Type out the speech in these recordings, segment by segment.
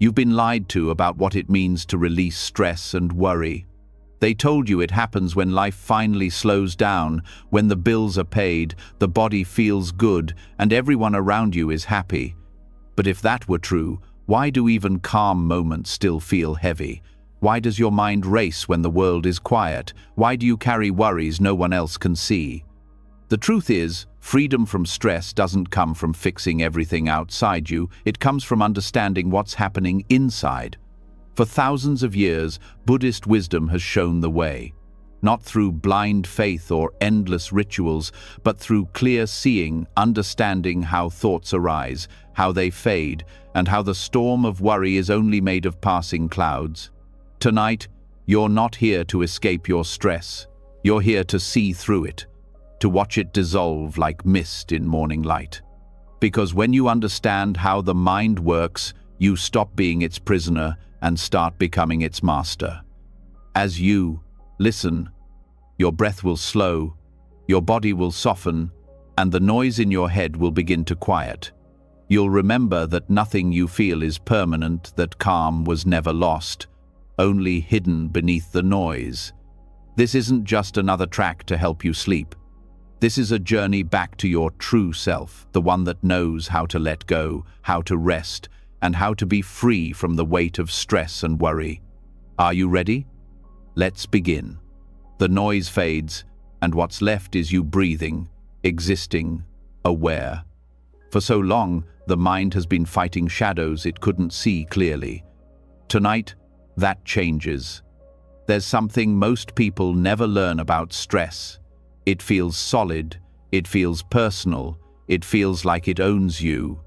You've been lied to about what it means to release stress and worry. They told you it happens when life finally slows down, when the bills are paid, the body feels good, and everyone around you is happy. But if that were true, why do even calm moments still feel heavy? Why does your mind race when the world is quiet? Why do you carry worries no one else can see? The truth is, freedom from stress doesn't come from fixing everything outside you. It comes from understanding what's happening inside. For thousands of years, Buddhist wisdom has shown the way. Not through blind faith or endless rituals, but through clear seeing, understanding how thoughts arise, how they fade, and how the storm of worry is only made of passing clouds. Tonight, you're not here to escape your stress. You're here to see through it, to watch it dissolve like mist in morning light. Because when you understand how the mind works, you stop being its prisoner and start becoming its master. As you listen, your breath will slow, your body will soften, and the noise in your head will begin to quiet. You'll remember that nothing you feel is permanent, that calm was never lost, only hidden beneath the noise. This isn't just another track to help you sleep. This is a journey back to your true self, the one that knows how to let go, how to rest, and how to be free from the weight of stress and worry. Are you ready? Let's begin. The noise fades, and what's left is you breathing, existing, aware. For so long, the mind has been fighting shadows it couldn't see clearly. Tonight, that changes. There's something most people never learn about stress. It feels solid, it feels personal, it feels like it owns you.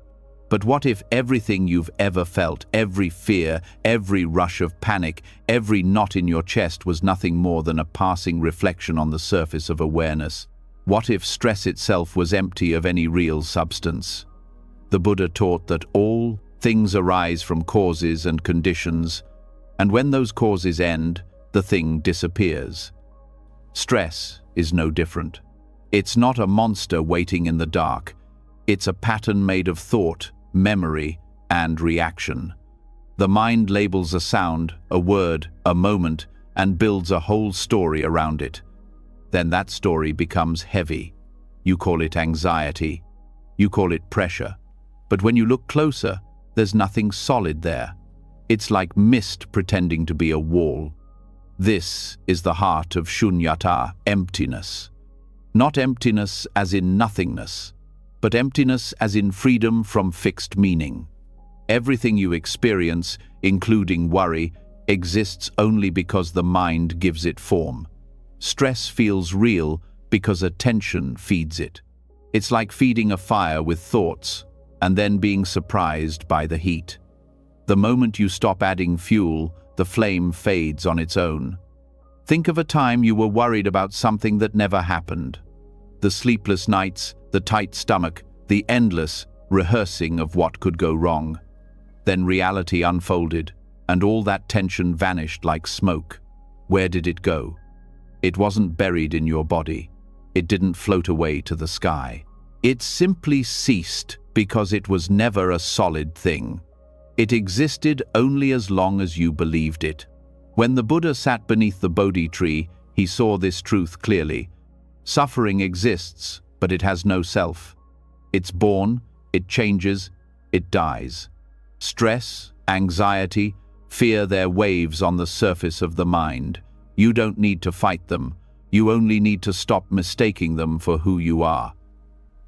But what if everything you've ever felt, every fear, every rush of panic, every knot in your chest was nothing more than a passing reflection on the surface of awareness? What if stress itself was empty of any real substance? The Buddha taught that all things arise from causes and conditions, and when those causes end, the thing disappears. Stress is no different. It's not a monster waiting in the dark. It's a pattern made of thought, memory, and reaction. The mind labels a sound, a word, a moment, and builds a whole story around it. Then that story becomes heavy. You call it anxiety. You call it pressure. But when you look closer, there's nothing solid there. It's like mist pretending to be a wall. This is the heart of shunyata, emptiness. Not emptiness as in nothingness, but emptiness as in freedom from fixed meaning. Everything you experience, including worry, exists only because the mind gives it form. Stress feels real because attention feeds it. It's like feeding a fire with thoughts and then being surprised by the heat. The moment you stop adding fuel, the flame fades on its own. Think of a time you were worried about something that never happened. The sleepless nights, the tight stomach, the endless rehearsing of what could go wrong. Then reality unfolded, and all that tension vanished like smoke. Where did it go? It wasn't buried in your body. It didn't float away to the sky. It simply ceased because it was never a solid thing. It existed only as long as you believed it. When the Buddha sat beneath the Bodhi tree, he saw this truth clearly. Suffering exists, but it has no self. It's born, it changes, it dies. Stress, anxiety, fear, they're waves on the surface of the mind. You don't need to fight them. You only need to stop mistaking them for who you are.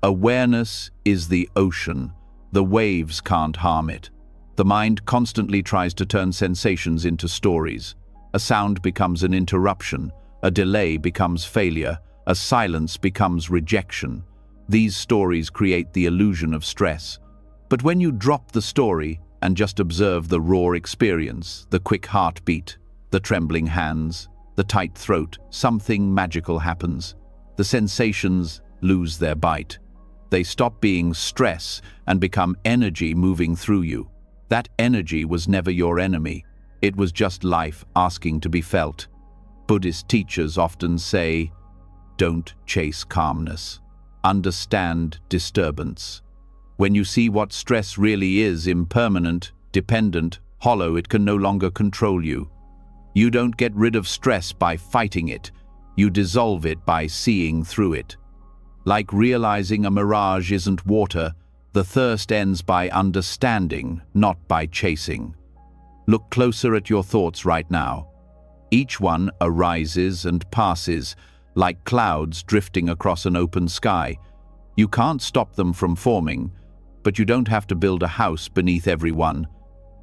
Awareness is the ocean. The waves can't harm it. The mind constantly tries to turn sensations into stories. A sound becomes an interruption. A delay becomes failure. A silence becomes rejection. These stories create the illusion of stress. But when you drop the story and just observe the raw experience, the quick heartbeat, the trembling hands, the tight throat, something magical happens. The sensations lose their bite. They stop being stress and become energy moving through you. That energy was never your enemy. It was just life asking to be felt. Buddhist teachers often say, don't chase calmness. Understand disturbance. When you see what stress really is, impermanent, dependent, hollow, it can no longer control you. You don't get rid of stress by fighting it. You dissolve it by seeing through it. Like realizing a mirage isn't water, the thirst ends by understanding, not by chasing. Look closer at your thoughts right now. Each one arises and passes, like clouds drifting across an open sky. You can't stop them from forming, but you don't have to build a house beneath every one.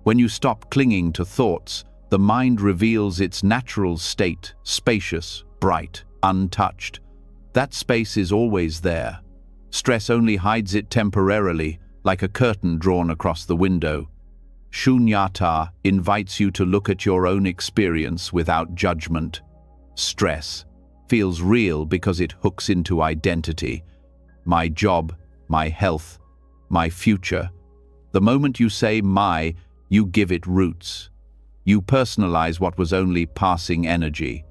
When you stop clinging to thoughts, the mind reveals its natural state, spacious, bright, untouched. That space is always there. Stress only hides it temporarily, like a curtain drawn across the window. Shunyata invites you to look at your own experience without judgment. Stress feels real because it hooks into identity. My job, my health, my future. The moment you say my, you give it roots. You personalize what was only passing energy.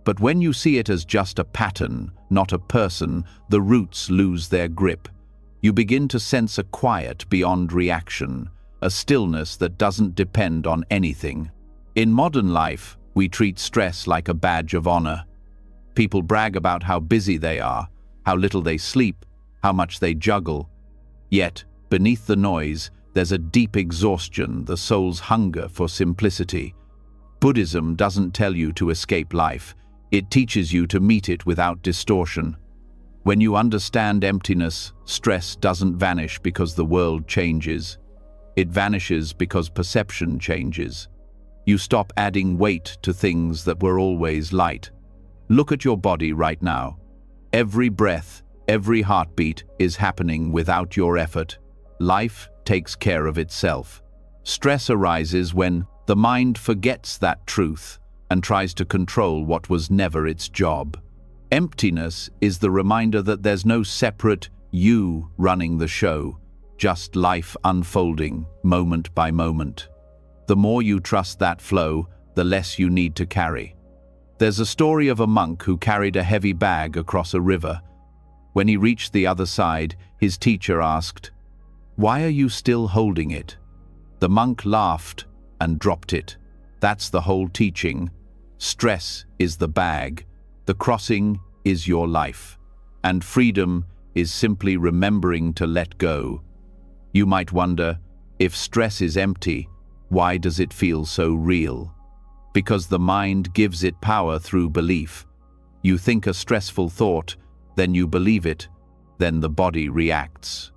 But when you see it as just a pattern, not a person, the roots lose their grip. You begin to sense a quiet beyond reaction, a stillness that doesn't depend on anything. In modern life, we treat stress like a badge of honor. People brag about how busy they are, how little they sleep, how much they juggle. Yet, beneath the noise, there's a deep exhaustion, the soul's hunger for simplicity. Buddhism doesn't tell you to escape life. It teaches you to meet it without distortion. When you understand emptiness, stress doesn't vanish because the world changes. It vanishes because perception changes. You stop adding weight to things that were always light. Look at your body right now. Every breath, every heartbeat is happening without your effort. Life takes care of itself. Stress arises when the mind forgets that truth and tries to control what was never its job. Emptiness is the reminder that there's no separate you running the show, just life unfolding moment by moment. The more you trust that flow, the less you need to carry. There's a story of a monk who carried a heavy bag across a river. When he reached the other side, his teacher asked, "Why are you still holding it?" The monk laughed and dropped it. That's the whole teaching. Stress is the bag. The crossing is your life. And freedom is simply remembering to let go. You might wonder, if stress is empty, why does it feel so real? Because the mind gives it power through belief. You think a stressful thought, then you believe it, then the body reacts.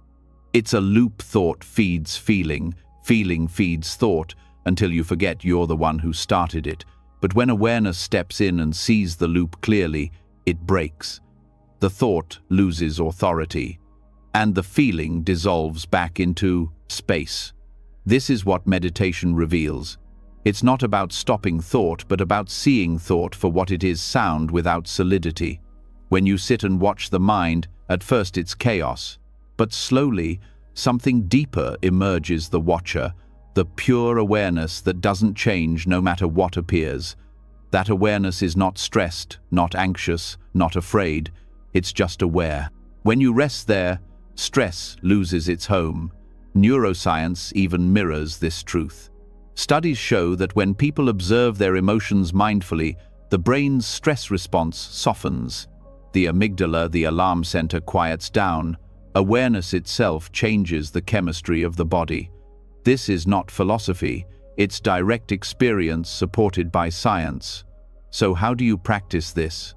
It's a loop. Thought feeds feeling, feeling feeds thought, until you forget you're the one who started it. But when awareness steps in and sees the loop clearly, it breaks. The thought loses authority, and the feeling dissolves back into space. This is what meditation reveals. It's not about stopping thought, but about seeing thought for what it is: sound without solidity. When you sit and watch the mind, at first it's chaos, but slowly something deeper emerges. The watcher, the pure awareness that doesn't change no matter what appears. That awareness is not stressed, not anxious, not afraid. It's just aware. When you rest there, stress loses its home. Neuroscience even mirrors this truth. Studies show that when people observe their emotions mindfully, the brain's stress response softens. The amygdala, the alarm center, quiets down. Awareness itself changes the chemistry of the body. This is not philosophy, it's direct experience supported by science. So how do you practice this?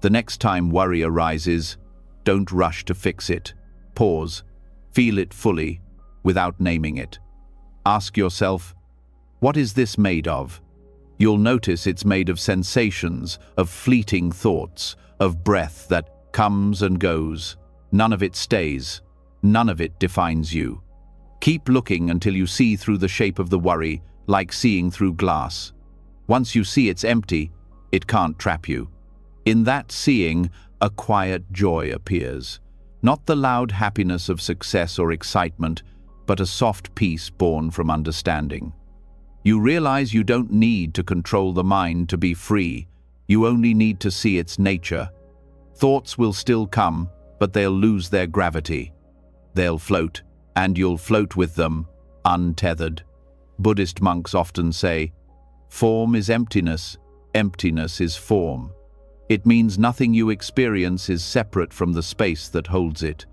The next time worry arises, don't rush to fix it. Pause. Feel it fully, without naming it. Ask yourself, what is this made of? You'll notice it's made of sensations, of fleeting thoughts, of breath that comes and goes. None of it stays. None of it defines you. Keep looking until you see through the shape of the worry, like seeing through glass. Once you see it's empty, it can't trap you. In that seeing, a quiet joy appears. Not the loud happiness of success or excitement, but a soft peace born from understanding. You realize you don't need to control the mind to be free. You only need to see its nature. Thoughts will still come, but they'll lose their gravity. They'll float, and you'll float with them, untethered. Buddhist monks often say, "Form is emptiness, emptiness is form." It means nothing you experience is separate from the space that holds it.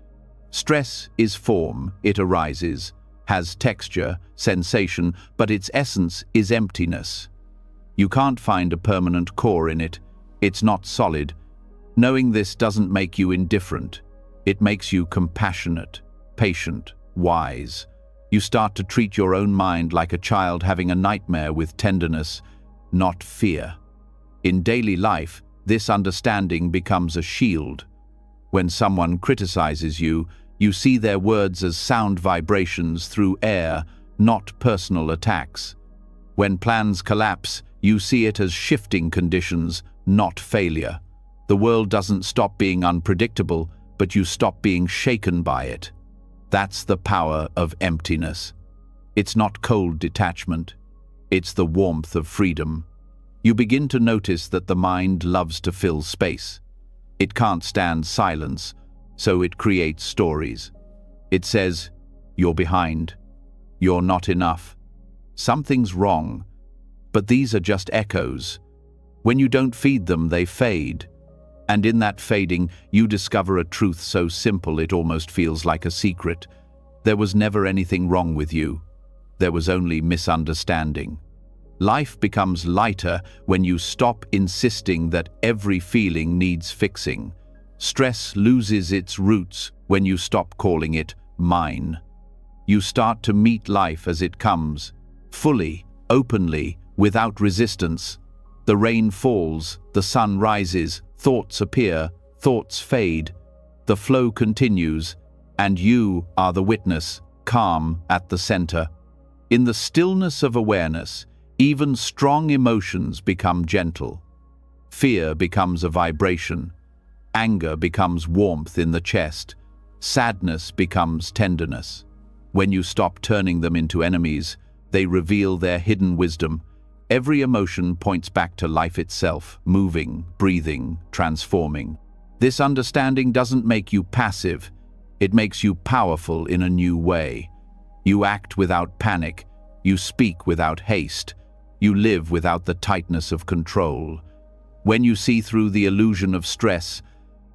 Stress is form, it arises, has texture, sensation, but its essence is emptiness. You can't find a permanent core in it. It's not solid. Knowing this doesn't make you indifferent. It makes you compassionate, patient, wise. You start to treat your own mind like a child having a nightmare with tenderness, not fear. In daily life, this understanding becomes a shield. When someone criticizes you, you see their words as sound vibrations through air, not personal attacks. When plans collapse, you see it as shifting conditions, not failure. The world doesn't stop being unpredictable, but you stop being shaken by it. That's the power of emptiness. It's not cold detachment. It's the warmth of freedom. You begin to notice that the mind loves to fill space. It can't stand silence, so it creates stories. It says, "You're behind. You're not enough. Something's wrong." But these are just echoes. When you don't feed them, they fade. And in that fading, you discover a truth so simple it almost feels like a secret. There was never anything wrong with you. There was only misunderstanding. Life becomes lighter when you stop insisting that every feeling needs fixing. Stress loses its roots when you stop calling it mine. You start to meet life as it comes, fully, openly, without resistance. The rain falls, the sun rises, thoughts appear, thoughts fade. The flow continues, and you are the witness, calm at the center. In the stillness of awareness, even strong emotions become gentle. Fear becomes a vibration. Anger becomes warmth in the chest. Sadness becomes tenderness. When you stop turning them into enemies, they reveal their hidden wisdom. Every emotion points back to life itself, moving, breathing, transforming. This understanding doesn't make you passive. It makes you powerful in a new way. You act without panic. You speak without haste. You live without the tightness of control. When you see through the illusion of stress,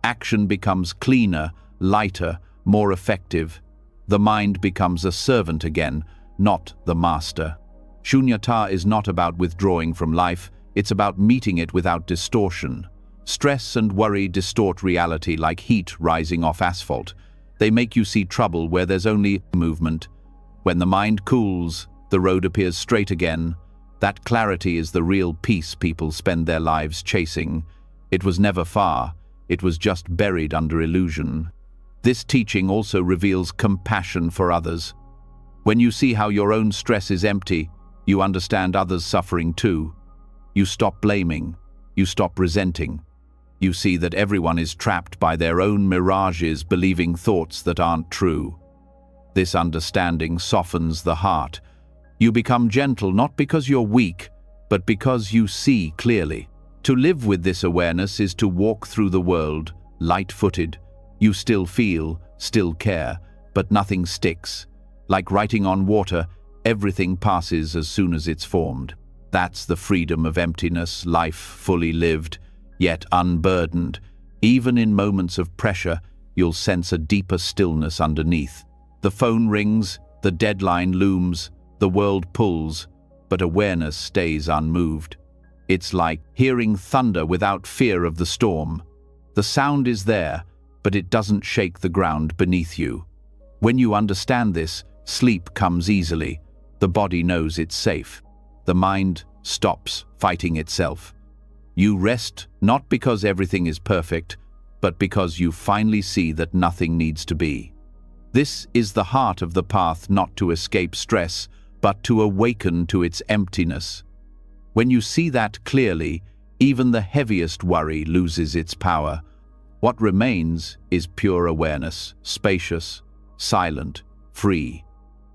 action becomes cleaner, lighter, more effective. The mind becomes a servant again, not the master. Shunyata is not about withdrawing from life, it's about meeting it without distortion. Stress and worry distort reality like heat rising off asphalt. They make you see trouble where there's only movement. When the mind cools, the road appears straight again. That clarity is the real peace people spend their lives chasing. It was never far, it was just buried under illusion. This teaching also reveals compassion for others. When you see how your own stress is empty, you understand others' suffering too. You stop blaming. You stop resenting. You see that everyone is trapped by their own mirages, believing thoughts that aren't true. This understanding softens the heart. You become gentle not because you're weak, but because you see clearly. To live with this awareness is to walk through the world, light-footed. You still feel, still care, but nothing sticks. Like writing on water, everything passes as soon as it's formed. That's the freedom of emptiness, life fully lived, yet unburdened. Even in moments of pressure, you'll sense a deeper stillness underneath. The phone rings, the deadline looms, the world pulls, but awareness stays unmoved. It's like hearing thunder without fear of the storm. The sound is there, but it doesn't shake the ground beneath you. When you understand this, sleep comes easily. The body knows it's safe. The mind stops fighting itself. You rest not because everything is perfect, but because you finally see that nothing needs to be. This is the heart of the path, not to escape stress, but to awaken to its emptiness. When you see that clearly, even the heaviest worry loses its power. What remains is pure awareness, spacious, silent, free.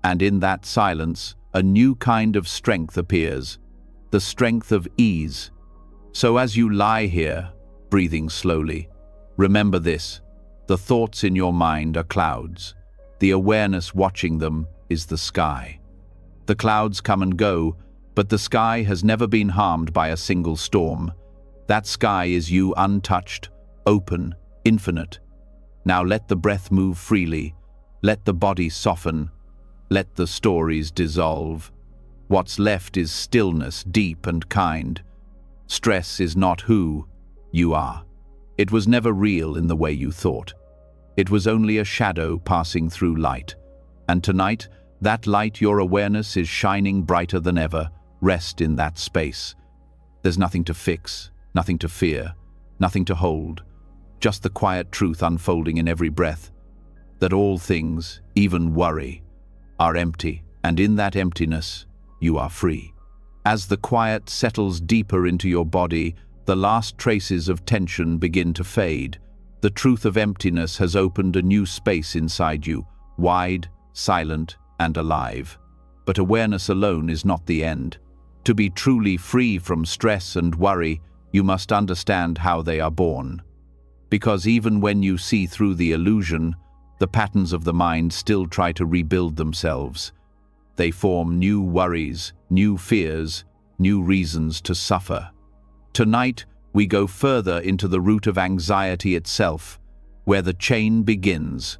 And in that silence, a new kind of strength appears, the strength of ease. So as you lie here, breathing slowly, remember this: the thoughts in your mind are clouds. The awareness watching them is the sky. The clouds come and go, but the sky has never been harmed by a single storm. That sky is you, untouched, open, infinite. Now let the breath move freely. Let the body soften. Let the stories dissolve. What's left is stillness, deep and kind. Stress is not who you are. It was never real in the way you thought. It was only a shadow passing through light. And tonight, that light, your awareness, is shining brighter than ever. Rest in that space. There's nothing to fix, nothing to fear, nothing to hold. Just the quiet truth unfolding in every breath. That all things, even worry, are empty, and in that emptiness, you are free. As the quiet settles deeper into your body, the last traces of tension begin to fade. The truth of emptiness has opened a new space inside you, wide, silent, and alive. But awareness alone is not the end. To be truly free from stress and worry, you must understand how they are born. Because even when you see through the illusion, the patterns of the mind still try to rebuild themselves. They form new worries, new fears, new reasons to suffer. Tonight, we go further into the root of anxiety itself, where the chain begins.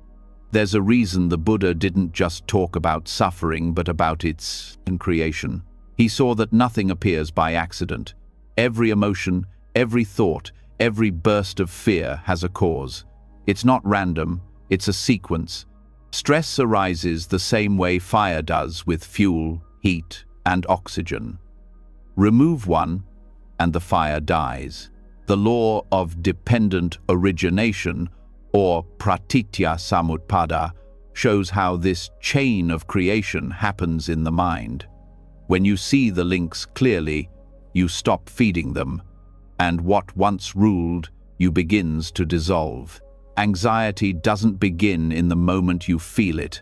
There's a reason the Buddha didn't just talk about suffering, but about its creation. He saw that nothing appears by accident. Every emotion, every thought, every burst of fear has a cause. It's not random, it's a sequence. Stress arises the same way fire does, with fuel, heat, and oxygen. Remove one, and the fire dies. The law of dependent origination, or pratitya samutpada, shows how this chain of creation happens in the mind. When you see the links clearly, you stop feeding them, and what once ruled you begins to dissolve. Anxiety doesn't begin in the moment you feel it.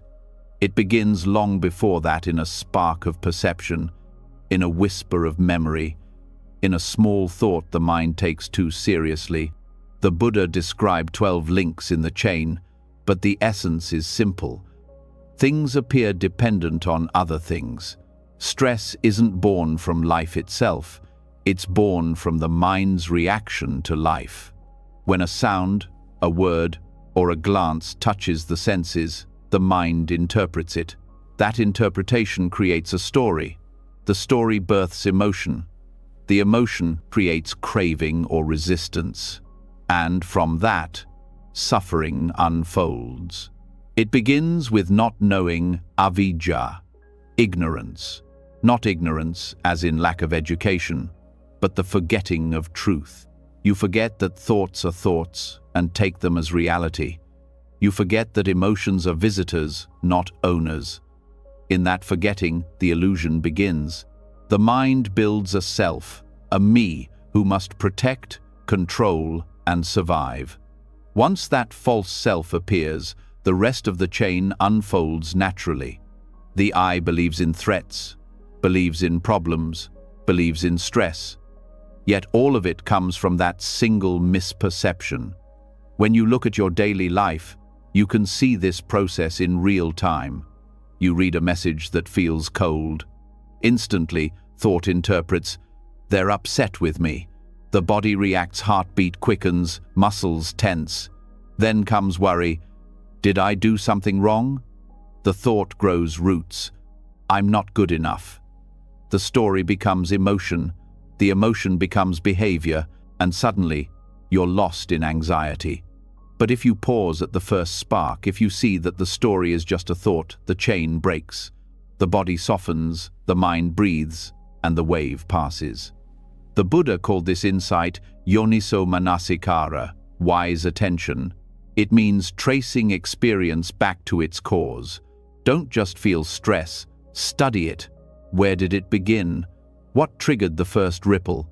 It begins long before that, in a spark of perception, in a whisper of memory, in a small thought the mind takes too seriously. The Buddha described 12 links in the chain, but the essence is simple. Things appear dependent on other things. Stress isn't born from life itself. It's born from the mind's reaction to life. When a sound, a word, or a glance touches the senses, the mind interprets it. That interpretation creates a story. The story births emotion. The emotion creates craving or resistance. And from that, suffering unfolds. It begins with not knowing, avijja, ignorance. Not ignorance as in lack of education, but the forgetting of truth. You forget that thoughts are thoughts and take them as reality. You forget that emotions are visitors, not owners. In that forgetting, the illusion begins. The mind builds a self, a me, who must protect, control, and survive. Once that false self appears, the rest of the chain unfolds naturally. The I believes in threats, believes in problems, believes in stress. Yet all of it comes from that single misperception. When you look at your daily life, you can see this process in real time. You read a message that feels cold. Instantly, thought interprets, "They're upset with me." The body reacts, heartbeat quickens, muscles tense. Then comes worry. Did I do something wrong? The thought grows roots. I'm not good enough. The story becomes emotion. The emotion becomes behavior, and suddenly, you're lost in anxiety. But if you pause at the first spark, if you see that the story is just a thought, the chain breaks. The body softens, the mind breathes, and the wave passes. The Buddha called this insight yoniso manasikara, wise attention. It means tracing experience back to its cause. Don't just feel stress, study it. Where did it begin? What triggered the first ripple?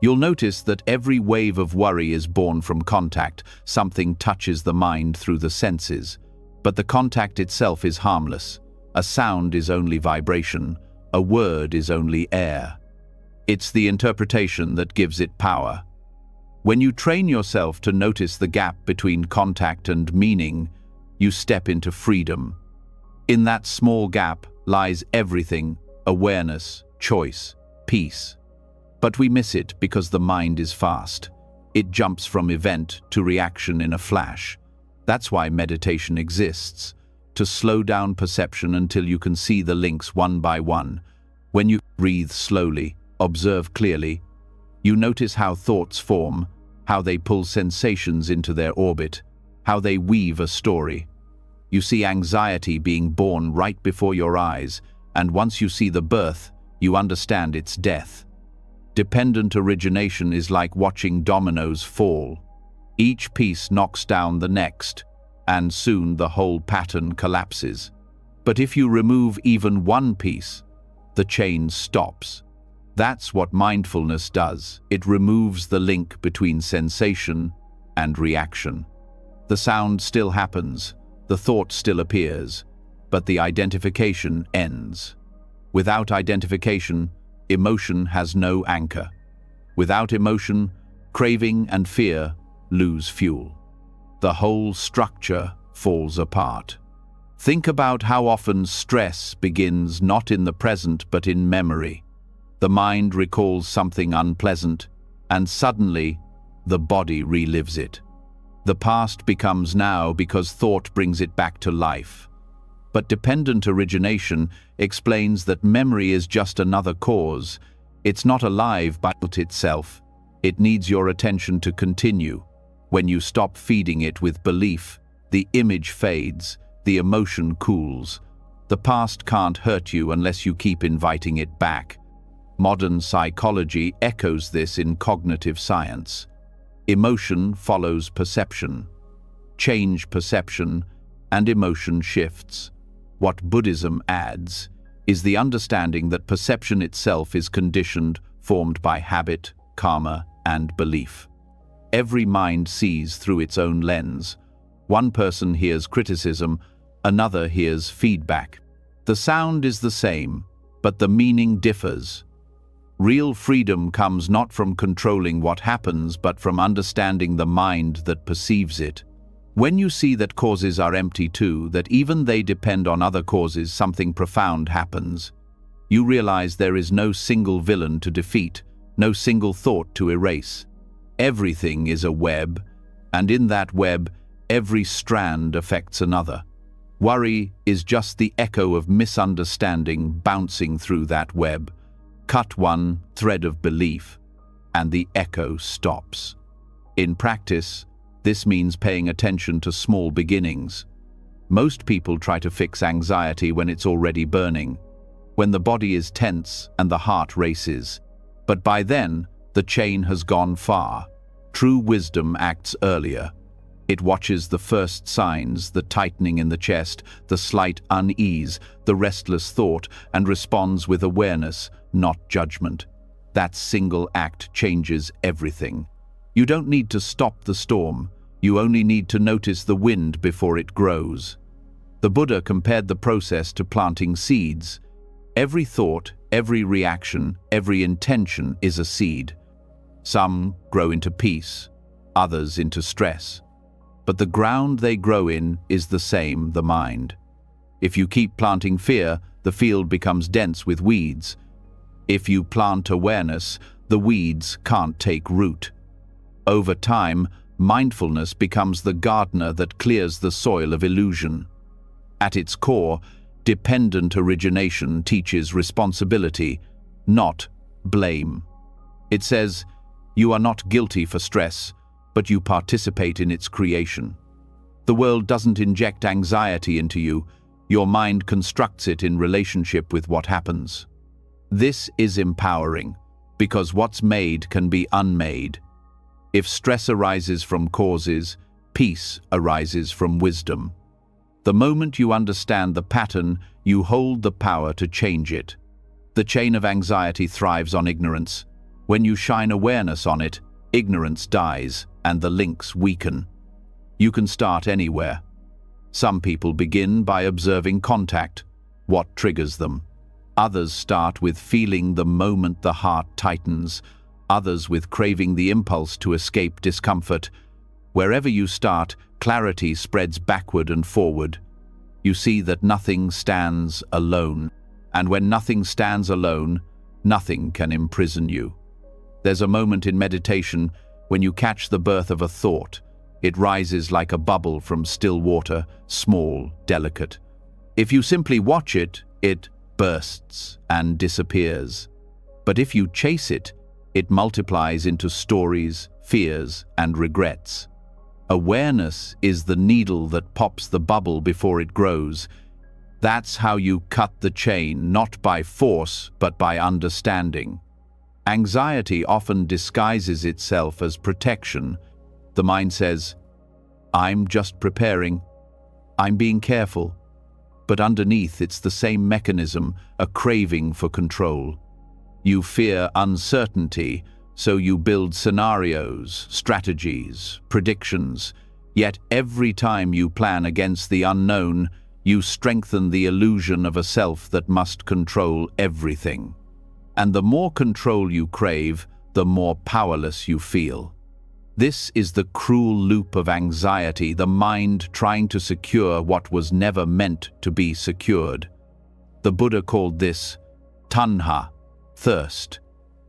You'll notice that every wave of worry is born from contact. Something touches the mind through the senses. But the contact itself is harmless. A sound is only vibration. A word is only air. It's the interpretation that gives it power. When you train yourself to notice the gap between contact and meaning, you step into freedom. In that small gap, lies everything: awareness, choice, peace. But we miss it because the mind is fast. It jumps from event to reaction in a flash. That's why meditation exists, to slow down perception until you can see the links one by one. When you breathe slowly, observe clearly, you notice how thoughts form, how they pull sensations into their orbit, how they weave a story. You see anxiety being born right before your eyes, and once you see the birth, you understand its death. Dependent origination is like watching dominoes fall. Each piece knocks down the next, and soon the whole pattern collapses. But if you remove even one piece, the chain stops. That's what mindfulness does. It removes the link between sensation and reaction. The sound still happens, the thought still appears, but the identification ends. Without identification, emotion has no anchor. Without emotion, craving and fear lose fuel. The whole structure falls apart. Think about how often stress begins not in the present but in memory. The mind recalls something unpleasant, and suddenly the body relives it. The past becomes now because thought brings it back to life. But dependent origination explains that memory is just another cause. It's not alive by itself. It needs your attention to continue. When you stop feeding it with belief, the image fades, the emotion cools. The past can't hurt you unless you keep inviting it back. Modern psychology echoes this in cognitive science. Emotion follows perception. Change perception, and emotion shifts. What Buddhism adds is the understanding that perception itself is conditioned, formed by habit, karma, and belief. Every mind sees through its own lens. One person hears criticism, another hears feedback. The sound is the same, but the meaning differs. Real freedom comes not from controlling what happens, but from understanding the mind that perceives it. When you see that causes are empty too, that even they depend on other causes, something profound happens. You realize there is no single villain to defeat, no single thought to erase. Everything is a web, and in that web, every strand affects another. Worry is just the echo of misunderstanding bouncing through that web. Cut one thread of belief, and the echo stops. In practice, this means paying attention to small beginnings. Most people try to fix anxiety when it's already burning, when the body is tense and the heart races. But by then, the chain has gone far. True wisdom acts earlier. It watches the first signs, the tightening in the chest, the slight unease, the restless thought, and responds with awareness, not judgment. That single act changes everything. You don't need to stop the storm. You only need to notice the wind before it grows. The Buddha compared the process to planting seeds. Every thought, every reaction, every intention is a seed. Some grow into peace, others into stress. But the ground they grow in is the same, the mind. If you keep planting fear, the field becomes dense with weeds. If you plant awareness, the weeds can't take root. Over time, mindfulness becomes the gardener that clears the soil of illusion. At its core, dependent origination teaches responsibility, not blame. It says, you are not guilty for stress, but you participate in its creation. The world doesn't inject anxiety into you. Your mind constructs it in relationship with what happens. This is empowering, because what's made can be unmade. If stress arises from causes, peace arises from wisdom. The moment you understand the pattern, you hold the power to change it. The chain of anxiety thrives on ignorance. When you shine awareness on it, ignorance dies and the links weaken. You can start anywhere. Some people begin by observing contact, what triggers them. Others start with feeling the moment the heart tightens, others with craving the impulse to escape discomfort. Wherever you start, clarity spreads backward and forward. You see that nothing stands alone. And when nothing stands alone, nothing can imprison you. There's a moment in meditation when you catch the birth of a thought. It rises like a bubble from still water, small, delicate. If you simply watch it, it bursts and disappears. But if you chase it, it multiplies into stories, fears, and regrets. Awareness is the needle that pops the bubble before it grows. That's how you cut the chain, not by force, but by understanding. Anxiety often disguises itself as protection. The mind says, "I'm just preparing. I'm being careful." But underneath, it's the same mechanism, a craving for control. You fear uncertainty, so you build scenarios, strategies, predictions. Yet every time you plan against the unknown, you strengthen the illusion of a self that must control everything. And the more control you crave, the more powerless you feel. This is the cruel loop of anxiety, the mind trying to secure what was never meant to be secured. The Buddha called this tanha, thirst.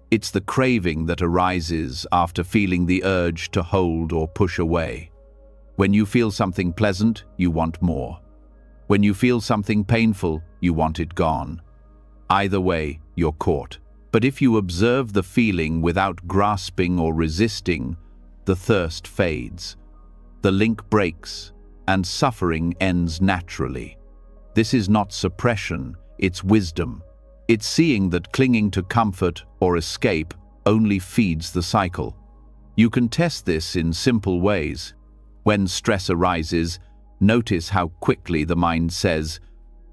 It's the craving that arises after feeling the urge to hold or push away. When you feel something pleasant, you want more. When you feel something painful, you want it gone. Either way, you're caught. But if you observe the feeling without grasping or resisting, the thirst fades. The link breaks, and suffering ends naturally. This is not suppression, it's wisdom. It's seeing that clinging to comfort or escape only feeds the cycle. You can test this in simple ways. When stress arises, notice how quickly the mind says,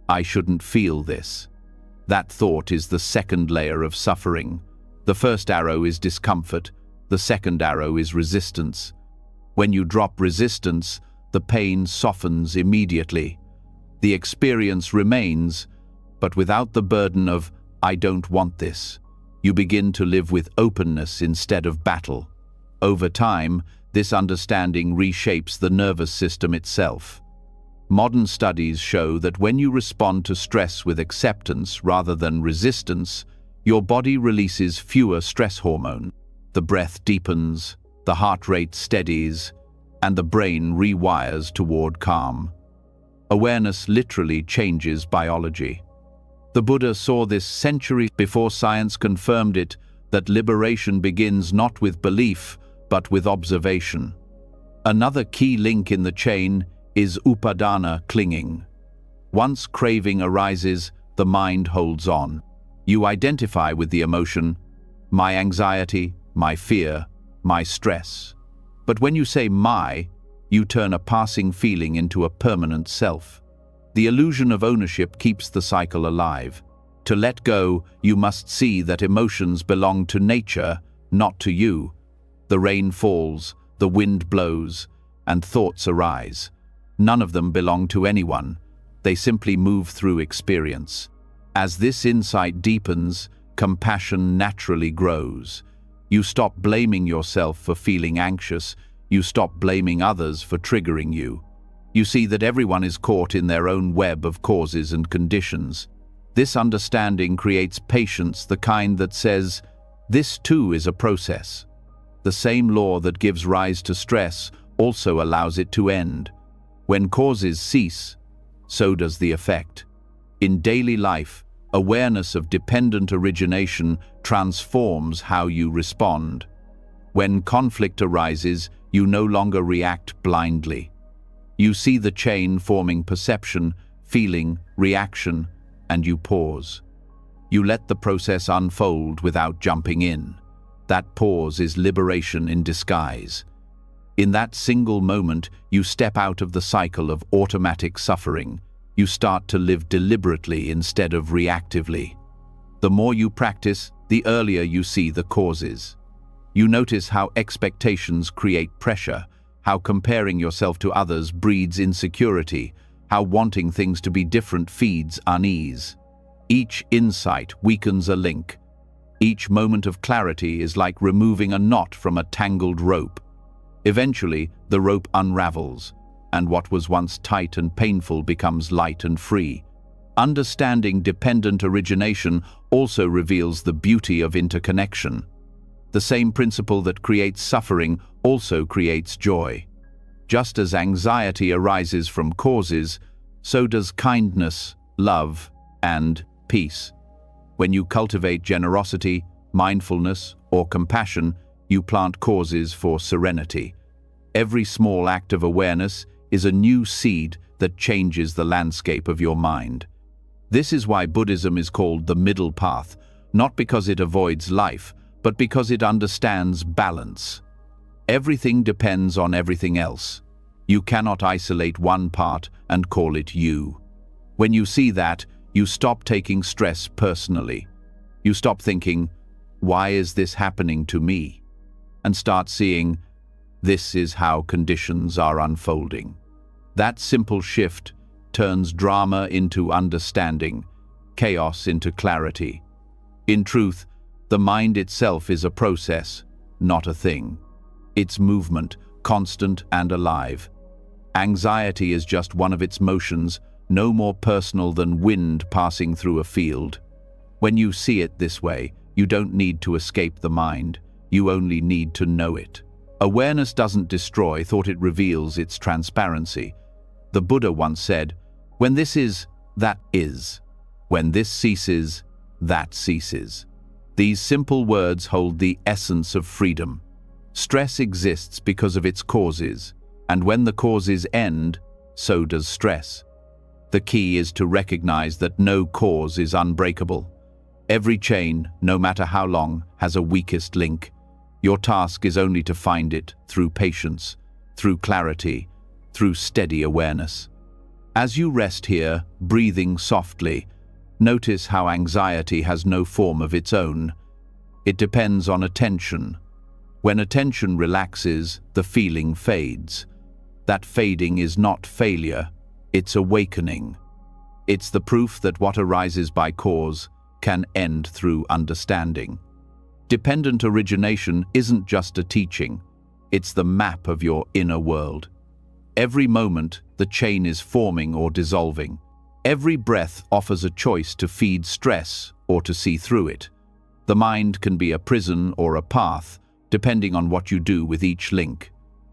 "I shouldn't feel this." That thought is the second layer of suffering. The first arrow is discomfort, the second arrow is resistance. When you drop resistance, the pain softens immediately. The experience remains, but without the burden of, "I don't want this." You begin to live with openness instead of battle. Over time, this understanding reshapes the nervous system itself. Modern studies show that when you respond to stress with acceptance rather than resistance, your body releases fewer stress hormones. The breath deepens, the heart rate steadies, and the brain rewires toward calm. Awareness literally changes biology. The Buddha saw this centuries before science confirmed it, that liberation begins not with belief, but with observation. Another key link in the chain is upadana, clinging. Once craving arises, the mind holds on. You identify with the emotion, my anxiety, my fear, my stress. But when you say my, you turn a passing feeling into a permanent self. The illusion of ownership keeps the cycle alive. To let go, you must see that emotions belong to nature, not to you. The rain falls, the wind blows, and thoughts arise. None of them belong to anyone. They simply move through experience. As this insight deepens, compassion naturally grows. You stop blaming yourself for feeling anxious. You stop blaming others for triggering you. You see that everyone is caught in their own web of causes and conditions. This understanding creates patience, the kind that says, this too is a process. The same law that gives rise to stress also allows it to end. When causes cease, so does the effect. In daily life, awareness of dependent origination transforms how you respond. When conflict arises, you no longer react blindly. You see the chain forming perception, feeling, reaction, and you pause. You let the process unfold without jumping in. That pause is liberation in disguise. In that single moment, you step out of the cycle of automatic suffering. You start to live deliberately instead of reactively. The more you practice, the earlier you see the causes. You notice how expectations create pressure, how comparing yourself to others breeds insecurity, how wanting things to be different feeds unease. Each insight weakens a link. Each moment of clarity is like removing a knot from a tangled rope. Eventually, the rope unravels. and what was once tight and painful becomes light and free. Understanding dependent origination also reveals the beauty of interconnection. The same principle that creates suffering also creates joy. Just as anxiety arises from causes, so does kindness, love, and peace. When you cultivate generosity, mindfulness, or compassion, you plant causes for serenity. Every small act of awareness is a new seed that changes the landscape of your mind. This is why Buddhism is called the middle path, not because it avoids life, but because it understands balance. Everything depends on everything else. You cannot isolate one part and call it you. When you see that, you stop taking stress personally. You stop thinking, "Why is this happening to me?" and start seeing, "This is how conditions are unfolding." That simple shift turns drama into understanding, chaos into clarity. In truth, the mind itself is a process, not a thing. It's movement, constant and alive. Anxiety is just one of its motions, no more personal than wind passing through a field. When you see it this way, you don't need to escape the mind, you only need to know it. Awareness doesn't destroy thought, it reveals its transparency. The Buddha once said, "When this is, that is. When this ceases, that ceases." These simple words hold the essence of freedom. Stress exists because of its causes, and when the causes end, so does stress. The key is to recognize that no cause is unbreakable. Every chain, no matter how long, has a weakest link. Your task is only to find it through patience, through clarity, through steady awareness. As you rest here, breathing softly, notice how anxiety has no form of its own. It depends on attention. When attention relaxes, the feeling fades. That fading is not failure, it's awakening. It's the proof that what arises by cause can end through understanding. Dependent origination isn't just a teaching, it's the map of your inner world. Every moment, the chain is forming or dissolving. Every breath offers a choice to feed stress or to see through it. The mind can be a prison or a path, depending on what you do with each link.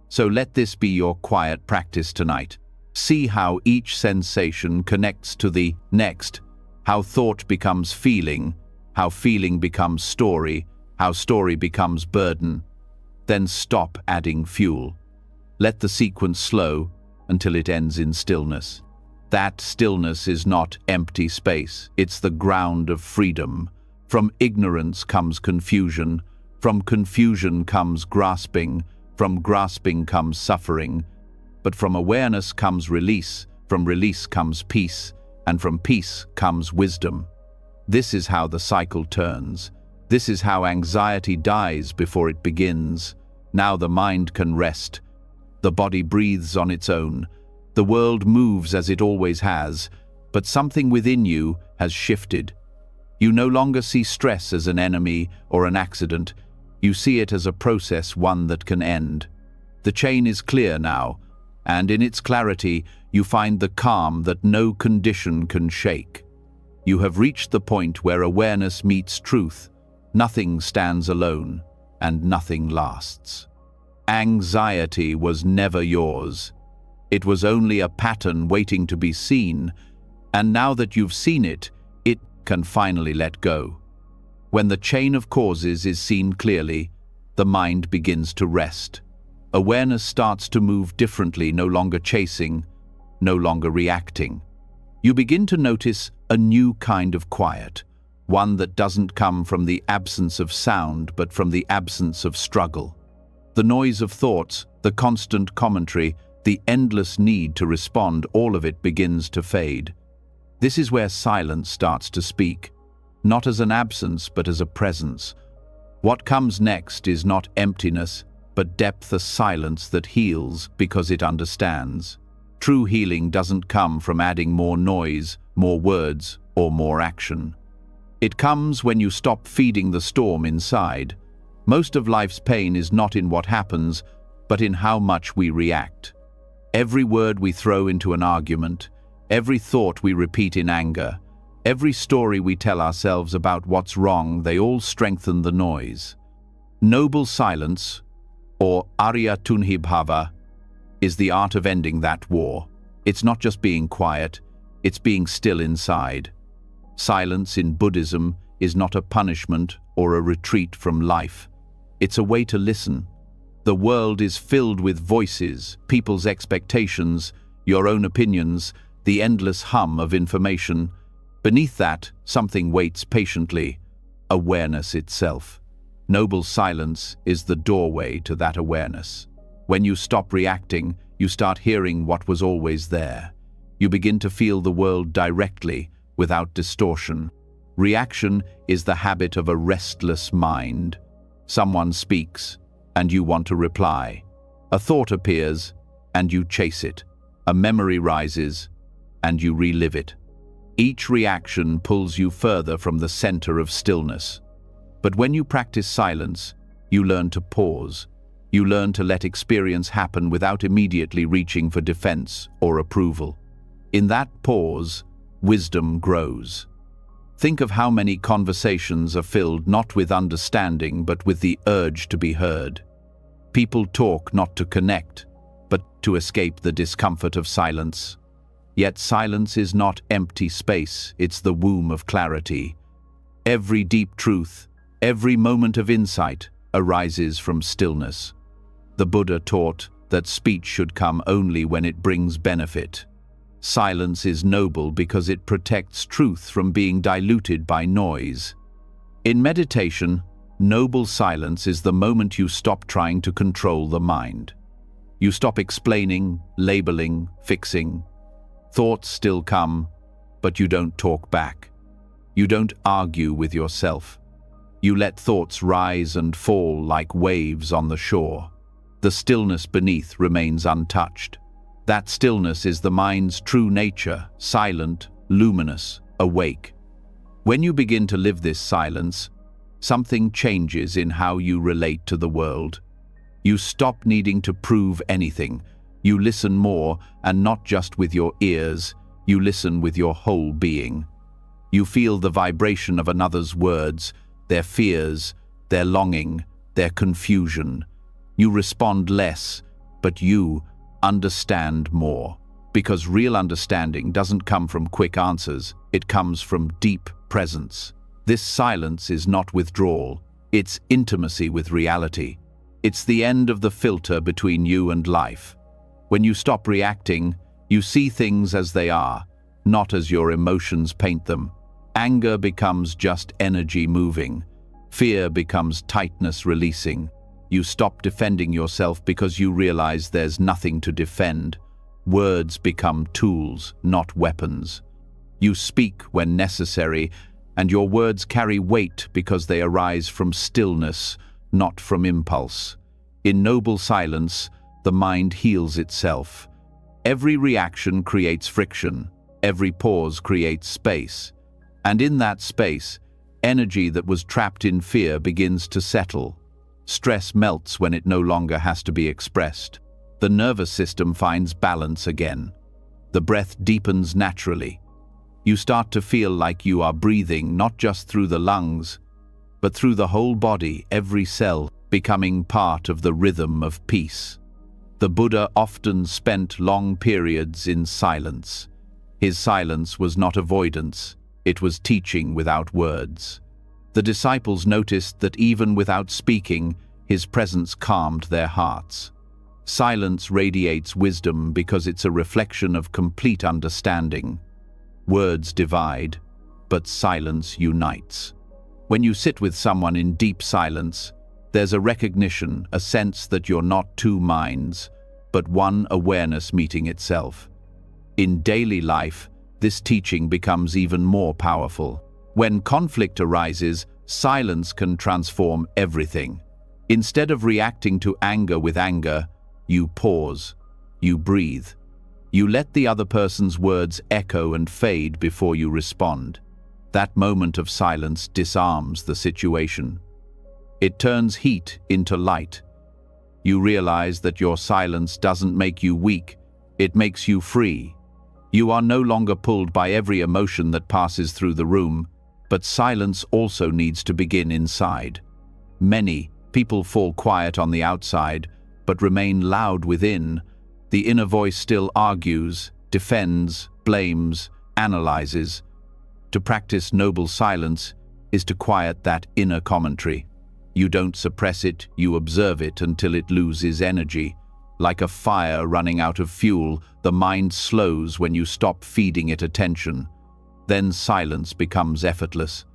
So let this be your quiet practice tonight. See how each sensation connects to the next, how thought becomes feeling, how feeling becomes story, how story becomes burden. Then stop adding fuel. Let the sequence slow until it ends in stillness. That stillness is not empty space, it's the ground of freedom. From ignorance comes confusion, from confusion comes grasping, from grasping comes suffering. But from awareness comes release, from release comes peace, and from peace comes wisdom. This is how the cycle turns. This is how anxiety dies before it begins. Now the mind can rest. The body breathes on its own. The world moves as it always has, but something within you has shifted. You no longer see stress as an enemy or an accident. You see it as a process, one that can end. The chain is clear now, and in its clarity, you find the calm that no condition can shake. You have reached the point where awareness meets truth. Nothing stands alone, and nothing lasts. Anxiety was never yours. It was only a pattern waiting to be seen, and now that you've seen it, it can finally let go. When the chain of causes is seen clearly, the mind begins to rest. Awareness starts to move differently, no longer chasing, no longer reacting. You begin to notice a new kind of quiet, one that doesn't come from the absence of sound, but from the absence of struggle. The noise of thoughts, the constant commentary, the endless need to respond, all of it begins to fade. This is where silence starts to speak, not as an absence, but as a presence. What comes next is not emptiness, but depth, a silence that heals because it understands. True healing doesn't come from adding more noise, more words, or more action. It comes when you stop feeding the storm inside. Most of life's pain is not in what happens, but in how much we react. Every word we throw into an argument, every thought we repeat in anger, every story we tell ourselves about what's wrong, they all strengthen the noise. Noble silence, or Arya Tunhibhava, is the art of ending that war. It's not just being quiet, it's being still inside. Silence in Buddhism is not a punishment or a retreat from life. It's a way to listen. The world is filled with voices, people's expectations, your own opinions, the endless hum of information. Beneath that, something waits patiently, awareness itself. Noble silence is the doorway to that awareness. When you stop reacting, you start hearing what was always there. You begin to feel the world directly, without distortion. Reaction is the habit of a restless mind. Someone speaks, and you want to reply. A thought appears, and you chase it. A memory rises, and you relive it. Each reaction pulls you further from the center of stillness. But when you practice silence, you learn to pause. You learn to let experience happen without immediately reaching for defense or approval. In that pause, wisdom grows. Think of how many conversations are filled not with understanding but with the urge to be heard. People talk not to connect, but to escape the discomfort of silence. Yet silence is not empty space, it's the womb of clarity. Every deep truth, every moment of insight arises from stillness. The Buddha taught that speech should come only when it brings benefit. Silence is noble because it protects truth from being diluted by noise. In meditation, noble silence is the moment you stop trying to control the mind. You stop explaining, labeling, fixing. Thoughts still come, but you don't talk back. You don't argue with yourself. You let thoughts rise and fall like waves on the shore. The stillness beneath remains untouched. That stillness is the mind's true nature, silent, luminous, awake. When you begin to live this silence, something changes in how you relate to the world. You stop needing to prove anything. You listen more, and not just with your ears, you listen with your whole being. You feel the vibration of another's words, their fears, their longing, their confusion. You respond less, but you understand more. Because real understanding doesn't come from quick answers, it comes from deep presence. This silence is not withdrawal, it's intimacy with reality. It's the end of the filter between you and life. When you stop reacting, you see things as they are, not as your emotions paint them. Anger becomes just energy moving. Fear becomes tightness releasing. You stop defending yourself because you realize there's nothing to defend. Words become tools, not weapons. You speak when necessary, and your words carry weight because they arise from stillness, not from impulse. In noble silence, the mind heals itself. Every reaction creates friction. Every pause creates space. And in that space, energy that was trapped in fear begins to settle. Stress melts when it no longer has to be expressed. The nervous system finds balance again. The breath deepens naturally. You start to feel like you are breathing not just through the lungs, but through the whole body, every cell becoming part of the rhythm of peace. The Buddha often spent long periods in silence. His silence was not avoidance, it was teaching without words. The disciples noticed that even without speaking, his presence calmed their hearts. Silence radiates wisdom because it's a reflection of complete understanding. Words divide, but silence unites. When you sit with someone in deep silence, there's a recognition, a sense that you're not two minds, but one awareness meeting itself. In daily life, this teaching becomes even more powerful. When conflict arises, silence can transform everything. Instead of reacting to anger with anger, you pause, you breathe. You let the other person's words echo and fade before you respond. That moment of silence disarms the situation. It turns heat into light. You realize that your silence doesn't make you weak, It makes you free. You are no longer pulled by every emotion that passes through the room, but silence also needs to begin inside. Many people fall quiet on the outside, but remain loud within. The inner voice still argues, defends, blames, analyzes. To practice noble silence is to quiet that inner commentary. You don't suppress it, you observe it until it loses energy. Like a fire running out of fuel, the mind slows when you stop feeding it attention. Then silence becomes effortless.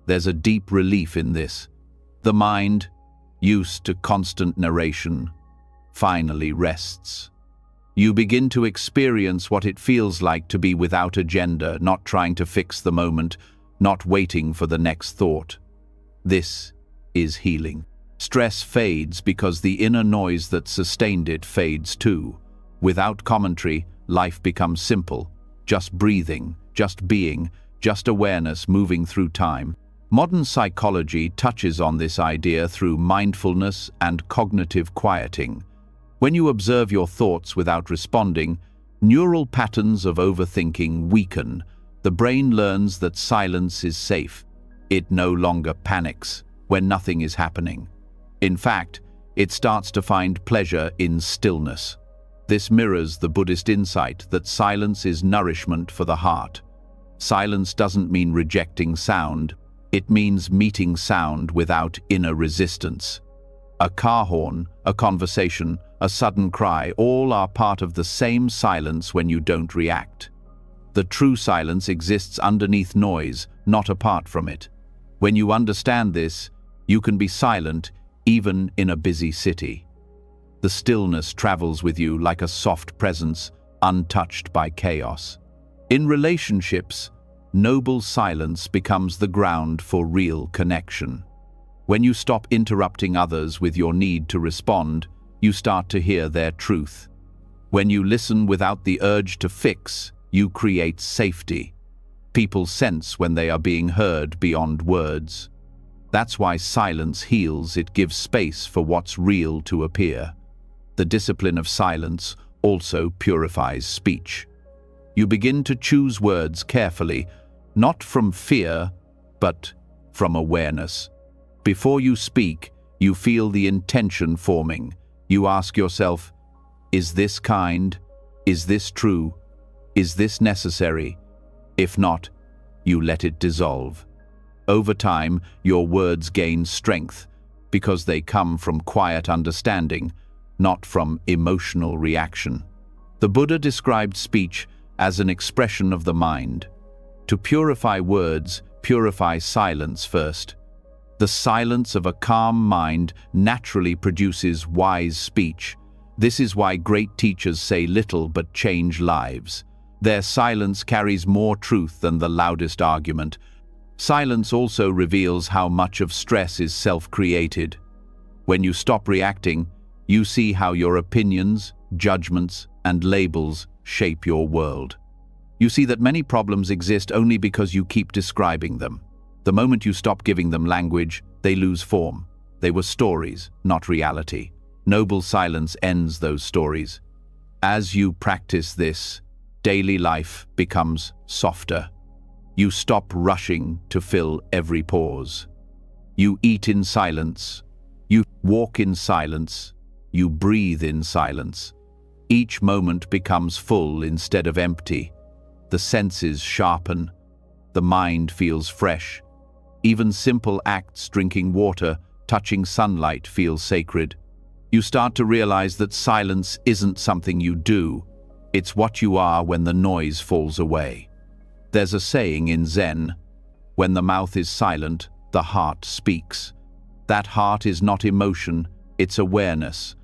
There's a deep relief in this. The mind, used to constant narration, finally rests. You begin to experience what it feels like to be without agenda, not trying to fix the moment, not waiting for the next thought. This is healing. Stress fades because the inner noise that sustained it fades too. Without commentary, life becomes simple. Just breathing, just being, just awareness moving through time. Modern psychology touches on this idea through mindfulness and cognitive quieting. When you observe your thoughts without responding, neural patterns of overthinking weaken. The brain learns that silence is safe. It no longer panics when nothing is happening. In fact, it starts to find pleasure in stillness. This mirrors the Buddhist insight that silence is nourishment for the heart. Silence doesn't mean rejecting sound. It means meeting sound without inner resistance. A car horn, a conversation, a sudden cry, all are part of the same silence when you don't react. The true silence exists underneath noise, not apart from it. When you understand this, you can be silent even in a busy city. The stillness travels with you like a soft presence, untouched by chaos. In relationships, noble silence becomes the ground for real connection. When you stop interrupting others with your need to respond, you start to hear their truth. When you listen without the urge to fix, you create safety. People sense when they are being heard beyond words. That's why silence heals. It gives space for what's real to appear. The discipline of silence also purifies speech. You begin to choose words carefully, not from fear, but from awareness. Before you speak, you feel the intention forming. You ask yourself, is this kind? Is this true? Is this necessary? If not, you let it dissolve. Over time, your words gain strength because they come from quiet understanding, not from emotional reaction. The Buddha described speech as an expression of the mind. To purify words, purify silence first. The silence of a calm mind naturally produces wise speech. This is why great teachers say little but change lives. Their silence carries more truth than the loudest argument. Silence also reveals how much of stress is self-created. When you stop reacting, you see how your opinions, judgments, and labels shape your world. You see that many problems exist only because you keep describing them. The moment you stop giving them language, they lose form. They were stories, not reality. Noble silence ends those stories. As you practice this, daily life becomes softer. You stop rushing to fill every pause. You eat in silence. You walk in silence. You breathe in silence. Each moment becomes full instead of empty. The senses sharpen. The mind feels fresh. Even simple acts, drinking water, touching sunlight, feel sacred. You start to realize that silence isn't something you do. It's what you are when the noise falls away. There's a saying in Zen, when the mouth is silent, the heart speaks. That heart is not emotion, it's awareness.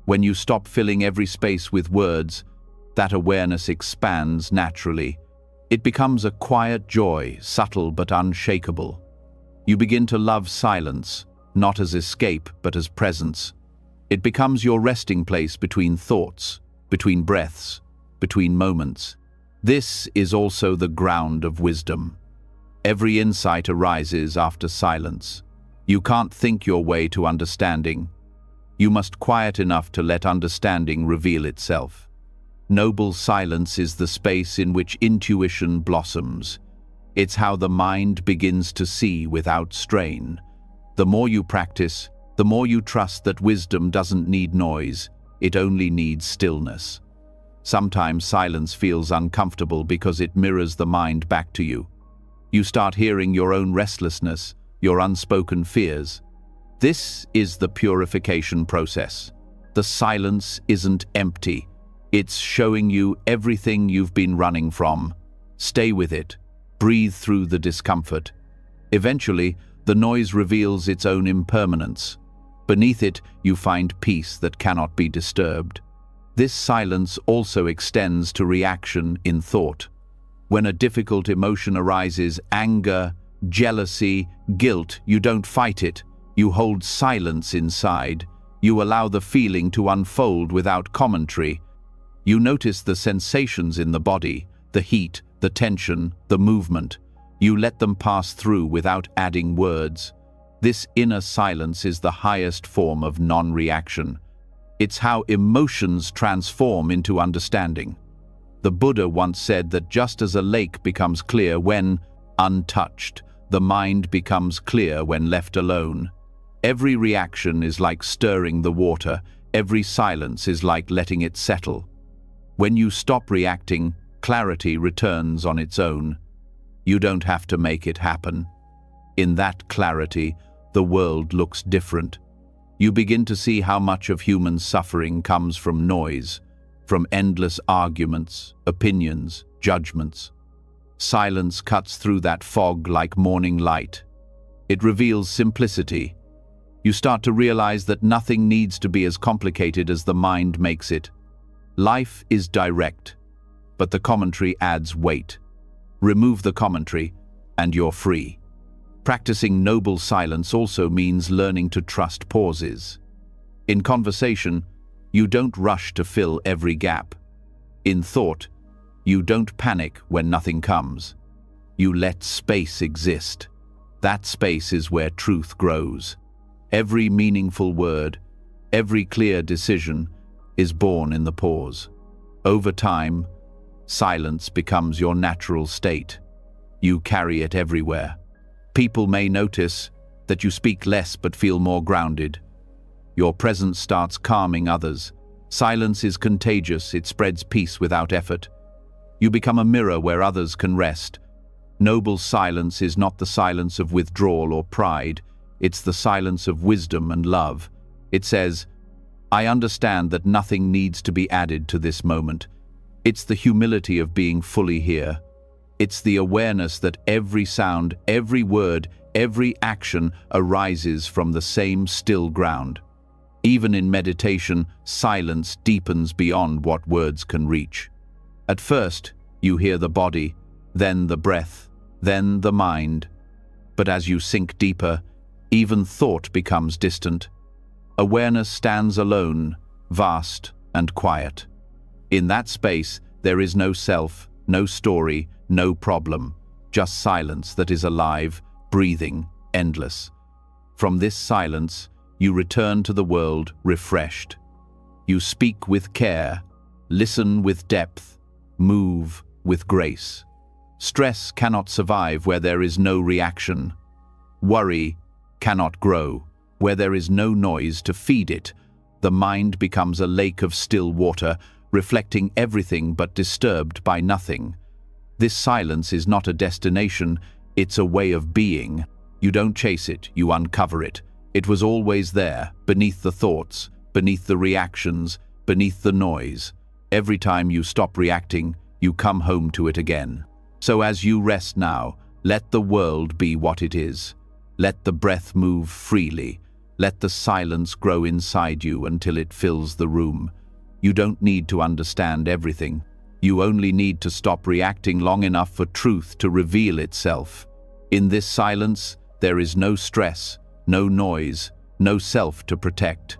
When you stop filling every space with words, that awareness expands naturally. It becomes a quiet joy, subtle but unshakable. You begin to love silence, not as escape but as presence. It becomes your resting place between thoughts, between breaths, between moments. This is also the ground of wisdom. Every insight arises after silence. You can't think your way to understanding. You must quiet enough to let understanding reveal itself. Noble silence is the space in which intuition blossoms. It's how the mind begins to see without strain. The more you practice, the more you trust that wisdom doesn't need noise, it only needs stillness. Sometimes silence feels uncomfortable because it mirrors the mind back to you. You start hearing your own restlessness, your unspoken fears. This is the purification process. The silence isn't empty. It's showing you everything you've been running from. Stay with it. Breathe through the discomfort. Eventually, the noise reveals its own impermanence. Beneath it, you find peace that cannot be disturbed. This silence also extends to reaction in thought. When a difficult emotion arises, anger, jealousy, guilt, you don't fight it. You hold silence inside. You allow the feeling to unfold without commentary. You notice the sensations in the body, the heat, the tension, the movement. You let them pass through without adding words. This inner silence is the highest form of non-reaction. It's how emotions transform into understanding. The Buddha once said that just as a lake becomes clear when untouched, the mind becomes clear when left alone. Every reaction is like stirring the water. Every silence is like letting it settle. When you stop reacting, clarity returns on its own. You don't have to make it happen. In that clarity, the world looks different. You begin to see how much of human suffering comes from noise, from endless arguments, opinions, judgments. Silence cuts through that fog like morning light. It reveals simplicity. You start to realize that nothing needs to be as complicated as the mind makes it. Life is direct, but the commentary adds weight. Remove the commentary, and you're free. Practicing noble silence also means learning to trust pauses. In conversation, you don't rush to fill every gap. In thought, you don't panic when nothing comes. You let space exist. That space is where truth grows. Every meaningful word, every clear decision is born in the pause. Over time, silence becomes your natural state. You carry it everywhere. People may notice that you speak less but feel more grounded. Your presence starts calming others. Silence is contagious, it spreads peace without effort. You become a mirror where others can rest. Noble silence is not the silence of withdrawal or pride, it's the silence of wisdom and love. It says, I understand that nothing needs to be added to this moment. It's the humility of being fully here. It's the awareness that every sound, every word, every action arises from the same still ground. Even in meditation, silence deepens beyond what words can reach. At first, you hear the body, then the breath, then the mind. But as you sink deeper, even thought becomes distant. Awareness stands alone, vast and quiet. In that space, there is no self, no story, no problem, just silence that is alive, breathing, endless. From this silence, you return to the world refreshed. You speak with care, listen with depth, move with grace. Stress cannot survive where there is no reaction. Worry cannot grow where there is no noise to feed it. The mind becomes a lake of still water, reflecting everything but disturbed by nothing. This silence is not a destination, it's a way of being. You don't chase it, you uncover it. It was always there, beneath the thoughts, beneath the reactions, beneath the noise. Every time you stop reacting, you come home to it again. So as you rest now, let the world be what it is. Let the breath move freely. Let the silence grow inside you until it fills the room. You don't need to understand everything. You only need to stop reacting long enough for truth to reveal itself. In this silence, there is no stress, no noise, no self to protect.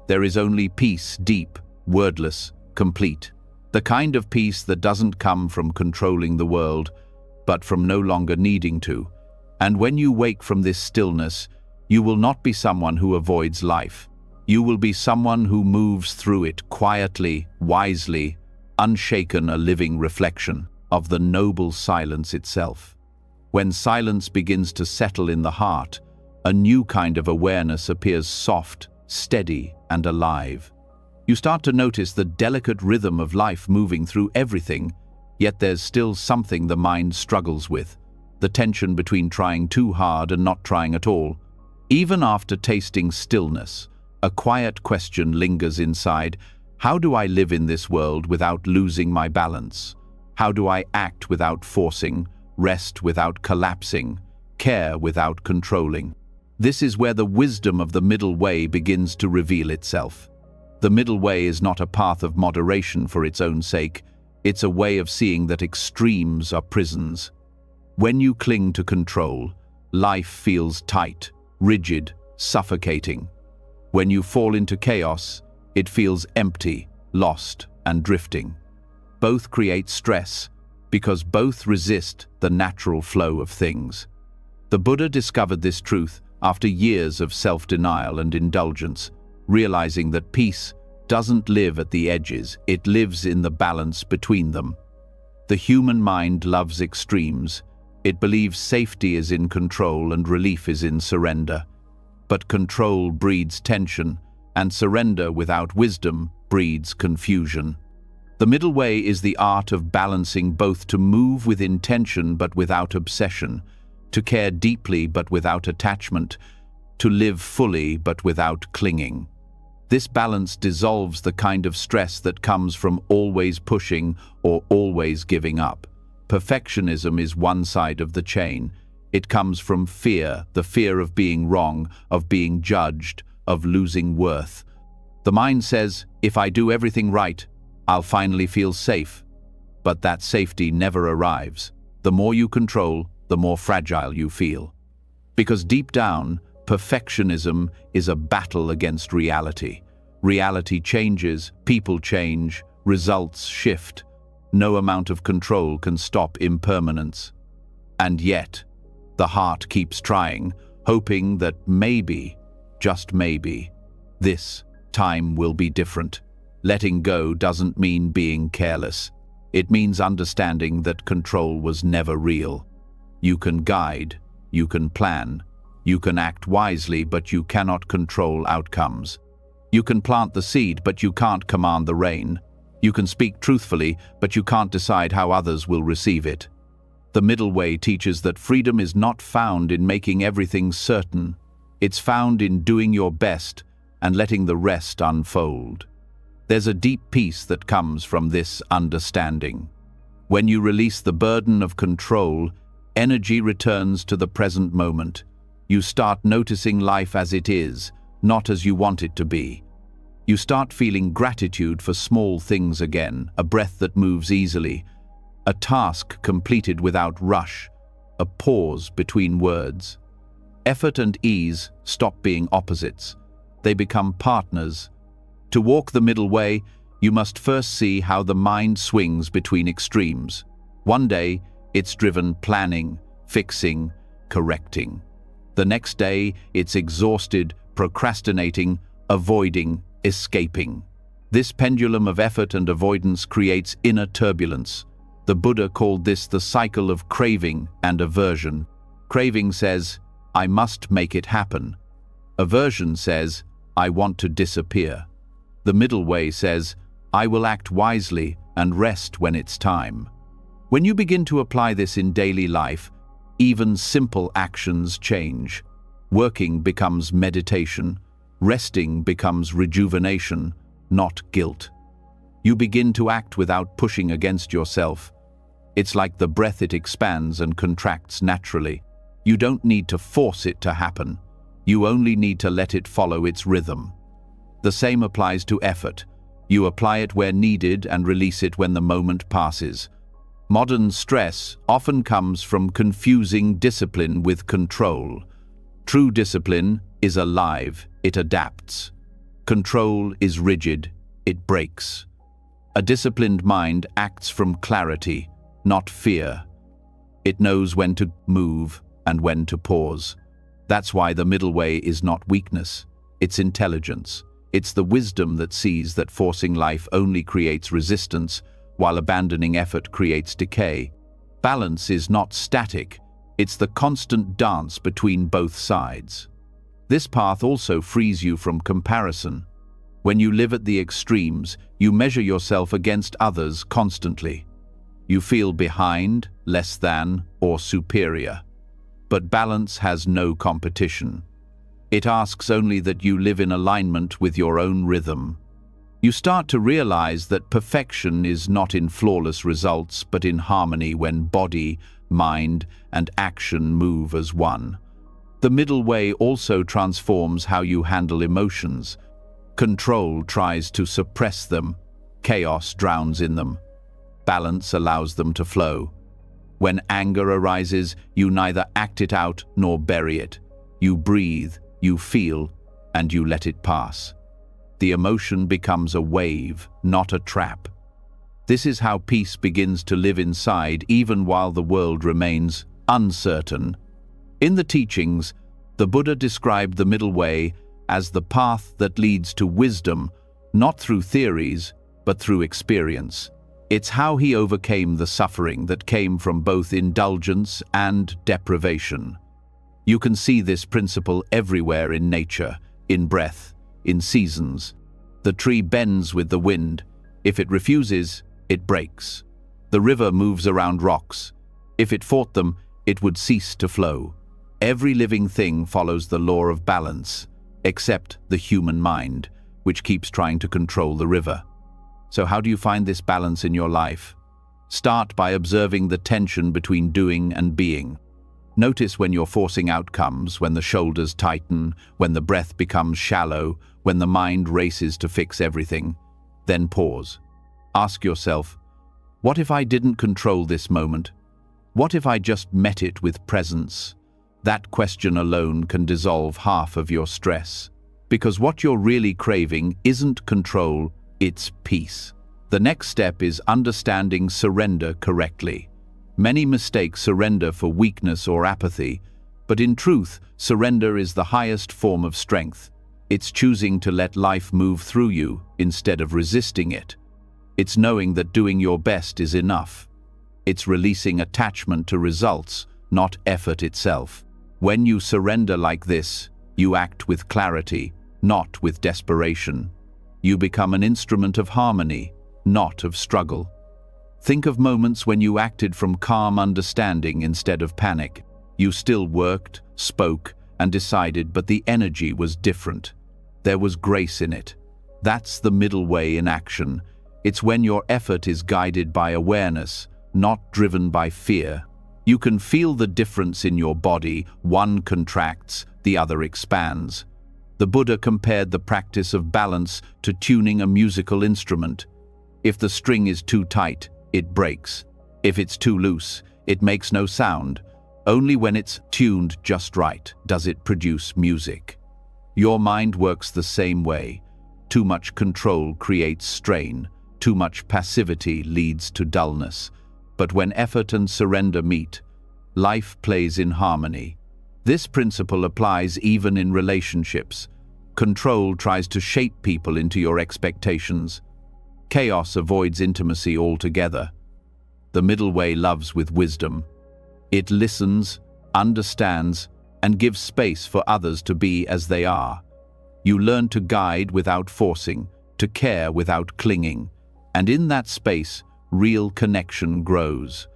There is only peace, deep, wordless, complete. The kind of peace that doesn't come from controlling the world, but from no longer needing to. And when you wake from this stillness, you will not be someone who avoids life. You will be someone who moves through it quietly, wisely, unshaken, a living reflection of the noble silence itself. When silence begins to settle in the heart, a new kind of awareness appears, soft, steady, and alive. You start to notice the delicate rhythm of life moving through everything, yet there's still something the mind struggles with, the tension between trying too hard and not trying at all. Even after tasting stillness, a quiet question lingers inside. How do I live in this world without losing my balance? How do I act without forcing, rest without collapsing, care without controlling? This is where the wisdom of the middle way begins to reveal itself. The middle way is not a path of moderation for its own sake. It's a way of seeing that extremes are prisons. When you cling to control, life feels tight, rigid, suffocating. When you fall into chaos, it feels empty, lost, and drifting. Both create stress, because both resist the natural flow of things. The Buddha discovered this truth after years of self-denial and indulgence, realizing that peace doesn't live at the edges, it lives in the balance between them. The human mind loves extremes. It believes safety is in control and relief is in surrender. But control breeds tension, and surrender without wisdom breeds confusion. The middle way is the art of balancing both, to move with intention but without obsession, to care deeply but without attachment, to live fully but without clinging. This balance dissolves the kind of stress that comes from always pushing or always giving up. Perfectionism is one side of the chain. It comes from fear, the fear of being wrong, of being judged, of losing worth. The mind says, if I do everything right, I'll finally feel safe. But that safety never arrives. The more you control, the more fragile you feel. Because deep down, perfectionism is a battle against reality. Reality changes, people change, results shift. No amount of control can stop impermanence. And yet, the heart keeps trying, hoping that maybe, just maybe, this time will be different. Letting go doesn't mean being careless. It means understanding that control was never real. You can guide, you can plan, you can act wisely, but you cannot control outcomes. You can plant the seed, but you can't command the rain. You can speak truthfully, but you can't decide how others will receive it. The middle way teaches that freedom is not found in making everything certain. It's found in doing your best and letting the rest unfold. There's a deep peace that comes from this understanding. When you release the burden of control, energy returns to the present moment. You start noticing life as it is, not as you want it to be. You start feeling gratitude for small things again, a breath that moves easily, a task completed without rush, a pause between words. Effort and ease stop being opposites. They become partners. To walk the middle way, you must first see how the mind swings between extremes. One day, it's driven planning, fixing, correcting. The next day, it's exhausted, procrastinating, avoiding, escaping. This pendulum of effort and avoidance creates inner turbulence. The Buddha called this the cycle of craving and aversion. Craving says, I must make it happen. Aversion says, I want to disappear. The middle way says, I will act wisely and rest when it's time. When you begin to apply this in daily life, even simple actions change. Working becomes meditation. Resting becomes rejuvenation, not guilt. You begin to act without pushing against yourself. It's like the breath, it expands and contracts naturally. You don't need to force it to happen. You only need to let it follow its rhythm. The same applies to effort. You apply it where needed and release it when the moment passes. Modern stress often comes from confusing discipline with control. True discipline is alive, it adapts. Control is rigid, it breaks. A disciplined mind acts from clarity, not fear. It knows when to move and when to pause. That's why the middle way is not weakness, it's intelligence. It's the wisdom that sees that forcing life only creates resistance, while abandoning effort creates decay. Balance is not static, it's the constant dance between both sides. This path also frees you from comparison. When you live at the extremes, you measure yourself against others constantly. You feel behind, less than, or superior. But balance has no competition. It asks only that you live in alignment with your own rhythm. You start to realize that perfection is not in flawless results, but in harmony when body, mind, and action move as one. The middle way also transforms how you handle emotions. Control tries to suppress them. Chaos drowns in them. Balance allows them to flow. When anger arises, you neither act it out nor bury it. You breathe, you feel, and you let it pass. The emotion becomes a wave, not a trap. This is how peace begins to live inside, even while the world remains uncertain. In the teachings, the Buddha described the middle way as the path that leads to wisdom, not through theories, but through experience. It's how he overcame the suffering that came from both indulgence and deprivation. You can see this principle everywhere in nature, in breath, in seasons. The tree bends with the wind. If it refuses, it breaks. The river moves around rocks. If it fought them, it would cease to flow. Every living thing follows the law of balance, except the human mind, which keeps trying to control the river. So how do you find this balance in your life? Start by observing the tension between doing and being. Notice when you're forcing outcomes, when the shoulders tighten, when the breath becomes shallow, when the mind races to fix everything. Then pause. Ask yourself, what if I didn't control this moment? What if I just met it with presence? That question alone can dissolve half of your stress. Because what you're really craving isn't control, it's peace. The next step is understanding surrender correctly. Many mistake surrender for weakness or apathy, but in truth, surrender is the highest form of strength. It's choosing to let life move through you instead of resisting it. It's knowing that doing your best is enough. It's releasing attachment to results, not effort itself. When you surrender like this, you act with clarity, not with desperation. You become an instrument of harmony, not of struggle. Think of moments when you acted from calm understanding instead of panic. You still worked, spoke, and decided, but the energy was different. There was grace in it. That's the middle way in action. It's when your effort is guided by awareness, not driven by fear. You can feel the difference in your body. One contracts, the other expands. The Buddha compared the practice of balance to tuning a musical instrument. If the string is too tight, it breaks. If it's too loose, it makes no sound. Only when it's tuned just right does it produce music. Your mind works the same way. Too much control creates strain. Too much passivity leads to dullness. But when effort and surrender meet, life plays in harmony. This principle applies even in relationships. Control tries to shape people into your expectations. Chaos avoids intimacy altogether. The middle way loves with wisdom. It listens, understands, and gives space for others to be as they are. You learn to guide without forcing, to care without clinging, and in that space, real connection grows.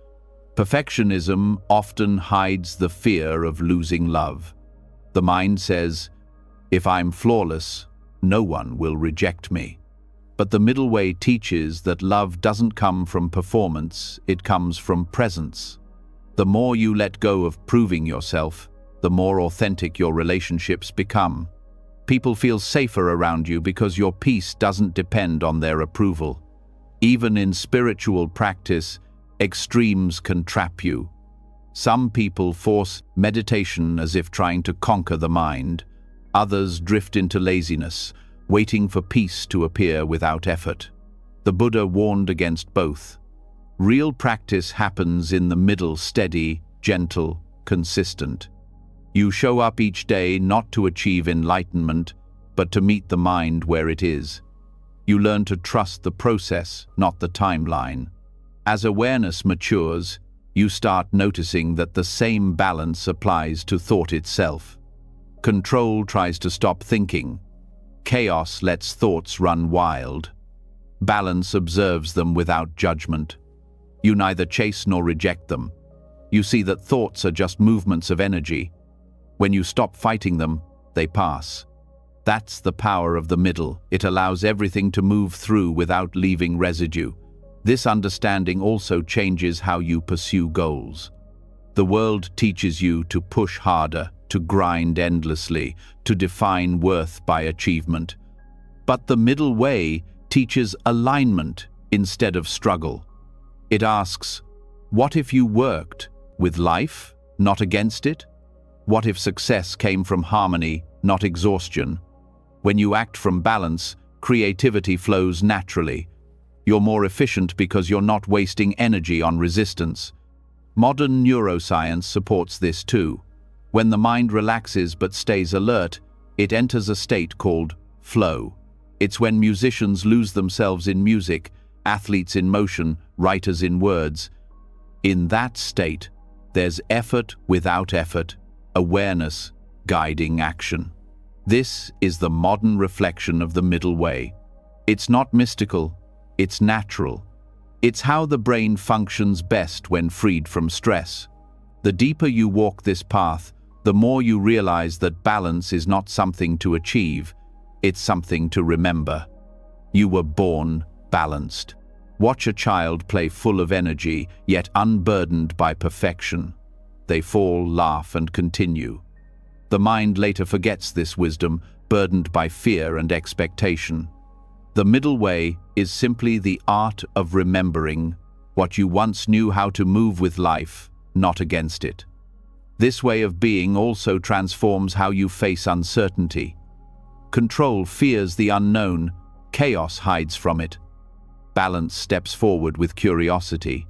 Perfectionism often hides the fear of losing love. The mind says, if I'm flawless, no one will reject me. But the middle way teaches that love doesn't come from performance, it comes from presence. The more you let go of proving yourself, the more authentic your relationships become. People feel safer around you because your peace doesn't depend on their approval. Even in spiritual practice, extremes can trap you. Some people force meditation as if trying to conquer the mind. Others drift into laziness, waiting for peace to appear without effort. The Buddha warned against both. Real practice happens in the middle, steady, gentle, consistent. You show up each day not to achieve enlightenment, but to meet the mind where it is. You learn to trust the process, not the timeline. As awareness matures, you start noticing that the same balance applies to thought itself. Control tries to stop thinking. Chaos lets thoughts run wild. Balance observes them without judgment. You neither chase nor reject them. You see that thoughts are just movements of energy. When you stop fighting them, they pass. That's the power of the middle. It allows everything to move through without leaving residue. This understanding also changes how you pursue goals. The world teaches you to push harder, to grind endlessly, to define worth by achievement. But the middle way teaches alignment instead of struggle. It asks, what if you worked with life, not against it? What if success came from harmony, not exhaustion? When you act from balance, creativity flows naturally. You're more efficient because you're not wasting energy on resistance. Modern neuroscience supports this too. When the mind relaxes but stays alert, it enters a state called flow. It's when musicians lose themselves in music, athletes in motion, writers in words. In that state, there's effort without effort, awareness guiding action. This is the modern reflection of the middle way. It's not mystical, it's natural. It's how the brain functions best when freed from stress. The deeper you walk this path, the more you realize that balance is not something to achieve, it's something to remember. You were born balanced. Watch a child play full of energy, yet unburdened by perfection. They fall, laugh, and continue. The mind later forgets this wisdom, burdened by fear and expectation. The middle way is simply the art of remembering what you once knew how to move with life, not against it. This way of being also transforms how you face uncertainty. Control fears the unknown, chaos hides from it. Balance steps forward with curiosity.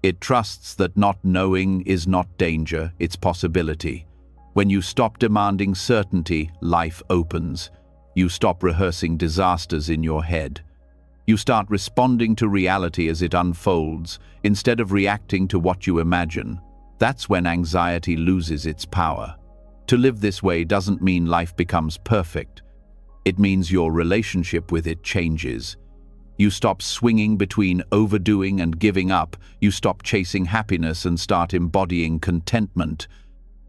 It trusts that not knowing is not danger, it's possibility. When you stop demanding certainty, life opens. You stop rehearsing disasters in your head. You start responding to reality as it unfolds, instead of reacting to what you imagine. That's when anxiety loses its power. To live this way doesn't mean life becomes perfect. It means your relationship with it changes. You stop swinging between overdoing and giving up. You stop chasing happiness and start embodying contentment.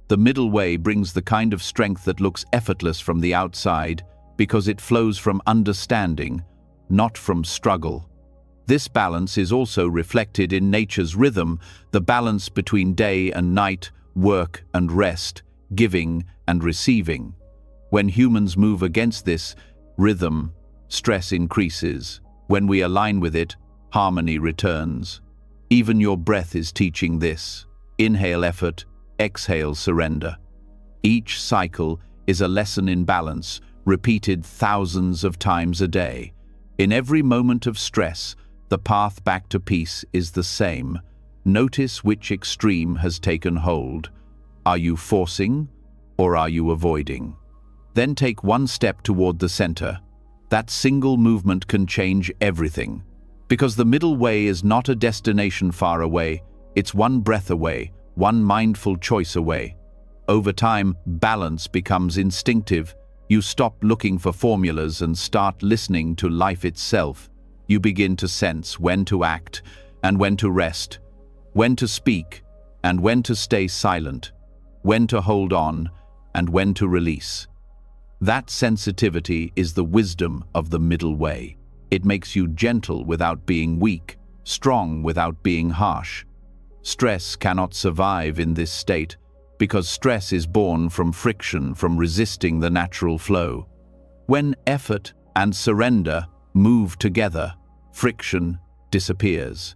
The middle way brings the kind of strength that looks effortless from the outside because it flows from understanding, not from struggle. This balance is also reflected in nature's rhythm, the balance between day and night, work and rest, giving and receiving. When humans move against this rhythm, stress increases. When we align with it, harmony returns. Even your breath is teaching this. Inhale effort, exhale surrender. Each cycle is a lesson in balance, repeated thousands of times a day. In every moment of stress, the path back to peace is the same. Notice which extreme has taken hold. Are you forcing or are you avoiding? Then take one step toward the center. That single movement can change everything. Because the middle way is not a destination far away, it's one breath away, one mindful choice away. Over time, balance becomes instinctive. You stop looking for formulas and start listening to life itself. You begin to sense when to act and when to rest, when to speak and when to stay silent, when to hold on and when to release. That sensitivity is the wisdom of the middle way. It makes you gentle without being weak, strong without being harsh. Stress cannot survive in this state because stress is born from friction, from resisting the natural flow. When effort and surrender move together, friction disappears.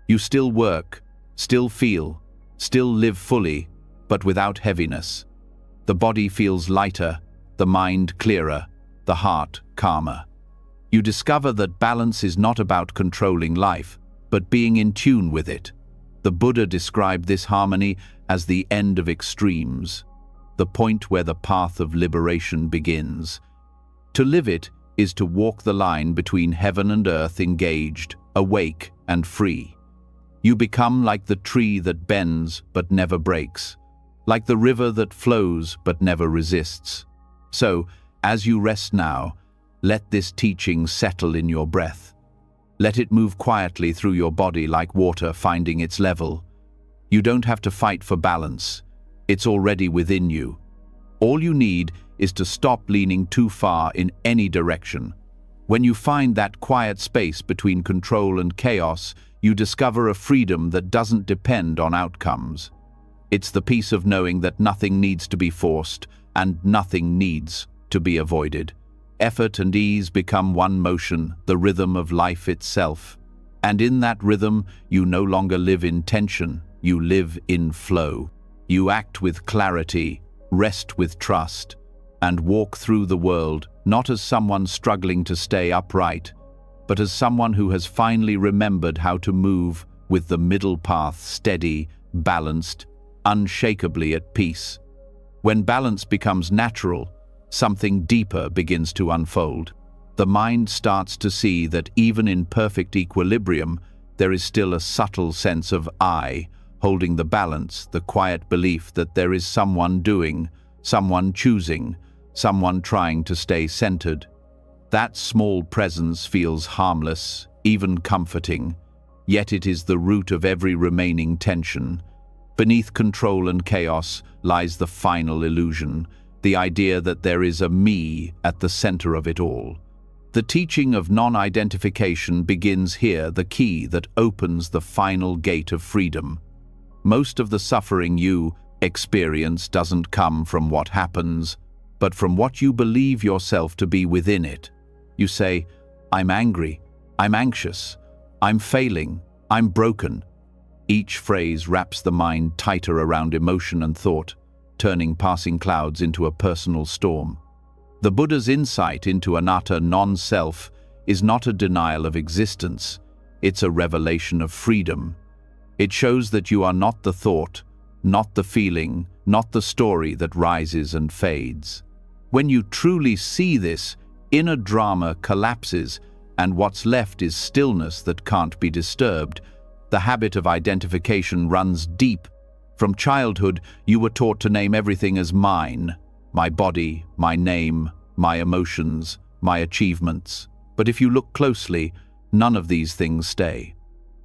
You still work, still feel, still live fully, but without heaviness. The body feels lighter, the mind clearer, the heart calmer. You discover that balance is not about controlling life, but being in tune with it. The Buddha described this harmony as the end of extremes, the point where the path of liberation begins. To live it is to walk the line between heaven and earth, engaged, awake, and free. You become like the tree that bends but never breaks, like the river that flows but never resists. So, as you rest now, let this teaching settle in your breath. Let it move quietly through your body like water finding its level. You don't have to fight for balance. It's already within you. All you need is to stop leaning too far in any direction. When you find that quiet space between control and chaos, you discover a freedom that doesn't depend on outcomes. It's the peace of knowing that nothing needs to be forced and nothing needs to be avoided. Effort and ease become one motion, the rhythm of life itself. And in that rhythm, you no longer live in tension, you live in flow. You act with clarity, rest with trust, and walk through the world not as someone struggling to stay upright, but as someone who has finally remembered how to move with the middle path, steady, balanced, unshakably at peace. When balance becomes natural, something deeper begins to unfold. The mind starts to see that even in perfect equilibrium, there is still a subtle sense of I, holding the balance, the quiet belief that there is someone doing, someone choosing, someone trying to stay centered. That small presence feels harmless, even comforting, yet it is the root of every remaining tension. Beneath control and chaos lies the final illusion, the idea that there is a me at the center of it all. The teaching of non-identification begins here, the key that opens the final gate of freedom. Most of the suffering you experience doesn't come from what happens, but from what you believe yourself to be within it. You say, I'm angry, I'm anxious, I'm failing, I'm broken. Each phrase wraps the mind tighter around emotion and thought, turning passing clouds into a personal storm. The Buddha's insight into anatta, non-self, is not a denial of existence, it's a revelation of freedom. It shows that you are not the thought, not the feeling, not the story that rises and fades. When you truly see this, inner drama collapses, and what's left is stillness that can't be disturbed. The habit of identification runs deep. From childhood, you were taught to name everything as mine, my body, my name, my emotions, my achievements. But if you look closely, none of these things stay.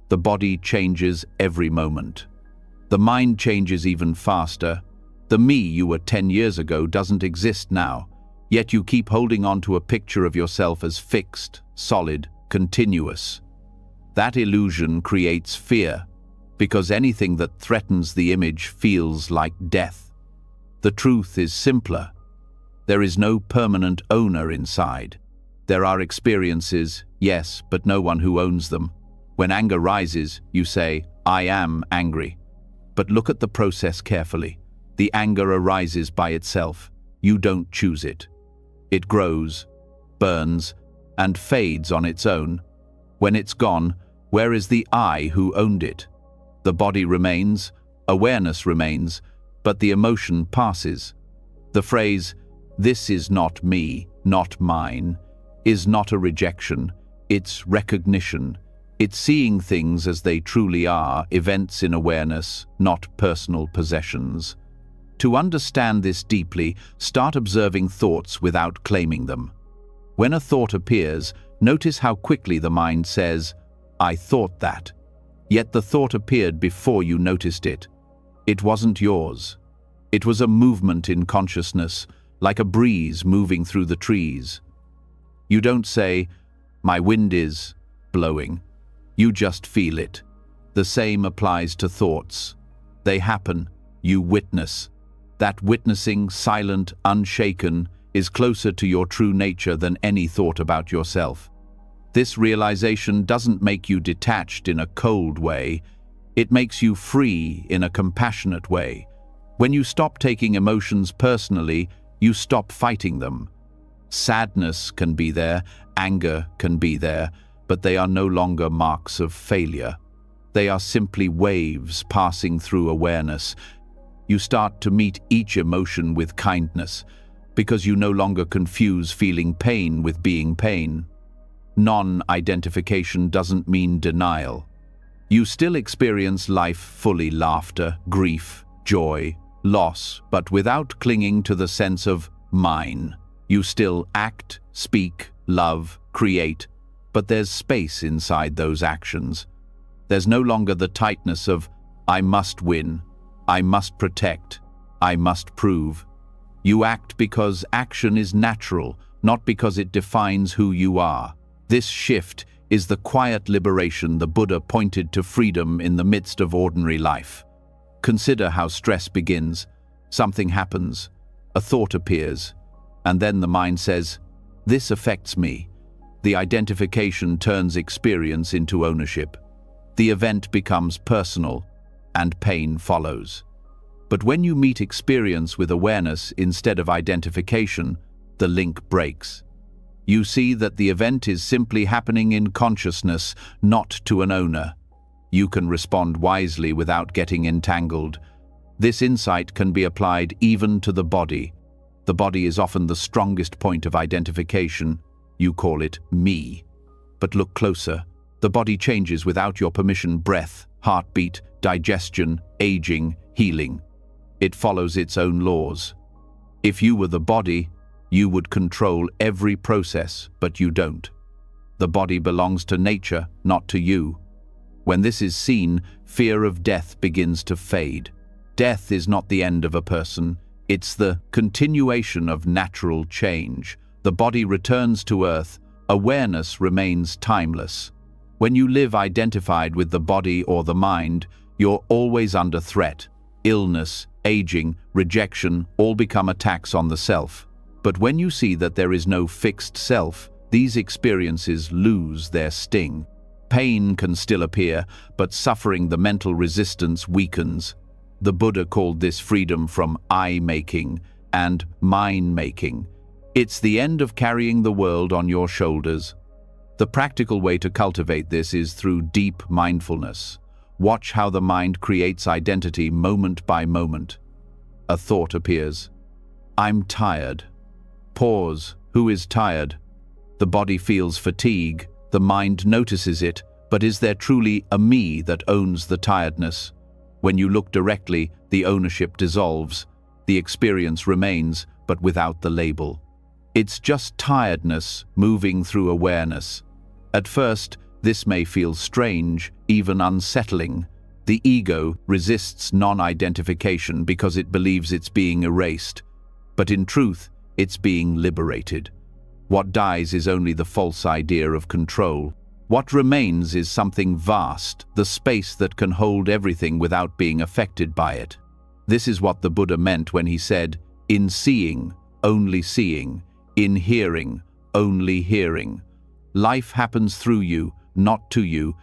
The body changes every moment. The mind changes even faster. The me you were 10 years ago doesn't exist now, yet you keep holding on to a picture of yourself as fixed, solid, continuous. That illusion creates fear, because anything that threatens the image feels like death. The truth is simpler. There is no permanent owner inside. There are experiences, yes, but no one who owns them. When anger rises, you say, I am angry. But look at the process carefully. The anger arises by itself. You don't choose it. It grows, burns, and fades on its own. When it's gone, where is the I who owned it? The body remains, awareness remains, but the emotion passes. The phrase, "This is not me, not mine," is not a rejection, it's recognition. It's seeing things as they truly are, events in awareness, not personal possessions. To understand this deeply, start observing thoughts without claiming them. When a thought appears, notice how quickly the mind says, I thought that. Yet the thought appeared before you noticed it. It wasn't yours. It was a movement in consciousness, like a breeze moving through the trees. You don't say, my wind is blowing. You just feel it. The same applies to thoughts. They happen, you witness. That witnessing, silent, unshaken, is closer to your true nature than any thought about yourself. This realization doesn't make you detached in a cold way. It makes you free in a compassionate way. When you stop taking emotions personally, you stop fighting them. Sadness can be there, anger can be there, but they are no longer marks of failure. They are simply waves passing through awareness. You start to meet each emotion with kindness, because you no longer confuse feeling pain with being pain. Non-identification doesn't mean denial. You still experience life fully: laughter, grief, joy, loss, but without clinging to the sense of mine. You still act, speak, love, create, but there's space inside those actions. There's no longer the tightness of I must win, I must protect, I must prove. You act because action is natural, not because it defines who you are. This shift is the quiet liberation the Buddha pointed to: freedom in the midst of ordinary life. Consider how stress begins. Something happens, a thought appears, and then the mind says, "This affects me." The identification turns experience into ownership. The event becomes personal, and pain follows. But when you meet experience with awareness instead of identification, the link breaks. You see that the event is simply happening in consciousness, not to an owner. You can respond wisely without getting entangled. This insight can be applied even to the body. The body is often the strongest point of identification. You call it me. But look closer. The body changes without your permission: breath, heartbeat, digestion, aging, healing. It follows its own laws. If you were the body, you would control every process, but you don't. The body belongs to nature, not to you. When this is seen, fear of death begins to fade. Death is not the end of a person, it's the continuation of natural change. The body returns to earth, awareness remains timeless. When you live identified with the body or the mind, you're always under threat. Illness, aging, rejection all become attacks on the self. But when you see that there is no fixed self, these experiences lose their sting. Pain can still appear, but suffering, the mental resistance, weakens. The Buddha called this freedom from I-making and mine-making. It's the end of carrying the world on your shoulders. The practical way to cultivate this is through deep mindfulness. Watch how the mind creates identity moment by moment. A thought appears. I'm tired. Pause. Who is tired? The body feels fatigue. The mind notices it, but is there truly a me that owns the tiredness? When you look directly, the ownership dissolves. The experience remains, but without the label. It's just tiredness moving through awareness. At first, this may feel strange, even unsettling. The ego resists non-identification because it believes it's being erased. But in truth, it's being liberated. What dies is only the false idea of control. What remains is something vast, the space that can hold everything without being affected by it. This is what the Buddha meant when he said, "In seeing, only seeing. In hearing, only hearing." Life happens through you, not to you.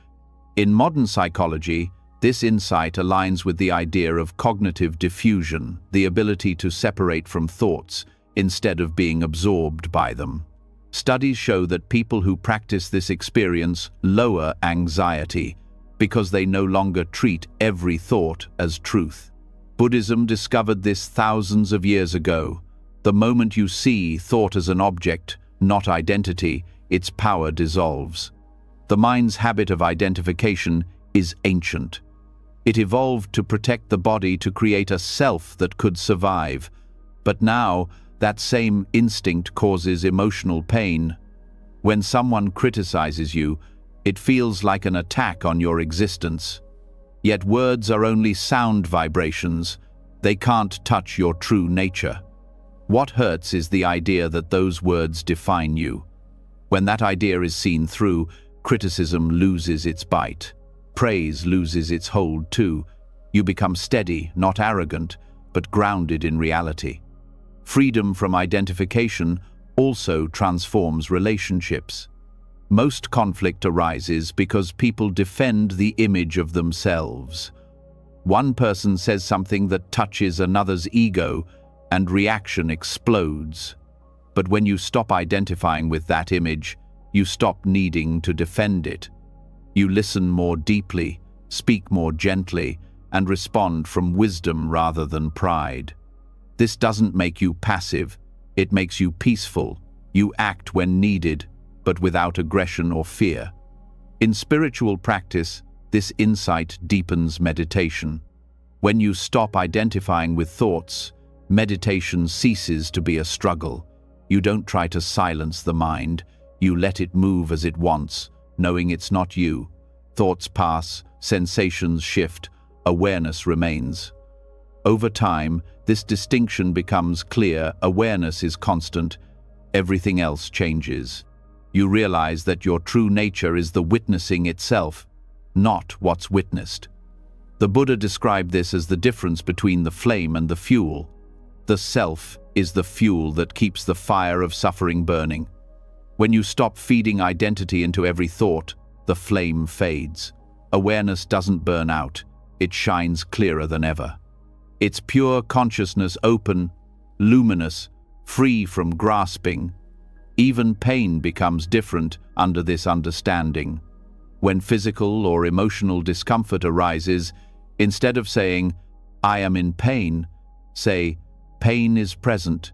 In modern psychology, this insight aligns with the idea of cognitive diffusion, the ability to separate from thoughts instead of being absorbed by them. Studies show that people who practice this experience lower anxiety because they no longer treat every thought as truth. Buddhism discovered this thousands of years ago. The moment you see thought as an object, not identity, its power dissolves. The mind's habit of identification is ancient. It evolved to protect the body, to create a self that could survive. But now, that same instinct causes emotional pain. When someone criticizes you, it feels like an attack on your existence. Yet words are only sound vibrations. They can't touch your true nature. What hurts is the idea that those words define you. When that idea is seen through, criticism loses its bite. Praise loses its hold too. You become steady, not arrogant, but grounded in reality. Freedom from identification also transforms relationships. Most conflict arises because people defend the image of themselves. One person says something that touches another's ego, and reaction explodes. But when you stop identifying with that image, you stop needing to defend it. You listen more deeply, speak more gently, and respond from wisdom rather than pride. This doesn't make you passive, it makes you peaceful. You act when needed, but without aggression or fear. In spiritual practice, This insight deepens meditation. When you stop identifying with thoughts, meditation ceases to be a struggle. You don't try to silence the mind, you let it move as it wants, knowing it's not you. Thoughts pass, sensations shift, awareness remains. Over time, this distinction becomes clear. Awareness is constant, everything else changes. You realize that your true nature is the witnessing itself, not what's witnessed. The Buddha described this as the difference between the flame and the fuel. The self is the fuel that keeps the fire of suffering burning. When you stop feeding identity into every thought, the flame fades. Awareness doesn't burn out, it shines clearer than ever. It's pure consciousness, open, luminous, free from grasping. Even pain becomes different under this understanding. When physical or emotional discomfort arises, instead of saying, "I am in pain," say, "Pain is present."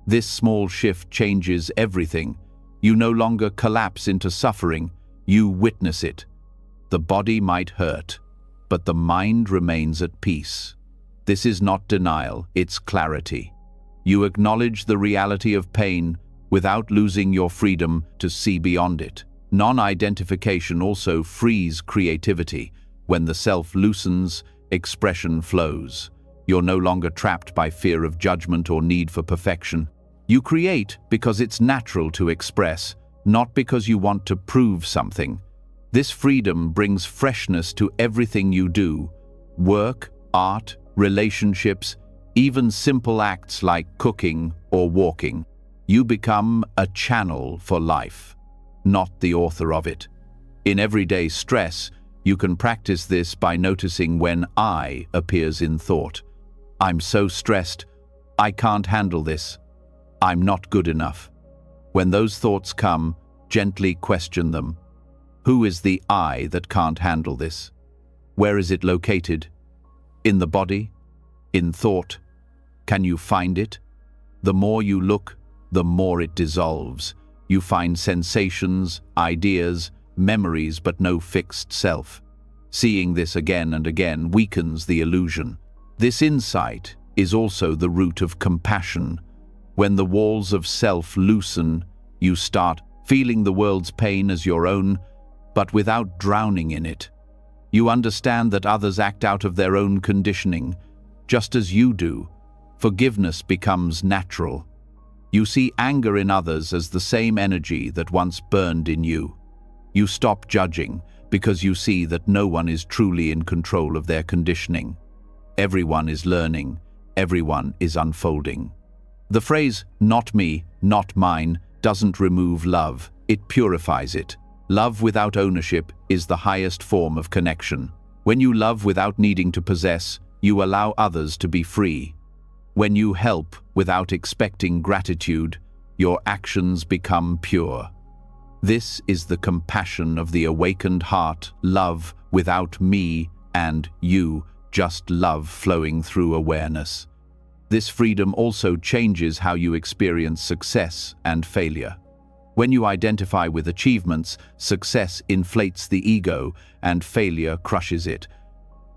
This small shift changes everything. You no longer collapse into suffering, you witness it. The body might hurt, but the mind remains at peace. This is not denial, it's clarity. You acknowledge the reality of pain without losing your freedom to see beyond it. Non-identification also frees creativity. When the self loosens, expression flows. You're no longer trapped by fear of judgment or need for perfection. You create because it's natural to express, not because you want to prove something. This freedom brings freshness to everything you do. Work, art, relationships, even simple acts like cooking or walking. You become a channel for life, not the author of it. In everyday stress, you can practice this by noticing when I appears in thought. I'm so stressed, I can't handle this. I'm not good enough. When those thoughts come, gently question them. Who is the I that can't handle this? Where is it located? In the body? In thought? Can you find it? The more you look, the more it dissolves. You find sensations, ideas, memories, but no fixed self. Seeing this again and again weakens the illusion. This insight is also the root of compassion. When the walls of self loosen, you start feeling the world's pain as your own, but without drowning in it. You understand that others act out of their own conditioning, just as you do. Forgiveness becomes natural. You see anger in others as the same energy that once burned in you. You stop judging because you see that no one is truly in control of their conditioning. Everyone is learning, everyone is unfolding. The phrase, "not me, not mine," doesn't remove love, it purifies it. Love without ownership is the highest form of connection. When you love without needing to possess, you allow others to be free. When you help without expecting gratitude, your actions become pure. This is the compassion of the awakened heart, love without me and you, just love flowing through awareness. This freedom also changes how you experience success and failure. When you identify with achievements, success inflates the ego and failure crushes it.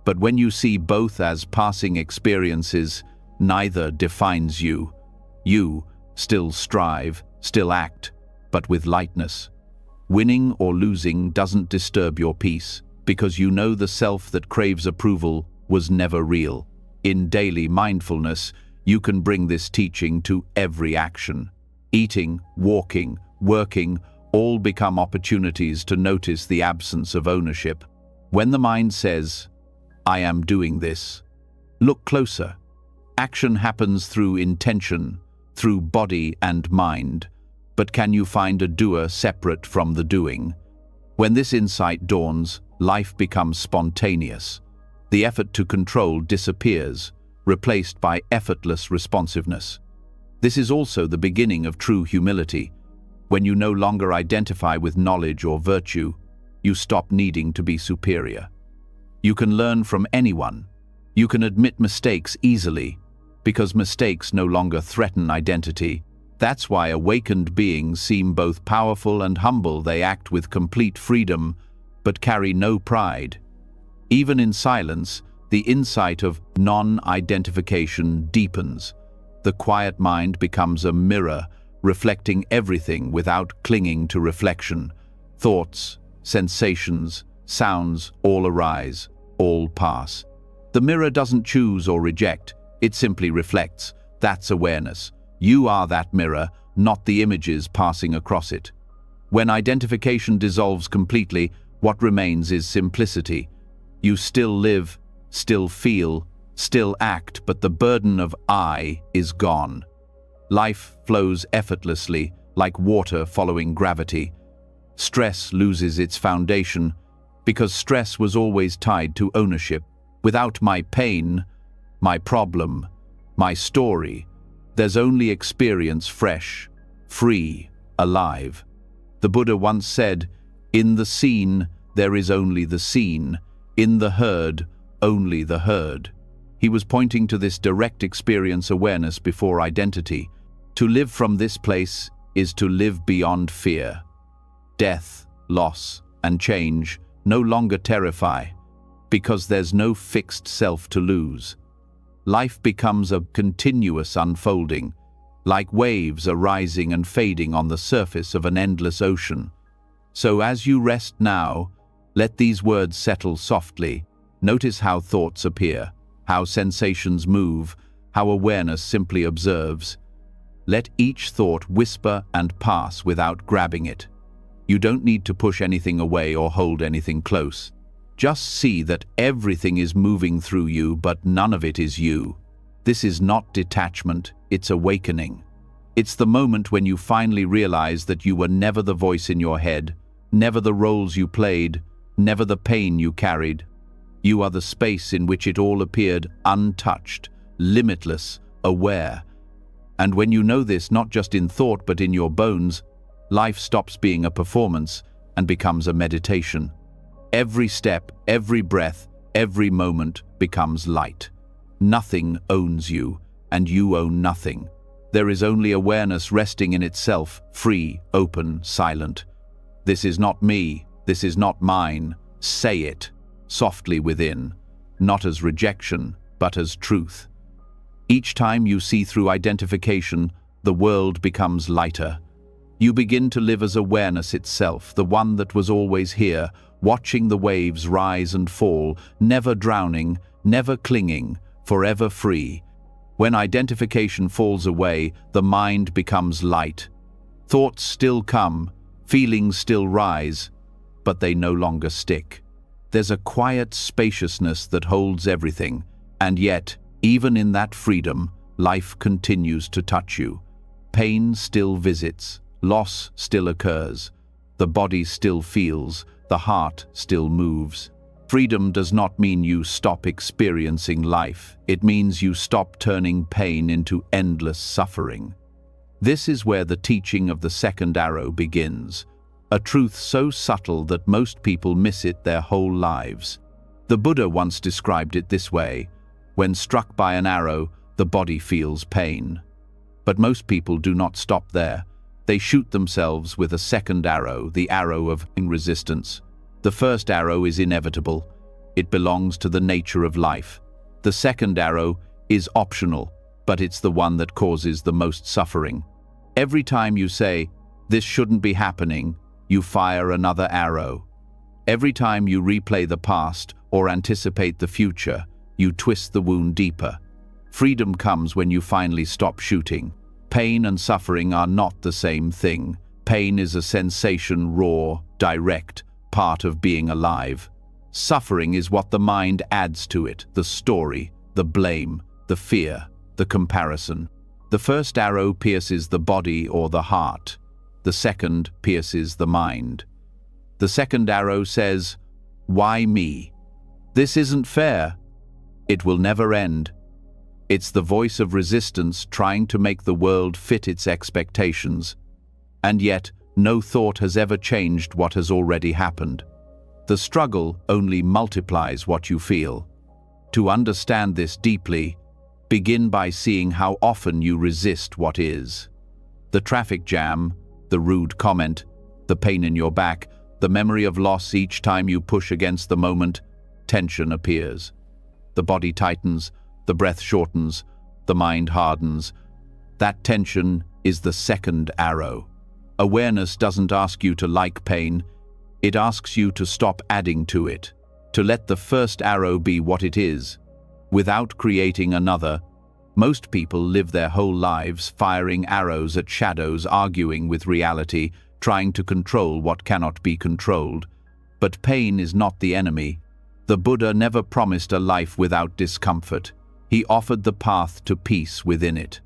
But when you see both as passing experiences, neither defines you. You still strive, still act, but with lightness. Winning or losing doesn't disturb your peace, because you know the self that craves approval was never real. In daily mindfulness, you can bring this teaching to every action. Eating, walking, working, all become opportunities to notice the absence of ownership. When the mind says, "I am doing this," look closer. Action happens through intention, through body and mind. But can you find a doer separate from the doing? When this insight dawns, life becomes spontaneous. The effort to control disappears, replaced by effortless responsiveness. This is also the beginning of true humility. When you no longer identify with knowledge or virtue, you stop needing to be superior. You can learn from anyone. You can admit mistakes easily, because mistakes no longer threaten identity. That's why awakened beings seem both powerful and humble. They act with complete freedom, but carry no pride. Even in silence, the insight of non-identification deepens. The quiet mind becomes a mirror, reflecting everything without clinging to reflection. Thoughts, sensations, sounds all arise, all pass. The mirror doesn't choose or reject, it simply reflects. That's awareness. You are that mirror, not the images passing across it. When identification dissolves completely, what remains is simplicity. You still live, still feel, still act, but the burden of I is gone. Life flows effortlessly, like water following gravity. Stress loses its foundation, because stress was always tied to ownership. Without my pain, my problem, my story, there's only experience, fresh, free, alive. The Buddha once said, "In the seen, there is only the seen. In the heard, only the heard." He was pointing to this direct experience awareness before identity. To live from this place is to live beyond fear. Death, loss, and change no longer terrify, because there's no fixed self to lose. Life becomes a continuous unfolding, like waves arising and fading on the surface of an endless ocean. So as you rest now, let these words settle softly. Notice how thoughts appear, how sensations move, how awareness simply observes. Let each thought whisper and pass without grabbing it. You don't need to push anything away or hold anything close. Just see that everything is moving through you, but none of it is you. This is not detachment, it's awakening. It's the moment when you finally realize that you were never the voice in your head, never the roles you played, never the pain you carried. You are the space in which it all appeared, untouched, limitless, aware. And when you know this, not just in thought but in your bones, life stops being a performance and becomes a meditation. Every step, every breath, every moment becomes light. Nothing owns you, and you own nothing. There is only awareness resting in itself, free, open, silent. This is not me, this is not mine. Say it, softly within, not as rejection, but as truth. Each time you see through identification, the world becomes lighter. You begin to live as awareness itself, the one that was always here, watching the waves rise and fall, never drowning, never clinging, forever free. When identification falls away, the mind becomes light. Thoughts still come, feelings still rise, but they no longer stick. There's a quiet spaciousness that holds everything, and yet, even in that freedom, life continues to touch you. Pain still visits, loss still occurs, the body still feels, the heart still moves. Freedom does not mean you stop experiencing life. It means you stop turning pain into endless suffering. This is where the teaching of the second arrow begins, a truth so subtle that most people miss it their whole lives. The Buddha once described it this way: when struck by an arrow, the body feels pain. But most people do not stop there. They shoot themselves with a second arrow, the arrow of resistance. The first arrow is inevitable. It belongs to the nature of life. The second arrow is optional, but it's the one that causes the most suffering. Every time you say, "This shouldn't be happening," you fire another arrow. Every time you replay the past or anticipate the future, you twist the wound deeper. Freedom comes when you finally stop shooting. Pain and suffering are not the same thing. Pain is a sensation, raw, direct, part of being alive. Suffering is what the mind adds to it, the story, the blame, the fear, the comparison. The first arrow pierces the body or the heart. The second pierces the mind. The second arrow says, "Why me? This isn't fair. It will never end." It's the voice of resistance trying to make the world fit its expectations. And yet, no thought has ever changed what has already happened. The struggle only multiplies what you feel. To understand this deeply, begin by seeing how often you resist what is. The traffic jam, the rude comment, the pain in your back, the memory of loss each time you push against the moment. tension appears. The body tightens, the breath shortens, the mind hardens. That tension is the second arrow. Awareness doesn't ask you to like pain, it asks you to stop adding to it, to let the first arrow be what it is, without creating another. Most people live their whole lives firing arrows at shadows, arguing with reality, trying to control what cannot be controlled. But pain is not the enemy. The Buddha never promised a life without discomfort. He offered the path to peace within it.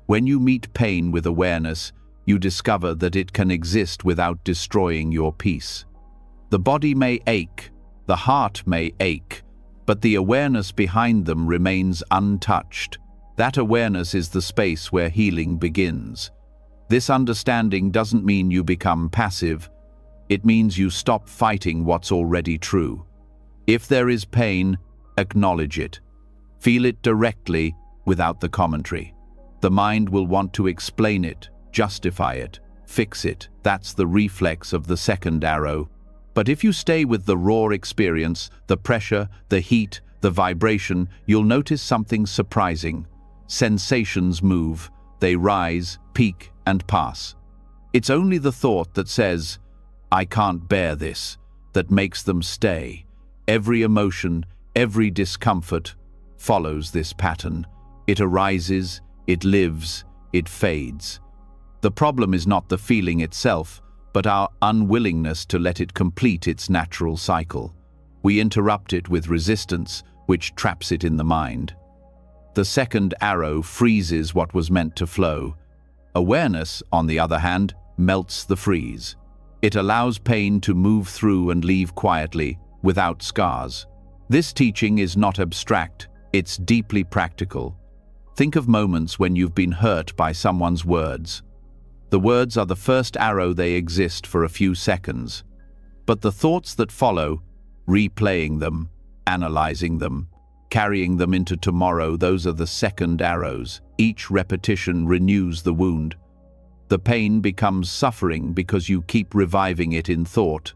When you meet pain with awareness, you discover that it can exist without destroying your peace. The body may ache, the heart may ache, but the awareness behind them remains untouched. That awareness is the space where healing begins. This understanding doesn't mean you become passive. It means you stop fighting what's already true. If there is pain, acknowledge it. Feel it directly without the commentary. The mind will want to explain it, justify it, fix it. That's the reflex of the second arrow. But if you stay with the raw experience, the pressure, the heat, the vibration, you'll notice something surprising. Sensations move, they rise, peak, and pass. It's only the thought that says, "I can't bear this," that makes them stay. Every emotion, every discomfort follows this pattern. It arises, it lives, it fades. The problem is not the feeling itself, but our unwillingness to let it complete its natural cycle. We interrupt it with resistance, which traps it in the mind. The second arrow freezes what was meant to flow. Awareness, on the other hand, melts the freeze. It allows pain to move through and leave quietly, without scars. This teaching is not abstract, it's deeply practical. Think of moments when you've been hurt by someone's words. The words are the first arrow, they exist for a few seconds. But the thoughts that follow, replaying them, analyzing them, carrying them into tomorrow, those are the second arrows. Each repetition renews the wound. The pain becomes suffering because you keep reviving it in thought.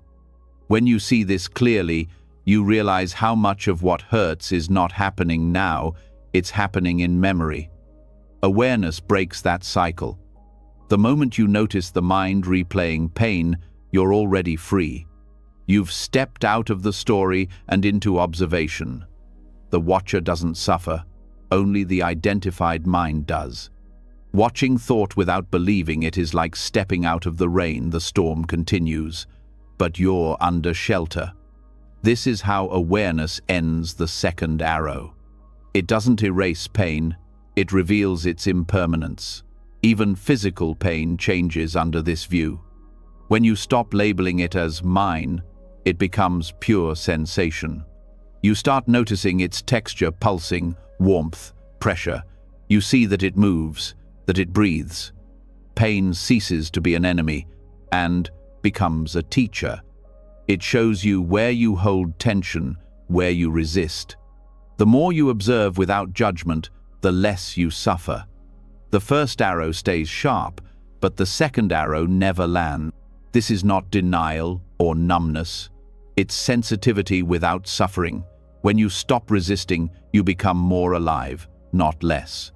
When you see this clearly, you realize how much of what hurts is not happening now, it's happening in memory. Awareness breaks that cycle. The moment you notice the mind replaying pain, you're already free. You've stepped out of the story and into observation. The watcher doesn't suffer, only the identified mind does. Watching thought without believing it is like stepping out of the rain. The storm continues, but you're under shelter. This is how awareness ends the second arrow. It doesn't erase pain, it reveals its impermanence. Even physical pain changes under this view. When you stop labeling it as mine, it becomes pure sensation. You start noticing its texture, pulsing, warmth, pressure. You see that it moves, that it breathes. Pain ceases to be an enemy and becomes a teacher. It shows you where you hold tension, where you resist. The more you observe without judgment, the less you suffer. The first arrow stays sharp, but the second arrow never lands. This is not denial or numbness. It's sensitivity without suffering. When you stop resisting, you become more alive, not less.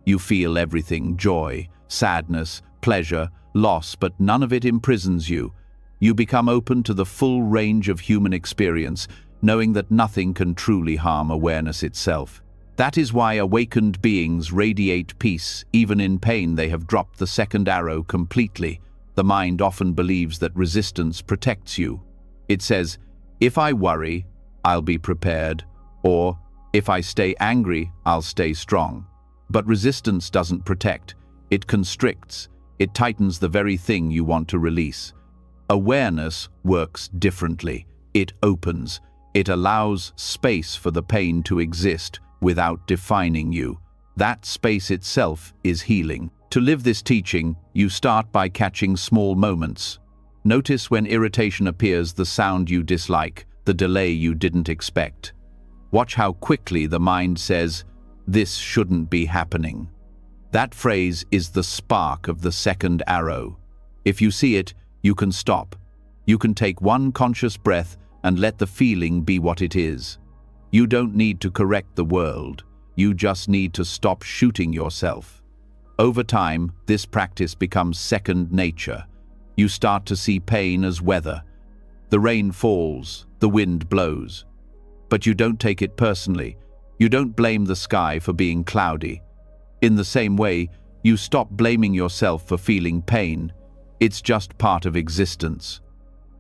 You feel everything: joy, sadness, pleasure, loss, but none of it imprisons you. You become open to the full range of human experience, knowing that nothing can truly harm awareness itself. That is why awakened beings radiate peace. Even in pain, they have dropped the second arrow completely. The mind often believes that resistance protects you. It says, "If I worry, I'll be prepared," or "If I stay angry, I'll stay strong." But resistance doesn't protect, it constricts, it tightens the very thing you want to release. Awareness works differently. It opens, it allows space for the pain to exist without defining you. That space itself is healing. To live this teaching, you start by catching small moments. Notice when irritation appears, the sound you dislike, the delay you didn't expect. Watch how quickly the mind says, "This shouldn't be happening." That phrase is the spark of the second arrow. If you see it, you can stop. You can take one conscious breath and let the feeling be what it is. You don't need to correct the world. You just need to stop shooting yourself. Over time, this practice becomes second nature. You start to see pain as weather. The rain falls, the wind blows. But you don't take it personally. You don't blame the sky for being cloudy. In the same way, you stop blaming yourself for feeling pain. It's just part of existence.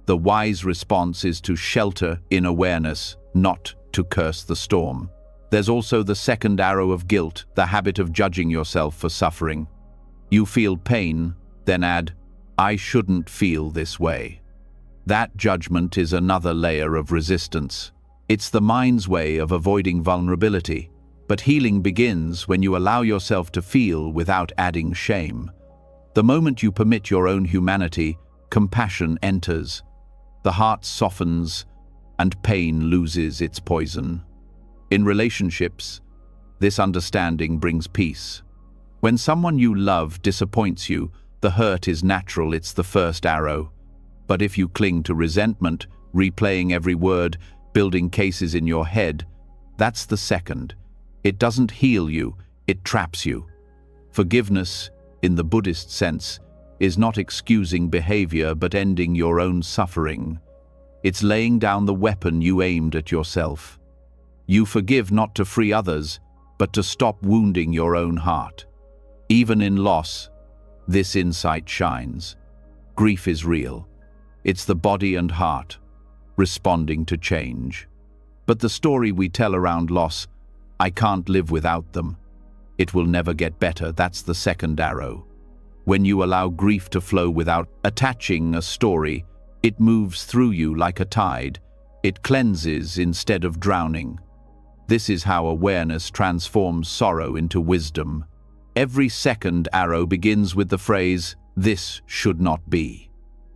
The wise response is to shelter in awareness, not to curse the storm. There's also the second arrow of guilt, the habit of judging yourself for suffering. You feel pain, then add, "I shouldn't feel this way." That judgment is another layer of resistance. It's the mind's way of avoiding vulnerability. But healing begins when you allow yourself to feel without adding shame. The moment you permit your own humanity, compassion enters. The heart softens, and pain loses its poison. In relationships, this understanding brings peace. When someone you love disappoints you, the hurt is natural, it's the first arrow. But if you cling to resentment, replaying every word, building cases in your head, that's the second. It doesn't heal you, it traps you. Forgiveness, in the Buddhist sense, is not excusing behavior but ending your own suffering. It's laying down the weapon you aimed at yourself. You forgive not to free others, but to stop wounding your own heart. Even in loss, this insight shines. Grief is real. It's the body and heart responding to change. But the story we tell around loss, "I can't live without them. It will never get better," that's the second arrow. When you allow grief to flow without attaching a story, it moves through you like a tide. It cleanses instead of drowning. This is how awareness transforms sorrow into wisdom. Every second arrow begins with the phrase, "This should not be."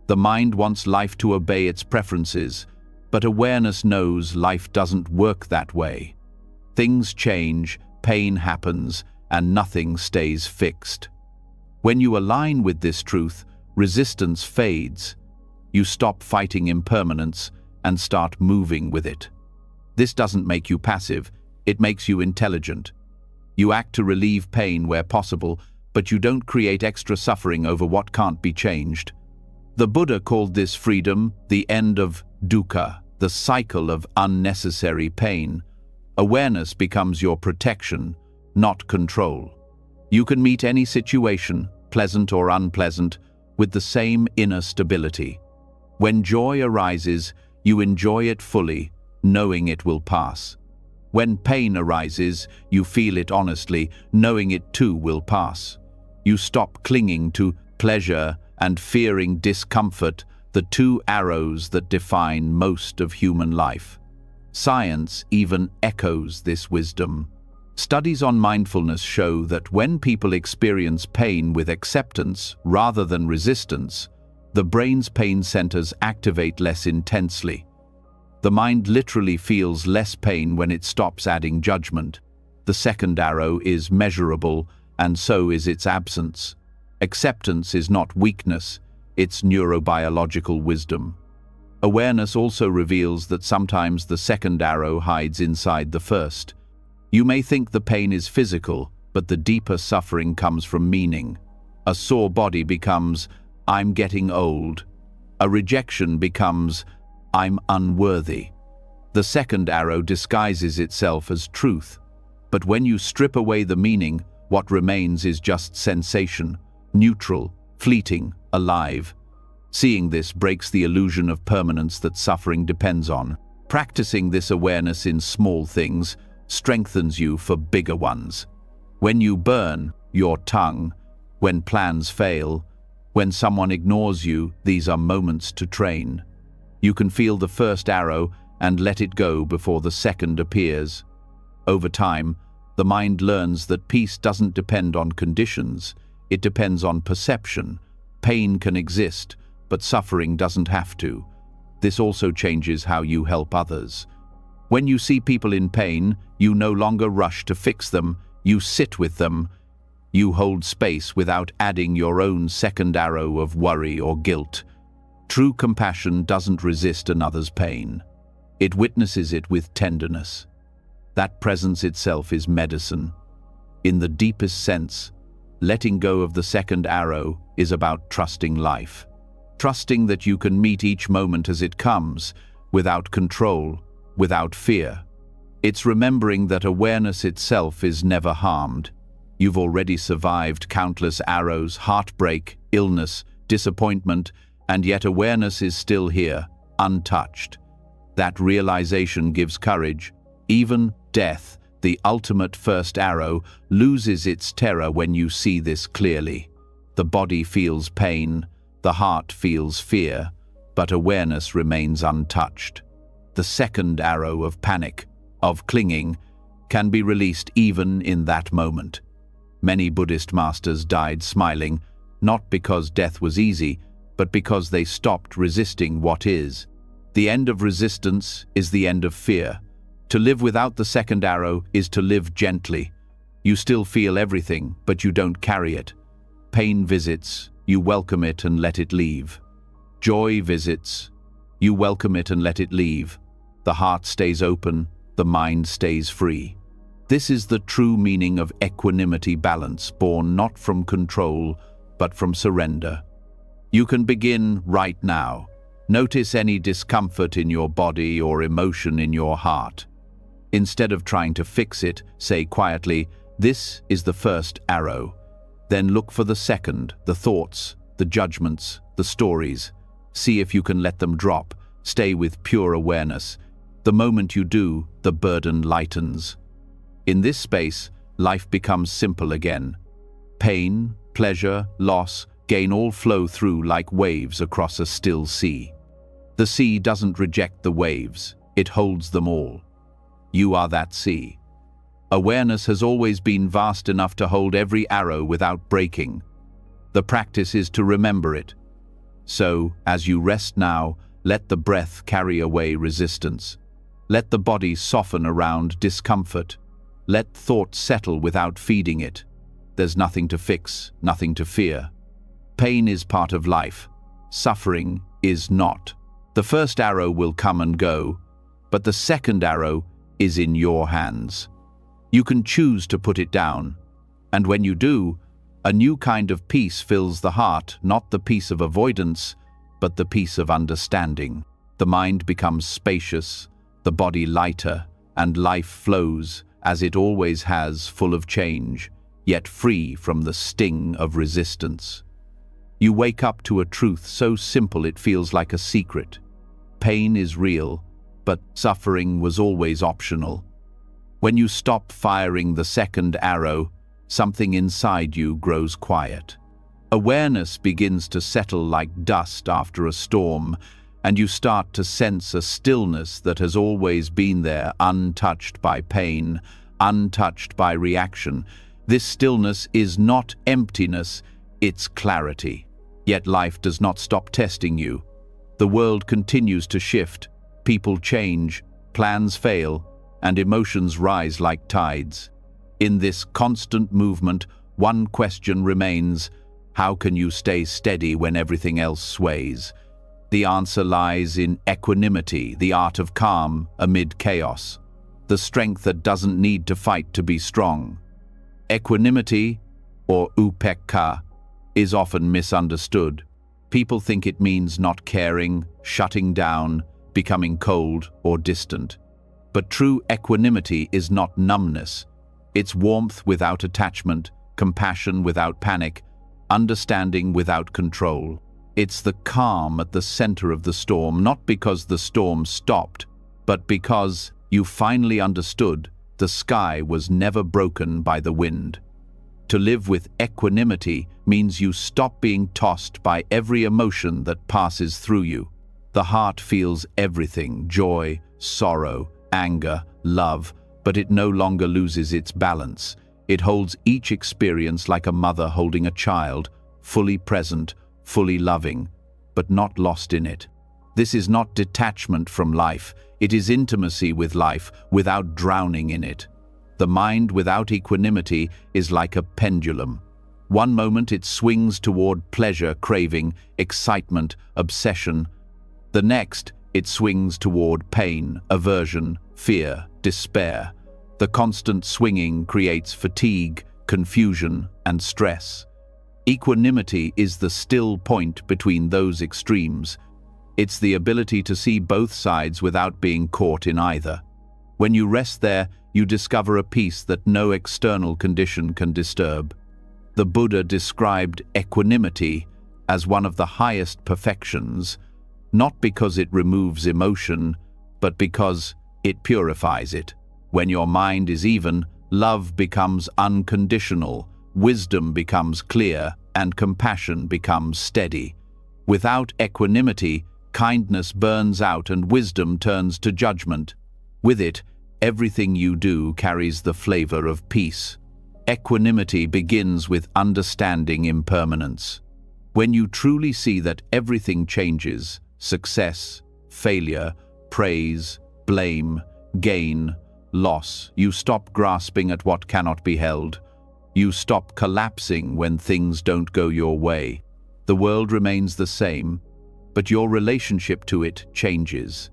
The mind wants life to obey its preferences, but awareness knows life doesn't work that way. Things change, pain happens, and nothing stays fixed. When you align with this truth, resistance fades. You stop fighting impermanence and start moving with it. This doesn't make you passive, it makes you intelligent. You act to relieve pain where possible, but you don't create extra suffering over what can't be changed. The Buddha called this freedom the end of dukkha, the cycle of unnecessary pain. Awareness becomes your protection, not control. You can meet any situation, pleasant or unpleasant, with the same inner stability. When joy arises, you enjoy it fully, knowing it will pass. When pain arises, you feel it honestly, knowing it too will pass. You stop clinging to pleasure and fearing discomfort, the two arrows that define most of human life. Science even echoes this wisdom. Studies on mindfulness show that when people experience pain with acceptance rather than resistance, the brain's pain centers activate less intensely. The mind literally feels less pain when it stops adding judgment. The second arrow is measurable, and so is its absence. Acceptance is not weakness, it's neurobiological wisdom. Awareness also reveals that sometimes the second arrow hides inside the first. You may think the pain is physical, but the deeper suffering comes from meaning. A sore body becomes, "I'm getting old." A rejection becomes, "I'm unworthy." The second arrow disguises itself as truth. But when you strip away the meaning, what remains is just sensation, neutral, fleeting, alive. Seeing this breaks the illusion of permanence that suffering depends on. Practicing this awareness in small things strengthens you for bigger ones. When you burn your tongue, when plans fail, when someone ignores you, these are moments to train. You can feel the first arrow and let it go before the second appears. Over time, the mind learns that peace doesn't depend on conditions, it depends on perception. Pain can exist, but suffering doesn't have to. This also changes how you help others. When you see people in pain, you no longer rush to fix them, you sit with them. You hold space without adding your own second arrow of worry or guilt. True compassion doesn't resist another's pain. It witnesses it with tenderness. That presence itself is medicine. In the deepest sense, letting go of the second arrow is about trusting life. Trusting that you can meet each moment as it comes, without control, without fear. It's remembering that awareness itself is never harmed. You've already survived countless arrows, heartbreak, illness, disappointment, and yet awareness is still here, untouched. That realization gives courage. Even death, the ultimate first arrow, loses its terror when you see this clearly. The body feels pain, the heart feels fear, but awareness remains untouched. The second arrow of panic, of clinging, can be released even in that moment. Many Buddhist masters died smiling, not because death was easy, but because they stopped resisting what is. The end of resistance is the end of fear. To live without the second arrow is to live gently. You still feel everything, but you don't carry it. Pain visits, you welcome it and let it leave. Joy visits, you welcome it and let it leave. The heart stays open, the mind stays free. This is the true meaning of equanimity balance, born not from control, but from surrender. You can begin right now. Notice any discomfort in your body or emotion in your heart. Instead of trying to fix it, say quietly, "This is the first arrow." Then look for the second, the thoughts, the judgments, the stories. See if you can let them drop. Stay with pure awareness. The moment you do, the burden lightens. In this space, life becomes simple again. Pain, pleasure, loss, gain all flow through like waves across a still sea. The sea doesn't reject the waves, it holds them all. You are that sea. Awareness has always been vast enough to hold every arrow without breaking. The practice is to remember it. So, as you rest now, let the breath carry away resistance. Let the body soften around discomfort. Let thought settle without feeding it. There's nothing to fix, nothing to fear. Pain is part of life. Suffering is not. The first arrow will come and go, but the second arrow is in your hands. You can choose to put it down, and when you do, a new kind of peace fills the heart, not the peace of avoidance, but the peace of understanding. The mind becomes spacious, the body lighter, and life flows, as it always has, full of change, yet free from the sting of resistance. You wake up to a truth so simple it feels like a secret. Pain is real, but suffering was always optional. When you stop firing the second arrow, something inside you grows quiet. Awareness begins to settle like dust after a storm, and you start to sense a stillness that has always been there, untouched by pain, untouched by reaction. This stillness is not emptiness, it's clarity. Yet life does not stop testing you. The world continues to shift, people change, plans fail, and emotions rise like tides. In this constant movement, one question remains: how can you stay steady when everything else sways? The answer lies in equanimity, the art of calm amid chaos, the strength that doesn't need to fight to be strong. Equanimity, or upekkha, is often misunderstood. People think it means not caring, shutting down, becoming cold or distant. But true equanimity is not numbness. It's warmth without attachment, compassion without panic, understanding without control. It's the calm at the center of the storm, not because the storm stopped, but because you finally understood the sky was never broken by the wind. To live with equanimity means you stop being tossed by every emotion that passes through you. The heart feels everything: joy, sorrow, anger, love, but it no longer loses its balance. It holds each experience like a mother holding a child, fully present, fully loving, but not lost in it. This is not detachment from life, it is intimacy with life without drowning in it. The mind without equanimity is like a pendulum. One moment it swings toward pleasure, craving, excitement, obsession. The next, It swings toward pain, aversion, fear, despair. The constant swinging creates fatigue, confusion, and stress. Equanimity is the still point between those extremes. It's the ability to see both sides without being caught in either. When you rest there, you discover a peace that no external condition can disturb. The Buddha described equanimity as one of the highest perfections, not because it removes emotion, but because it purifies it. When your mind is even, love becomes unconditional, wisdom becomes clear, and compassion becomes steady. Without equanimity, kindness burns out and wisdom turns to judgment. With it, everything you do carries the flavor of peace. Equanimity begins with understanding impermanence. When you truly see that everything changes, success, failure, praise, blame, gain, loss, you stop grasping at what cannot be held. You stop collapsing when things don't go your way. The world remains the same, but your relationship to it changes.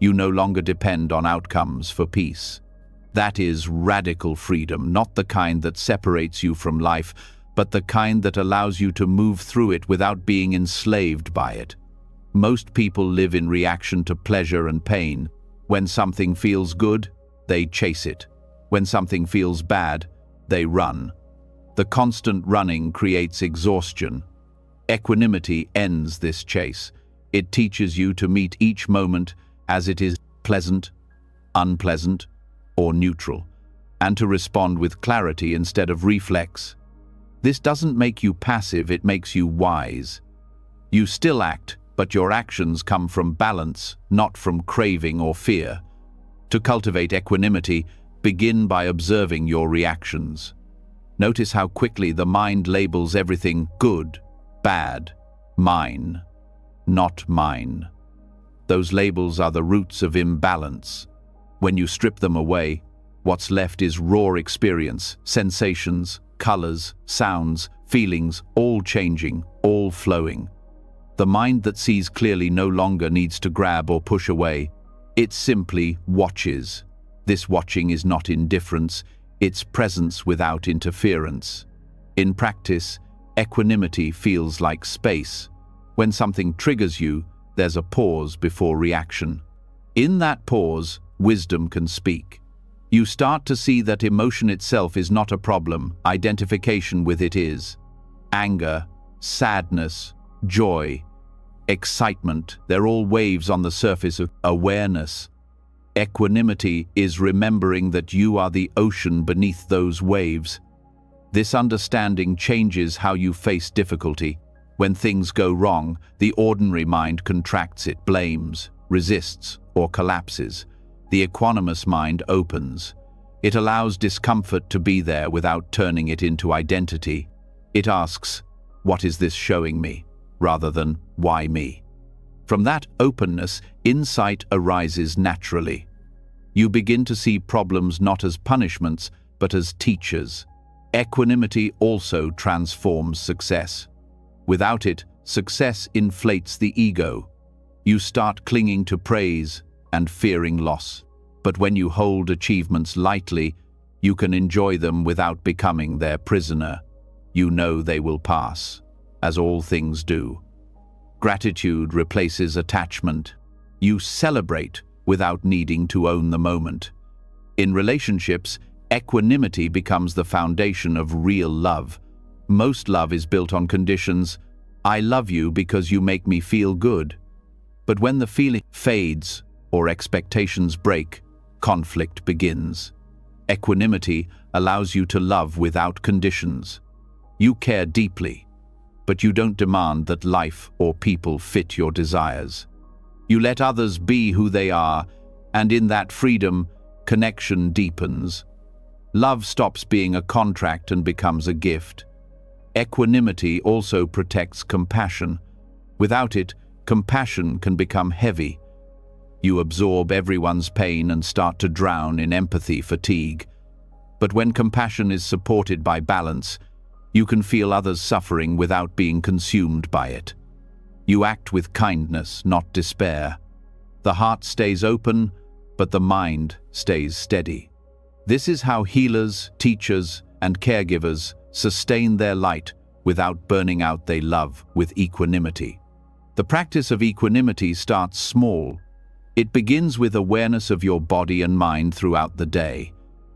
You no longer depend on outcomes for peace. That is radical freedom, not the kind that separates you from life, but the kind that allows you to move through it without being enslaved by it. Most people live in reaction to pleasure and pain. When something feels good, they chase it. When something feels bad, they run. The constant running creates exhaustion. Equanimity ends this chase. It teaches you to meet each moment as it is, pleasant, unpleasant, or neutral, and to respond with clarity instead of reflex. This doesn't make you passive, it makes you wise. You still act, but your actions come from balance, not from craving or fear. To cultivate equanimity, begin by observing your reactions. Notice how quickly the mind labels everything good, bad, mine, not mine. Those labels are the roots of imbalance. When you strip them away, what's left is raw experience, sensations, colors, sounds, feelings, all changing, all flowing. The mind that sees clearly no longer needs to grab or push away. It simply watches. This watching is not indifference, it's presence without interference. In practice, equanimity feels like space. When something triggers you, there's a pause before reaction. In that pause, wisdom can speak. You start to see that emotion itself is not a problem, identification with it is. Anger, sadness, joy, excitement, they're all waves on the surface of awareness. Equanimity is remembering that you are the ocean beneath those waves. This understanding changes how you face difficulty. When things go wrong, the ordinary mind contracts, it blames, resists, or collapses. The equanimous mind opens. It allows discomfort to be there without turning it into identity. It asks, "What is this showing me?" rather than, "Why me?" From that openness, insight arises naturally. You begin to see problems not as punishments, but as teachers. Equanimity also transforms success. Without it, success inflates the ego. You start clinging to praise and fearing loss. But when you hold achievements lightly, you can enjoy them without becoming their prisoner. You know they will pass, as all things do. Gratitude replaces attachment. You celebrate without needing to own the moment. In relationships, equanimity becomes the foundation of real love. Most love is built on conditions. I love you because you make me feel good. But when the feeling fades or expectations break, conflict begins. Equanimity allows you to love without conditions. You care deeply, but you don't demand that life or people fit your desires. You let others be who they are, and in that freedom, connection deepens. Love stops being a contract and becomes a gift. Equanimity also protects compassion. Without it, compassion can become heavy. You absorb everyone's pain and start to drown in empathy fatigue. But when compassion is supported by balance, you can feel others suffering without being consumed by it. You act with kindness, not despair. The heart stays open, but the mind stays steady. This is how healers, teachers, and caregivers sustain their light without burning out their love with equanimity. The practice of equanimity starts small. It begins with awareness of your body and mind throughout the day.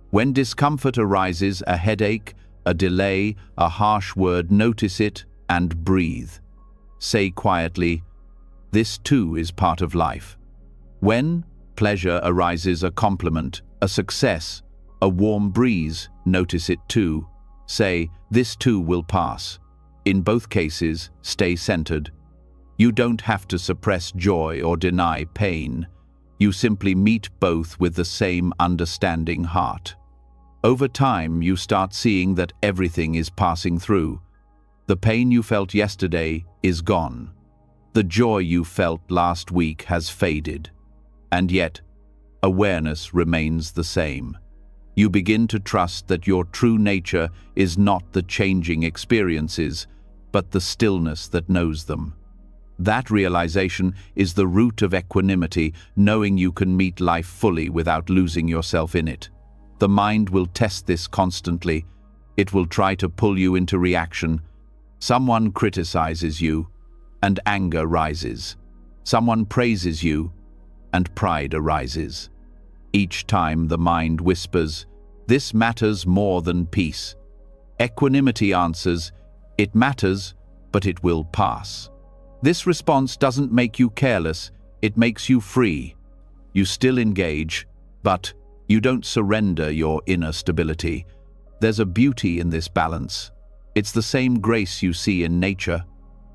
When discomfort arises, a headache, a delay, a harsh word, notice it and breathe. Say quietly, "This too is part of life." When pleasure arises, a compliment, a success, a warm breeze, notice it too. Say, "This too will pass." In both cases, stay centered. You don't have to suppress joy or deny pain. You simply meet both with the same understanding heart. Over time, you start seeing that everything is passing through. The pain you felt yesterday is gone. The joy you felt last week has faded. And yet, awareness remains the same. You begin to trust that your true nature is not the changing experiences, but the stillness that knows them. That realization is the root of equanimity, knowing you can meet life fully without losing yourself in it. The mind will test this constantly. It will try to pull you into reaction. Someone criticizes you, and anger rises. Someone praises you, and pride arises. Each time the mind whispers, "This matters more than peace." Equanimity answers, "It matters, but it will pass." This response doesn't make you careless, it makes you free. You still engage, but you don't surrender your inner stability. There's a beauty in this balance. It's the same grace you see in nature.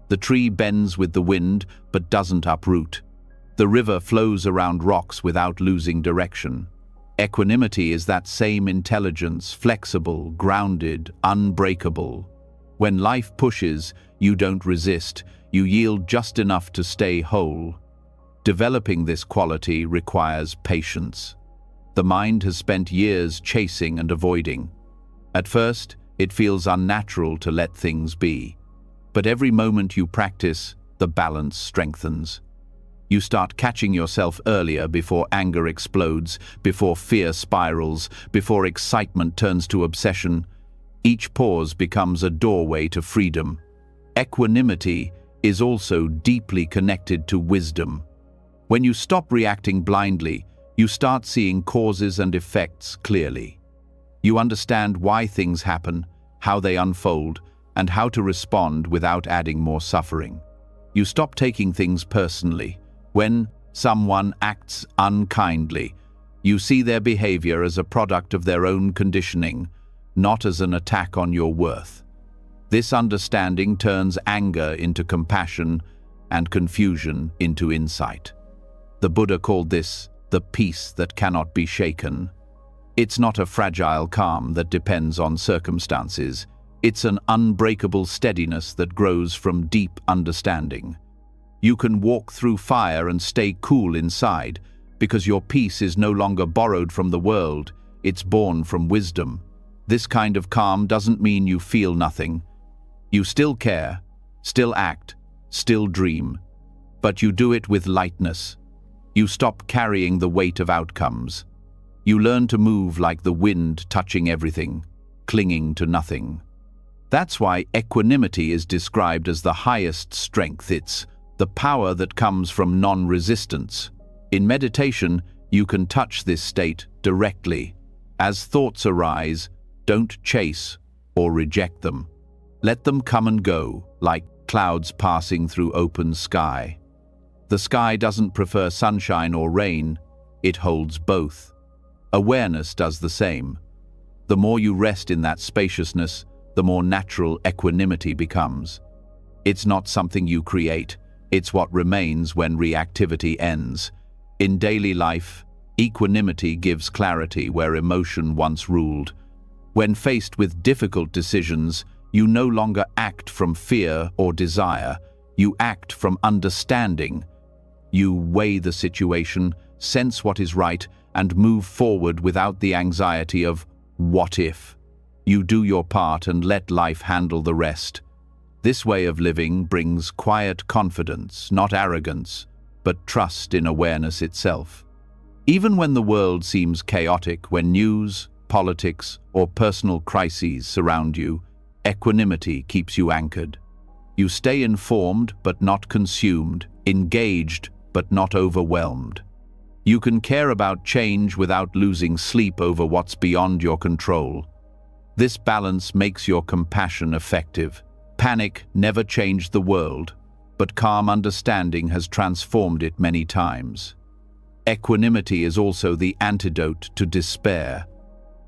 The tree bends with the wind, but doesn't uproot. The river flows around rocks without losing direction. Equanimity is that same intelligence, flexible, grounded, unbreakable. When life pushes, you don't resist, you yield just enough to stay whole. Developing this quality requires patience. The mind has spent years chasing and avoiding. At first, it feels unnatural to let things be. But every moment you practice, the balance strengthens. You start catching yourself earlier before anger explodes, before fear spirals, before excitement turns to obsession. Each pause becomes a doorway to freedom. Equanimity is also deeply connected to wisdom. When you stop reacting blindly, you start seeing causes and effects clearly. You understand why things happen, how they unfold, and how to respond without adding more suffering. You stop taking things personally. When someone acts unkindly, you see their behavior as a product of their own conditioning, not as an attack on your worth. This understanding turns anger into compassion and confusion into insight. The Buddha called this the peace that cannot be shaken. It's not a fragile calm that depends on circumstances. It's an unbreakable steadiness that grows from deep understanding. You can walk through fire and stay cool inside because your peace is no longer borrowed from the world, it's born from wisdom. This kind of calm doesn't mean you feel nothing. You still care, still act, still dream, but you do it with lightness. You stop carrying the weight of outcomes. You learn to move like the wind, touching everything, clinging to nothing. That's why equanimity is described as the highest strength. It's the power that comes from non-resistance. In meditation, you can touch this state directly. As thoughts arise, don't chase or reject them. Let them come and go, like clouds passing through open sky. The sky doesn't prefer sunshine or rain, it holds both. Awareness does the same. The more you rest in that spaciousness, the more natural equanimity becomes. It's not something you create, it's what remains when reactivity ends. In daily life, equanimity gives clarity where emotion once ruled. When faced with difficult decisions, you no longer act from fear or desire, you act from understanding. You weigh the situation, sense what is right, and move forward without the anxiety of what if. You do your part and let life handle the rest. This way of living brings quiet confidence, not arrogance, but trust in awareness itself. Even when the world seems chaotic, when news, politics, or personal crises surround you, equanimity keeps you anchored. You stay informed but not consumed, engaged but not overwhelmed. You can care about change without losing sleep over what's beyond your control. This balance makes your compassion effective. Panic never changed the world, but calm understanding has transformed it many times. Equanimity is also the antidote to despair.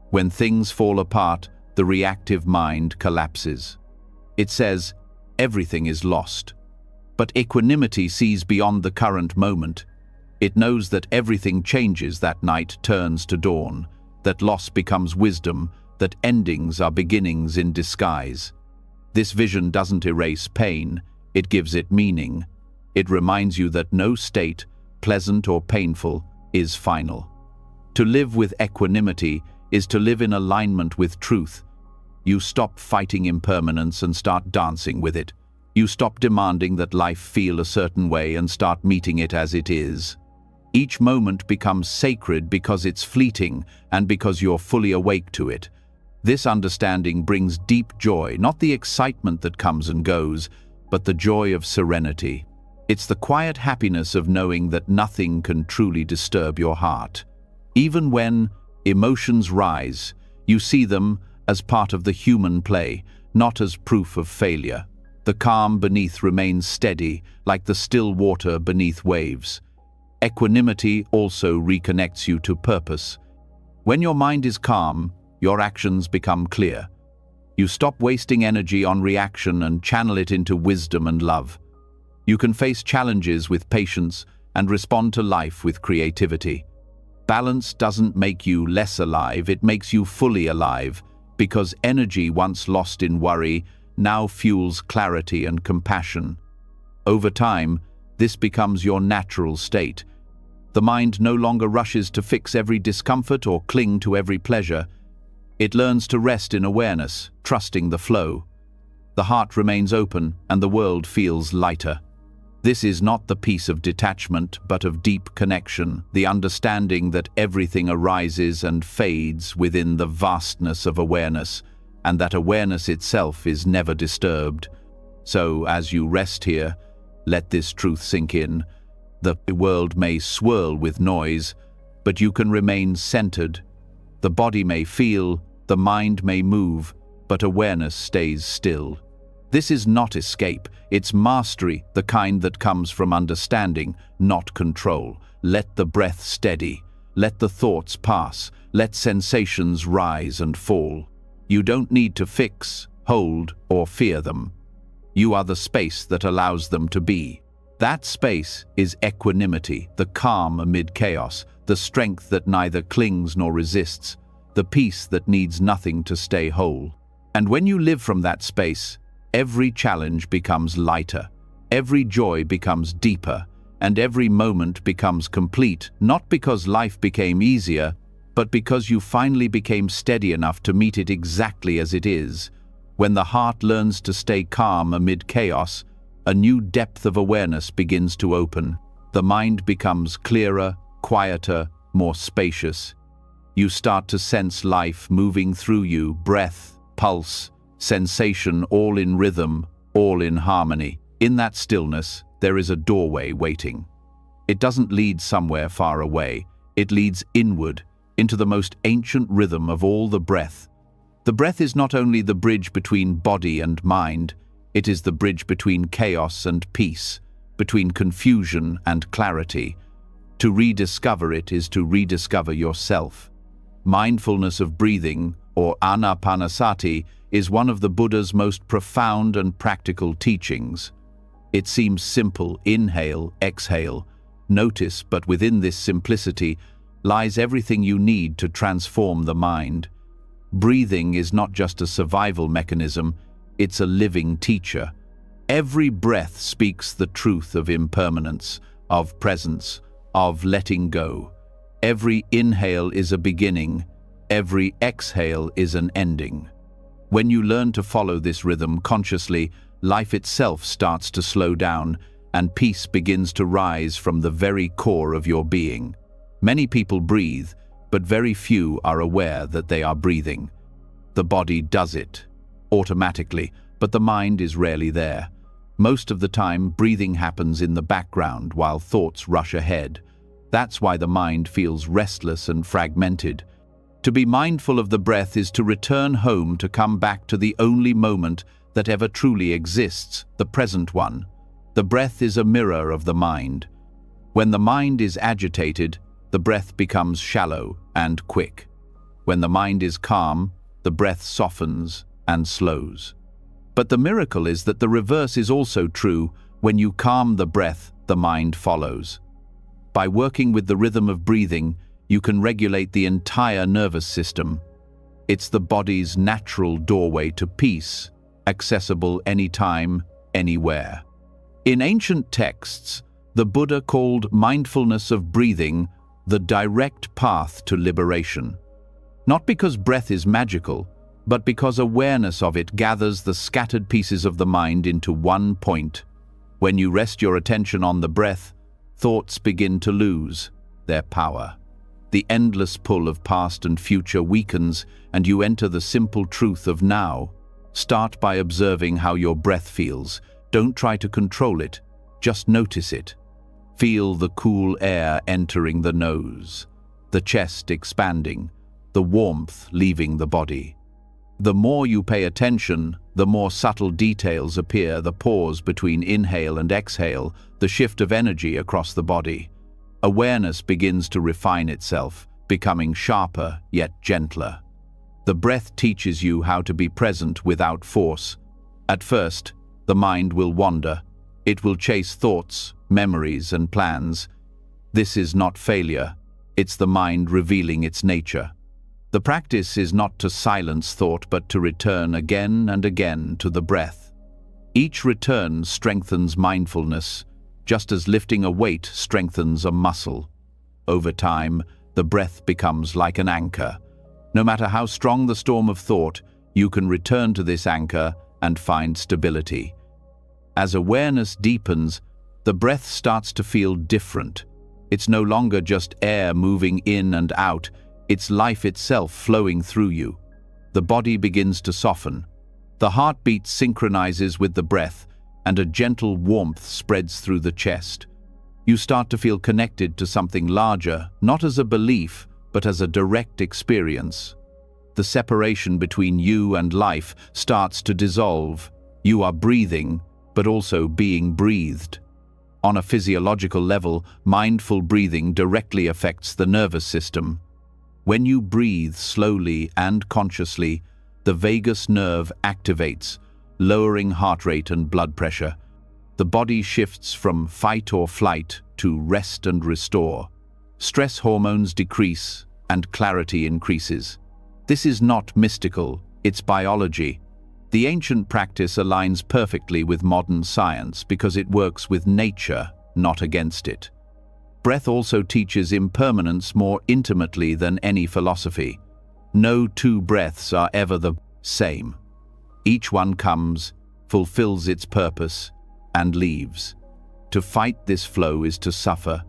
When things fall apart, the reactive mind collapses. It says, everything is lost. But equanimity sees beyond the current moment. It knows that everything changes, that night turns to dawn, that loss becomes wisdom, that endings are beginnings in disguise. This vision doesn't erase pain, it gives it meaning. It reminds you that no state, pleasant or painful, is final. To live with equanimity is to live in alignment with truth. You stop fighting impermanence and start dancing with it. You stop demanding that life feel a certain way and start meeting it as it is. Each moment becomes sacred because it's fleeting and because you're fully awake to it. This understanding brings deep joy, not the excitement that comes and goes, but the joy of serenity. It's the quiet happiness of knowing that nothing can truly disturb your heart. Even when emotions rise, you see them as part of the human play, not as proof of failure. The calm beneath remains steady, like the still water beneath waves. Equanimity also reconnects you to purpose. When your mind is calm, your actions become clear. You stop wasting energy on reaction and channel it into wisdom and love. You can face challenges with patience and respond to life with creativity. Balance doesn't make you less alive, it makes you fully alive, because energy once lost in worry now fuels clarity and compassion. Over time, this becomes your natural state. The mind no longer rushes to fix every discomfort or cling to every pleasure. It learns to rest in awareness, trusting the flow. The heart remains open and the world feels lighter. This is not the peace of detachment, but of deep connection, the understanding that everything arises and fades within the vastness of awareness, and that awareness itself is never disturbed. So, as you rest here, let this truth sink in. The world may swirl with noise, but you can remain centered. The body may feel, the mind may move, but awareness stays still. This is not escape, it's mastery, the kind that comes from understanding, not control. Let the breath steady, let the thoughts pass, let sensations rise and fall. You don't need to fix, hold, or fear them. You are the space that allows them to be. That space is equanimity, the calm amid chaos, the strength that neither clings nor resists, the peace that needs nothing to stay whole. And when you live from that space, every challenge becomes lighter, every joy becomes deeper, and every moment becomes complete, not because life became easier, but because you finally became steady enough to meet it exactly as it is. When the heart learns to stay calm amid chaos, a new depth of awareness begins to open. The mind becomes clearer, quieter, more spacious. You start to sense life moving through you, breath, pulse, sensation, all in rhythm, all in harmony. In that stillness, there is a doorway waiting. It doesn't lead somewhere far away. It leads inward, into the most ancient rhythm of all, the breath. The breath is not only the bridge between body and mind, it is the bridge between chaos and peace, between confusion and clarity. To rediscover it is to rediscover yourself. Mindfulness of breathing, or anapanasati, is one of the Buddha's most profound and practical teachings. It seems simple: inhale, exhale, notice, but within this simplicity lies everything you need to transform the mind. Breathing is not just a survival mechanism, it's a living teacher. Every breath speaks the truth of impermanence, of presence, of letting go. Every inhale is a beginning, every exhale is an ending. When you learn to follow this rhythm consciously, life itself starts to slow down, and peace begins to rise from the very core of your being. Many people breathe, but very few are aware that they are breathing. The body does it automatically, but the mind is rarely there. Most of the time, breathing happens in the background while thoughts rush ahead. That's why the mind feels restless and fragmented. To be mindful of the breath is to return home, to come back to the only moment that ever truly exists, the present one. The breath is a mirror of the mind. When the mind is agitated, the breath becomes shallow and quick. When the mind is calm, the breath softens and slows. But the miracle is that the reverse is also true. When you calm the breath, the mind follows. By working with the rhythm of breathing, you can regulate the entire nervous system. It's the body's natural doorway to peace, accessible anytime, anywhere. In ancient texts, the Buddha called mindfulness of breathing the direct path to liberation. Not because breath is magical, but because awareness of it gathers the scattered pieces of the mind into one point. When you rest your attention on the breath, thoughts begin to lose their power. The endless pull of past and future weakens, and you enter the simple truth of now. Start by observing how your breath feels. Don't try to control it, just notice it. Feel the cool air entering the nose, the chest expanding, the warmth leaving the body. The more you pay attention, the more subtle details appear: the pause between inhale and exhale, the shift of energy across the body. Awareness begins to refine itself, becoming sharper yet gentler. The breath teaches you how to be present without force. At first, the mind will wander. It will chase thoughts, memories, and plans. This is not failure. It's the mind revealing its nature. The practice is not to silence thought, but to return again and again to the breath. Each return strengthens mindfulness, just as lifting a weight strengthens a muscle. Over time, the breath becomes like an anchor. No matter how strong the storm of thought, you can return to this anchor and find stability. As awareness deepens, the breath starts to feel different. It's no longer just air moving in and out. It's life itself flowing through you. The body begins to soften. The heartbeat synchronizes with the breath, and a gentle warmth spreads through the chest. You start to feel connected to something larger, not as a belief, but as a direct experience. The separation between you and life starts to dissolve. You are breathing, but also being breathed. On a physiological level, mindful breathing directly affects the nervous system. When you breathe slowly and consciously, the vagus nerve activates, lowering heart rate and blood pressure. The body shifts from fight or flight to rest and restore. Stress hormones decrease and clarity increases. This is not mystical, it's biology. The ancient practice aligns perfectly with modern science because it works with nature, not against it. Breath also teaches impermanence more intimately than any philosophy. No two breaths are ever the same. Each one comes, fulfills its purpose, and leaves. To fight this flow is to suffer.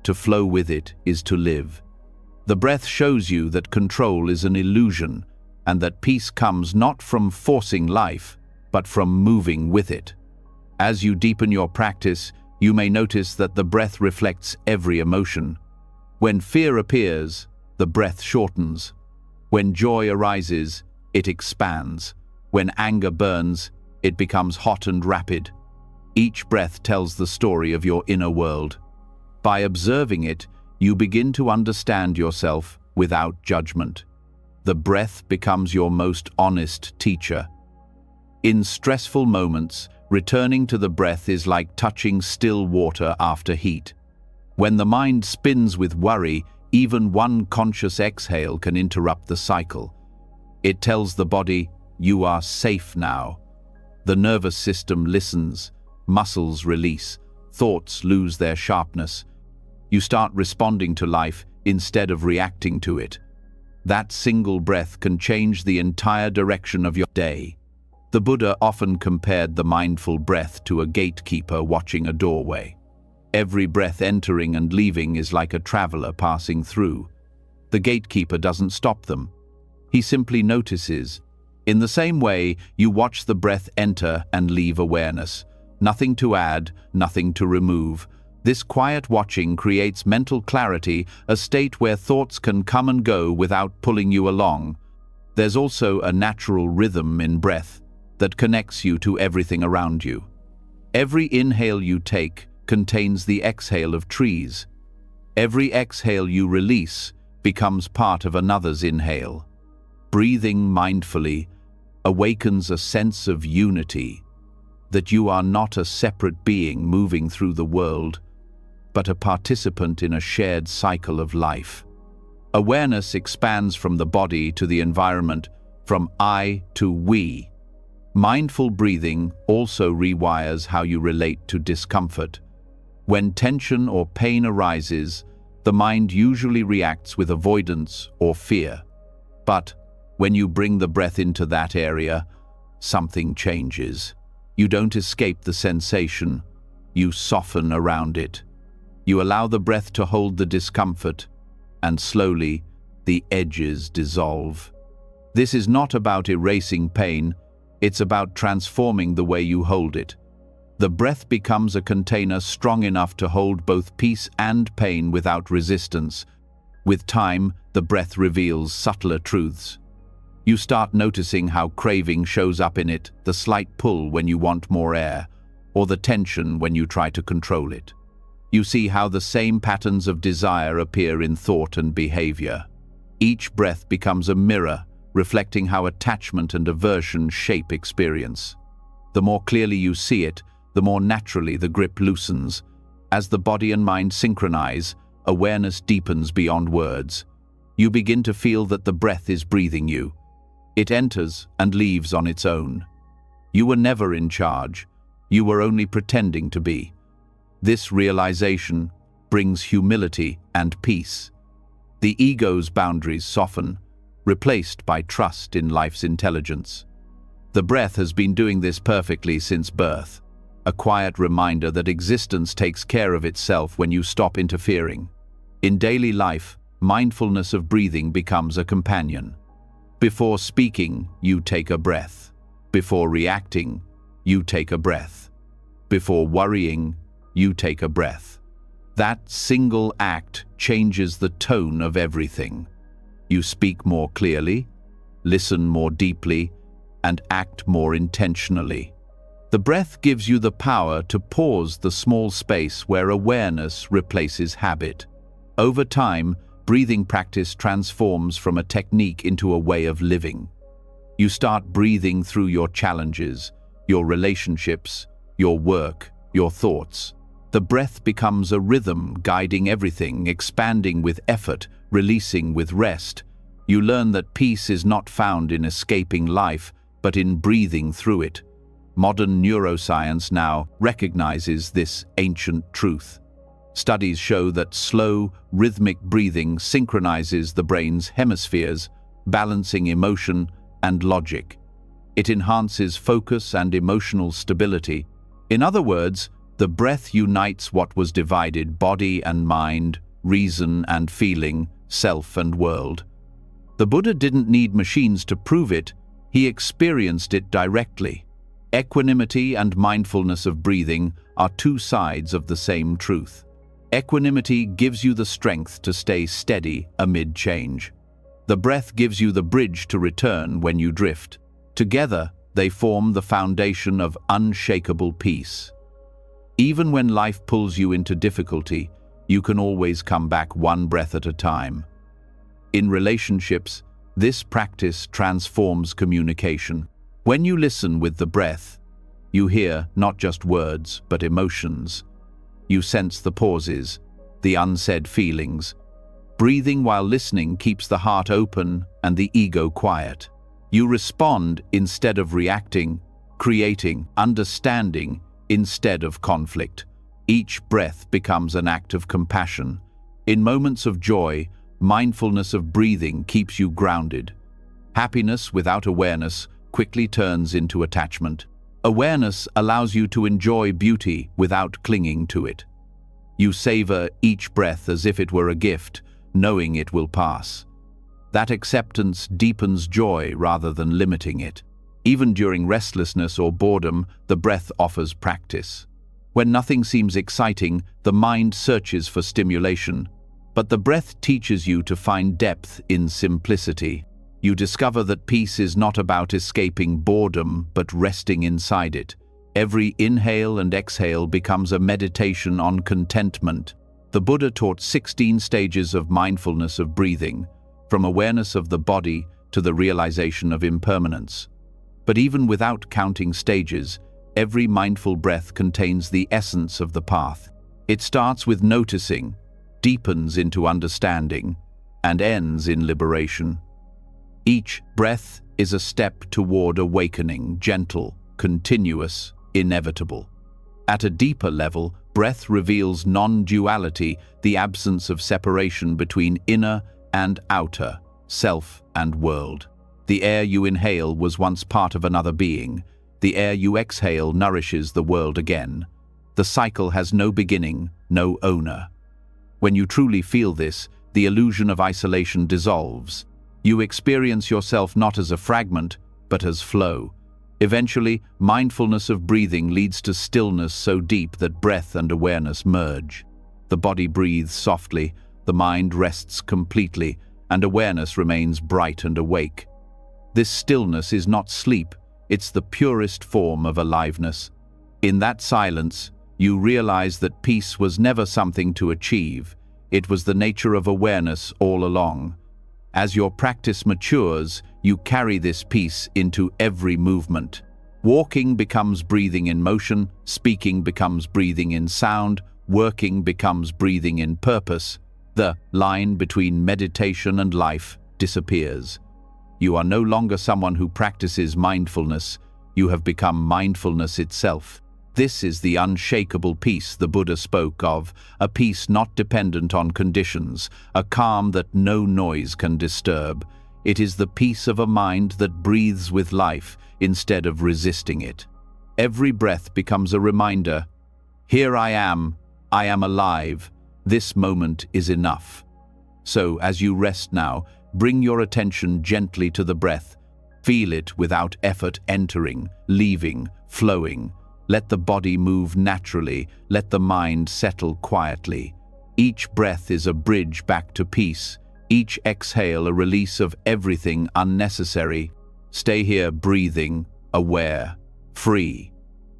To flow with it is to live. The breath shows you that control is an illusion, and that peace comes not from forcing life, but from moving with it. As you deepen your practice, you may notice that the breath reflects every emotion. When fear appears, the breath shortens. When joy arises, it expands. When anger burns, it becomes hot and rapid. Each breath tells the story of your inner world. By observing it, you begin to understand yourself without judgment. The breath becomes your most honest teacher. In stressful moments, returning to the breath is like touching still water after heat. When the mind spins with worry, even one conscious exhale can interrupt the cycle. It tells the body, "You are safe now." The nervous system listens, muscles release, thoughts lose their sharpness. You start responding to life instead of reacting to it. That single breath can change the entire direction of your day. The Buddha often compared the mindful breath to a gatekeeper watching a doorway. Every breath entering and leaving is like a traveler passing through. The gatekeeper doesn't stop them. He simply notices. In the same way, you watch the breath enter and leave awareness. Nothing to add, nothing to remove. This quiet watching creates mental clarity, a state where thoughts can come and go without pulling you along. There's also a natural rhythm in breath that connects you to everything around you. Every inhale you take contains the exhale of trees. Every exhale you release becomes part of another's inhale. Breathing mindfully awakens a sense of unity, that you are not a separate being moving through the world, but a participant in a shared cycle of life. Awareness expands from the body to the environment, from I to we. Mindful breathing also rewires how you relate to discomfort. When tension or pain arises, the mind usually reacts with avoidance or fear. But when you bring the breath into that area, something changes. You don't escape the sensation, you soften around it. You allow the breath to hold the discomfort, and slowly, the edges dissolve. This is not about erasing pain, it's about transforming the way you hold it. The breath becomes a container strong enough to hold both peace and pain without resistance. With time, the breath reveals subtler truths. You start noticing how craving shows up in it, the slight pull when you want more air, or the tension when you try to control it. You see how the same patterns of desire appear in thought and behavior. Each breath becomes a mirror, reflecting how attachment and aversion shape experience. The more clearly you see it, the more naturally the grip loosens. As the body and mind synchronize, awareness deepens beyond words. You begin to feel that the breath is breathing you. It enters and leaves on its own. You were never in charge. You were only pretending to be. This realization brings humility and peace. The ego's boundaries soften, replaced by trust in life's intelligence. The breath has been doing this perfectly since birth, a quiet reminder that existence takes care of itself when you stop interfering. In daily life, mindfulness of breathing becomes a companion. Before speaking, you take a breath. Before reacting, you take a breath. Before worrying, you take a breath. That single act changes the tone of everything. You speak more clearly, listen more deeply, and act more intentionally. The breath gives you the power to pause the small space where awareness replaces habit. Over time, breathing practice transforms from a technique into a way of living. You start breathing through your challenges, your relationships, your work, your thoughts. The breath becomes a rhythm guiding everything, expanding with effort, releasing with rest. You learn that peace is not found in escaping life, but in breathing through it. Modern neuroscience now recognizes this ancient truth. Studies show that slow, rhythmic breathing synchronizes the brain's hemispheres, balancing emotion and logic. It enhances focus and emotional stability. In other words, the breath unites what was divided: body and mind, reason and feeling, self and world. The Buddha didn't need machines to prove it, he experienced it directly. Equanimity and mindfulness of breathing are two sides of the same truth. Equanimity gives you the strength to stay steady amid change. The breath gives you the bridge to return when you drift. Together, they form the foundation of unshakable peace. Even when life pulls you into difficulty, you can always come back one breath at a time. In relationships, this practice transforms communication. When you listen with the breath, you hear not just words, but emotions. You sense the pauses, the unsaid feelings. Breathing while listening keeps the heart open and the ego quiet. You respond instead of reacting, creating understanding instead of conflict. Each breath becomes an act of compassion. In moments of joy, mindfulness of breathing keeps you grounded. Happiness without awareness quickly turns into attachment. Awareness allows you to enjoy beauty without clinging to it. You savor each breath as if it were a gift, knowing it will pass. That acceptance deepens joy rather than limiting it. Even during restlessness or boredom, the breath offers practice. When nothing seems exciting, the mind searches for stimulation. But the breath teaches you to find depth in simplicity. You discover that peace is not about escaping boredom, but resting inside it. Every inhale and exhale becomes a meditation on contentment. The Buddha taught 16 stages of mindfulness of breathing, from awareness of the body to the realization of impermanence. But even without counting stages, every mindful breath contains the essence of the path. It starts with noticing, deepens into understanding, and ends in liberation. Each breath is a step toward awakening, gentle, continuous, inevitable. At a deeper level, breath reveals non-duality, the absence of separation between inner and outer, self and world. The air you inhale was once part of another being. The air you exhale nourishes the world again. The cycle has no beginning, no owner. When you truly feel this, the illusion of isolation dissolves. You experience yourself not as a fragment, but as flow. Eventually, mindfulness of breathing leads to stillness so deep that breath and awareness merge. The body breathes softly, the mind rests completely, and awareness remains bright and awake. This stillness is not sleep, it's the purest form of aliveness. In that silence, you realize that peace was never something to achieve. It was the nature of awareness all along. As your practice matures, you carry this peace into every movement. Walking becomes breathing in motion, speaking becomes breathing in sound, working becomes breathing in purpose. The line between meditation and life disappears. You are no longer someone who practices mindfulness. You have become mindfulness itself. This is the unshakable peace the Buddha spoke of, a peace not dependent on conditions, a calm that no noise can disturb. It is the peace of a mind that breathes with life instead of resisting it. Every breath becomes a reminder, here I am alive, this moment is enough. So, as you rest now, bring your attention gently to the breath. Feel it without effort entering, leaving, flowing. Let the body move naturally, let the mind settle quietly. Each breath is a bridge back to peace, each exhale a release of everything unnecessary. Stay here breathing, aware, free.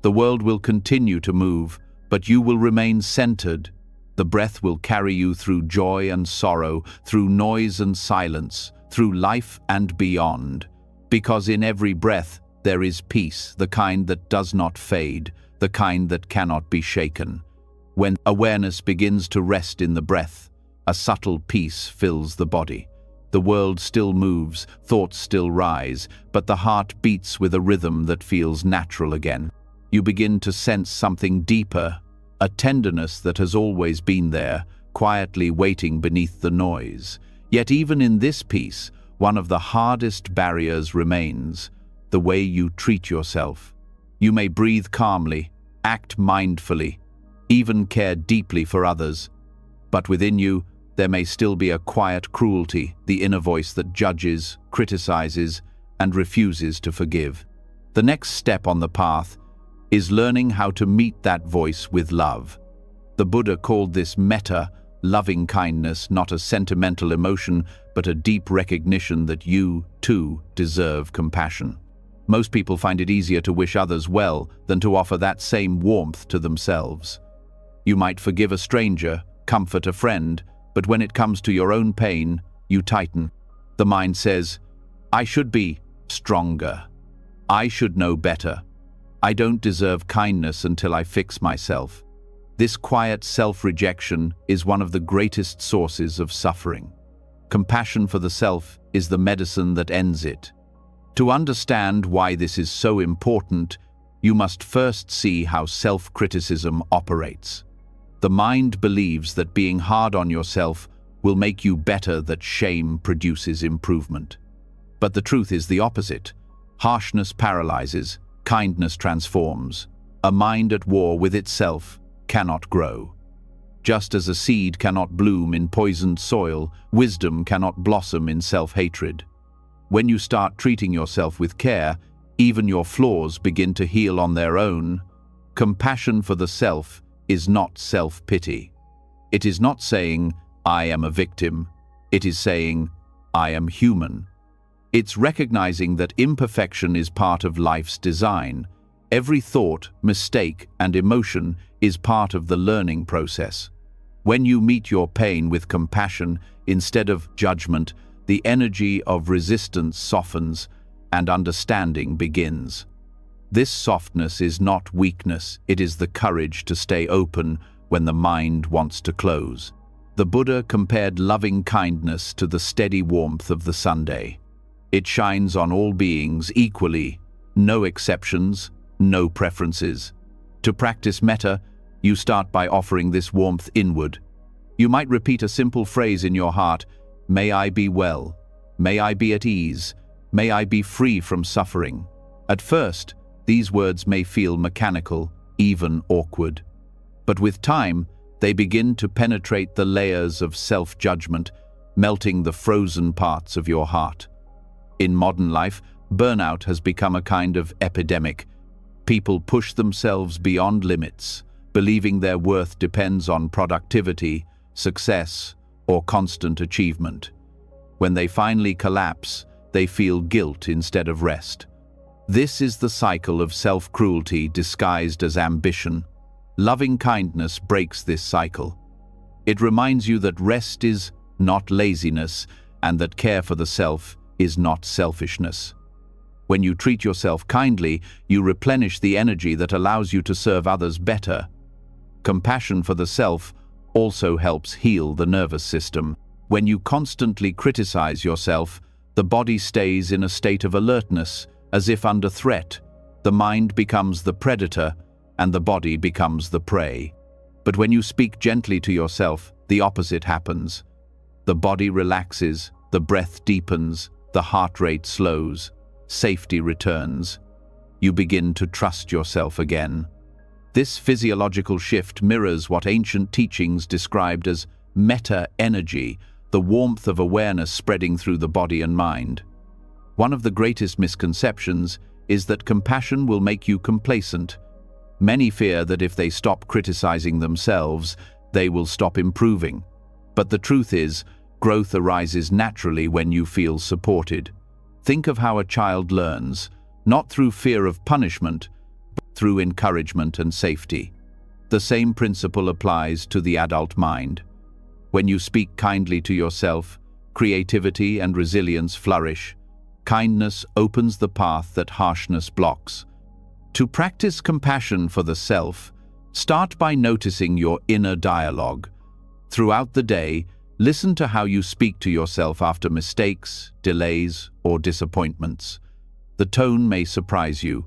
The world will continue to move, but you will remain centered. The breath will carry you through joy and sorrow, through noise and silence, through life and beyond. Because in every breath, there is peace, the kind that does not fade, the kind that cannot be shaken. When awareness begins to rest in the breath, a subtle peace fills the body. The world still moves, thoughts still rise, but the heart beats with a rhythm that feels natural again. You begin to sense something deeper, a tenderness that has always been there, quietly waiting beneath the noise. Yet even in this peace, one of the hardest barriers remains: the way you treat yourself. You may breathe calmly, act mindfully, even care deeply for others, but within you, there may still be a quiet cruelty, the inner voice that judges, criticizes, and refuses to forgive. The next step on the path is learning how to meet that voice with love. The Buddha called this metta, loving kindness, not a sentimental emotion, but a deep recognition that you, too, deserve compassion. Most people find it easier to wish others well than to offer that same warmth to themselves. You might forgive a stranger, comfort a friend, but when it comes to your own pain, you tighten. The mind says, I should be stronger. I should know better. I don't deserve kindness until I fix myself. This quiet self-rejection is one of the greatest sources of suffering. Compassion for the self is the medicine that ends it. To understand why this is so important, you must first see how self-criticism operates. The mind believes that being hard on yourself will make you better, that shame produces improvement. But the truth is the opposite. Harshness paralyzes, kindness transforms. A mind at war with itself cannot grow. Just as a seed cannot bloom in poisoned soil, wisdom cannot blossom in self-hatred. When you start treating yourself with care, even your flaws begin to heal on their own. Compassion for the self is not self-pity. It is not saying, "I am a victim." It is saying, "I am human." It's recognizing that imperfection is part of life's design. Every thought, mistake, and emotion is part of the learning process. When you meet your pain with compassion instead of judgment, the energy of resistance softens and understanding begins. This softness is not weakness, it is the courage to stay open when the mind wants to close. The Buddha compared loving kindness to the steady warmth of the Sunday. It shines on all beings equally, no exceptions, no preferences. To practice metta, you start by offering this warmth inward. You might repeat a simple phrase in your heart: "May I be well. May I be at ease. May I be free from suffering." At first, these words may feel mechanical, even awkward. But with time, they begin to penetrate the layers of self-judgment, melting the frozen parts of your heart. In modern life, burnout has become a kind of epidemic. People push themselves beyond limits, believing their worth depends on productivity, success, or constant achievement. When they finally collapse, they feel guilt instead of rest. This is the cycle of self-cruelty disguised as ambition. Loving kindness breaks this cycle. It reminds you that rest is not laziness and that care for the self is not selfishness. When you treat yourself kindly, you replenish the energy that allows you to serve others better. Compassion for the self also helps heal the nervous system. When you constantly criticize yourself, the body stays in a state of alertness, as if under threat. The mind becomes the predator, and the body becomes the prey. But when you speak gently to yourself, the opposite happens. The body relaxes, the breath deepens, the heart rate slows, safety returns. You begin to trust yourself again. This physiological shift mirrors what ancient teachings described as metta energy, the warmth of awareness spreading through the body and mind. One of the greatest misconceptions is that compassion will make you complacent. Many fear that if they stop criticizing themselves, they will stop improving. But the truth is, growth arises naturally when you feel supported. Think of how a child learns, not through fear of punishment, but through encouragement and safety. The same principle applies to the adult mind. When you speak kindly to yourself, creativity and resilience flourish. Kindness opens the path that harshness blocks. To practice compassion for the self, start by noticing your inner dialogue. Throughout the day, listen to how you speak to yourself after mistakes, delays, or disappointments. The tone may surprise you.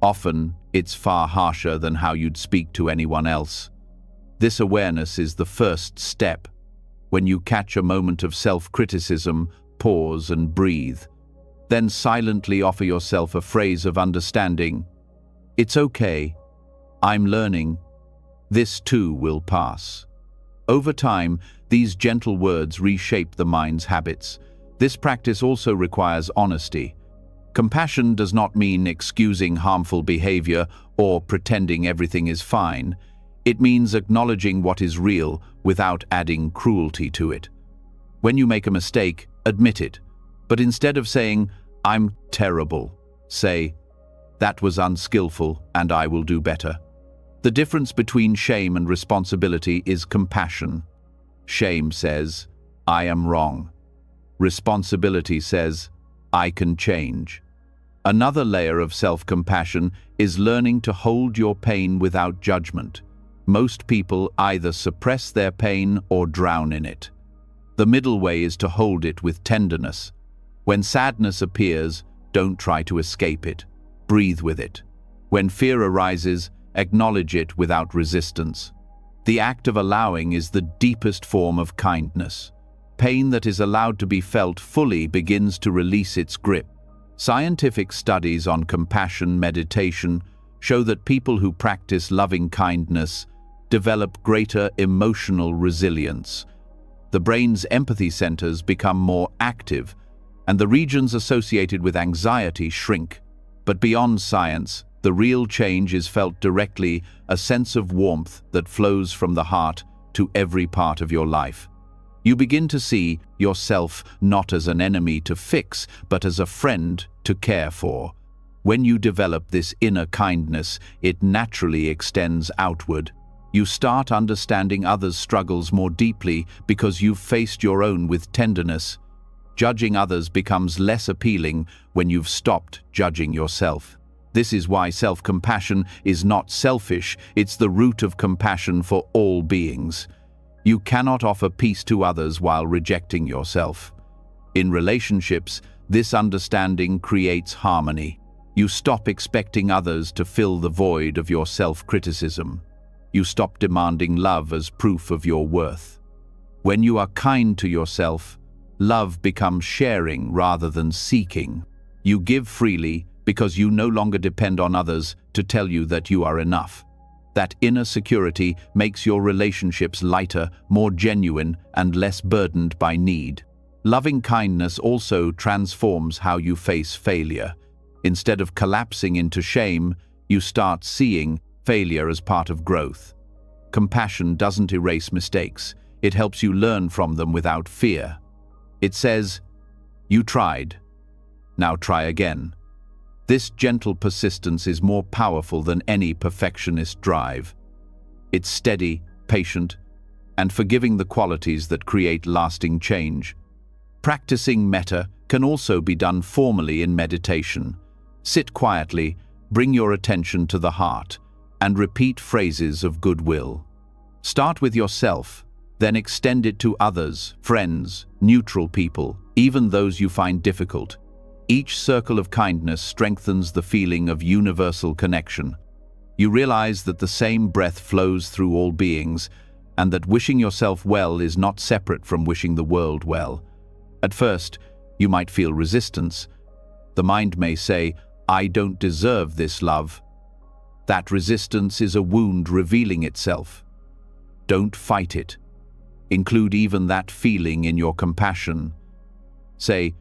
Often, it's far harsher than how you'd speak to anyone else. This awareness is the first step. When you catch a moment of self-criticism, pause and breathe. Then silently offer yourself a phrase of understanding. "It's okay. I'm learning. This too will pass." Over time, these gentle words reshape the mind's habits. This practice also requires honesty. Compassion does not mean excusing harmful behavior or pretending everything is fine. It means acknowledging what is real without adding cruelty to it. When you make a mistake, admit it. But instead of saying, "I'm terrible," say, "That was unskillful and I will do better." The difference between shame and responsibility is compassion. Shame says, "I am wrong." Responsibility says, "I can change." Another layer of self-compassion is learning to hold your pain without judgment. Most people either suppress their pain or drown in it. The middle way is to hold it with tenderness. When sadness appears, don't try to escape it. Breathe with it. When fear arises, acknowledge it without resistance. The act of allowing is the deepest form of kindness. Pain that is allowed to be felt fully begins to release its grip. Scientific studies on compassion meditation show that people who practice loving kindness develop greater emotional resilience. The brain's empathy centers become more active, and the regions associated with anxiety shrink. But beyond science, the real change is felt directly, a sense of warmth that flows from the heart to every part of your life. You begin to see yourself not as an enemy to fix, but as a friend to care for. When you develop this inner kindness, it naturally extends outward. You start understanding others' struggles more deeply because you've faced your own with tenderness. Judging others becomes less appealing when you've stopped judging yourself. This is why self-compassion is not selfish, it's the root of compassion for all beings. You cannot offer peace to others while rejecting yourself. In relationships, this understanding creates harmony. You stop expecting others to fill the void of your self-criticism. You stop demanding love as proof of your worth. When you are kind to yourself, love becomes sharing rather than seeking. You give freely because you no longer depend on others to tell you that you are enough. That inner security makes your relationships lighter, more genuine, and less burdened by need. Loving kindness also transforms how you face failure. Instead of collapsing into shame, you start seeing failure as part of growth. Compassion doesn't erase mistakes. It helps you learn from them without fear. It says, "You tried. Now try again." This gentle persistence is more powerful than any perfectionist drive. It's steady, patient, and forgiving, the qualities that create lasting change. Practicing metta can also be done formally in meditation. Sit quietly, bring your attention to the heart, and repeat phrases of goodwill. Start with yourself, then extend it to others, friends, neutral people, even those you find difficult. Each circle of kindness strengthens the feeling of universal connection. You realize that the same breath flows through all beings, and that wishing yourself well is not separate from wishing the world well. At first, you might feel resistance. The mind may say, "I don't deserve this love." That resistance is a wound revealing itself. Don't fight it. Include even that feeling in your compassion. Say,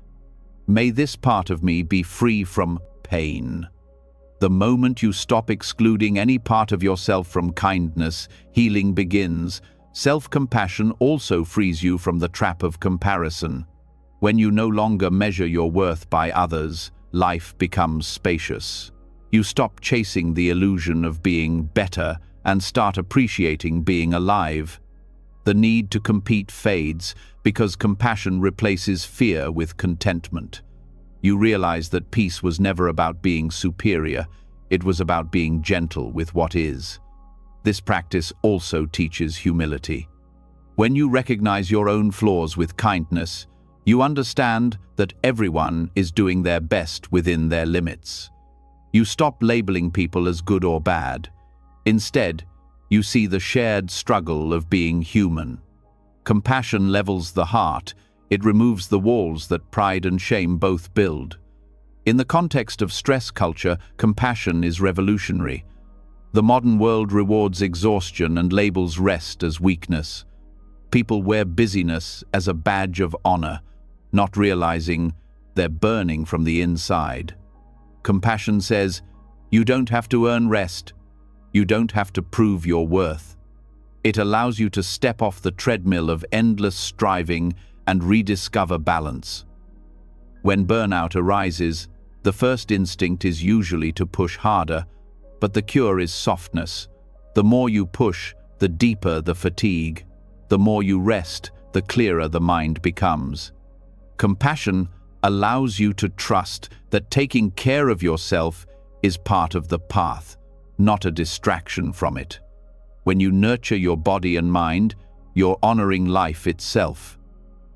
"May this part of me be free from pain." The moment you stop excluding any part of yourself from kindness, healing begins. Self-compassion also frees you from the trap of comparison. When you no longer measure your worth by others, life becomes spacious. You stop chasing the illusion of being better and start appreciating being alive. The need to compete fades because compassion replaces fear with contentment. You realize that peace was never about being superior, it was about being gentle with what is. This practice also teaches humility. When you recognize your own flaws with kindness, you understand that everyone is doing their best within their limits. You stop labeling people as good or bad. Instead, you see the shared struggle of being human. Compassion levels the heart. It removes the walls that pride and shame both build. In the context of stress culture, compassion is revolutionary. The modern world rewards exhaustion and labels rest as weakness. People wear busyness as a badge of honor, not realizing they're burning from the inside. Compassion says, you don't have to earn rest. You don't have to prove your worth. It allows you to step off the treadmill of endless striving and rediscover balance. When burnout arises, the first instinct is usually to push harder, but the cure is softness. The more you push, the deeper the fatigue. The more you rest, the clearer the mind becomes. Compassion allows you to trust that taking care of yourself is part of the path, not a distraction from it. When you nurture your body and mind, you're honoring life itself.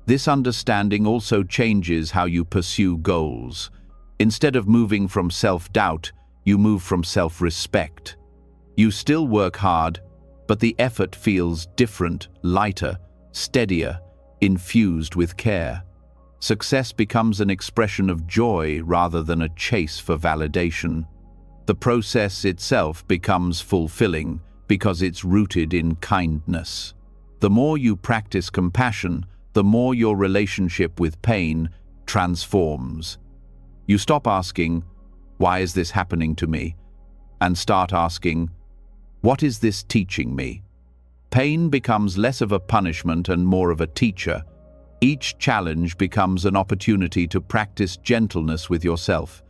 This understanding also changes how you pursue goals. Instead of moving from self-doubt, you move from self-respect. You still work hard, but the effort feels different, lighter, steadier, infused with care. Success becomes an expression of joy rather than a chase for validation. The process itself becomes fulfilling because it's rooted in kindness. The more you practice compassion, the more your relationship with pain transforms. You stop asking, "Why is this happening to me?" and start asking, "What is this teaching me?" Pain becomes less of a punishment and more of a teacher. Each challenge becomes an opportunity to practice gentleness with yourself.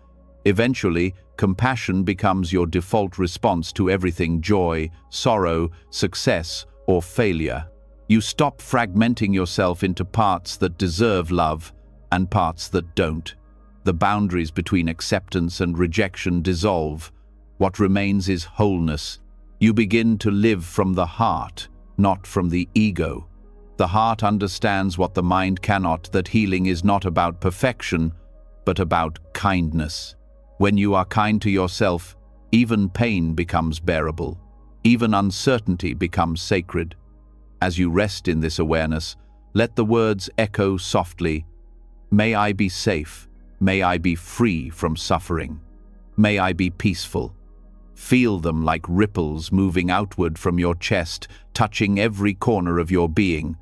Eventually, compassion becomes your default response to everything: joy, sorrow, success, or failure. You stop fragmenting yourself into parts that deserve love and parts that don't. The boundaries between acceptance and rejection dissolve. What remains is wholeness. You begin to live from the heart, not from the ego. The heart understands what the mind cannot, that healing is not about perfection, but about kindness. When you are kind to yourself, even pain becomes bearable. Even uncertainty becomes sacred. As you rest in this awareness, let the words echo softly: "May I be safe. May I be free from suffering. May I be peaceful." Feel them like ripples moving outward from your chest, touching every corner of your being.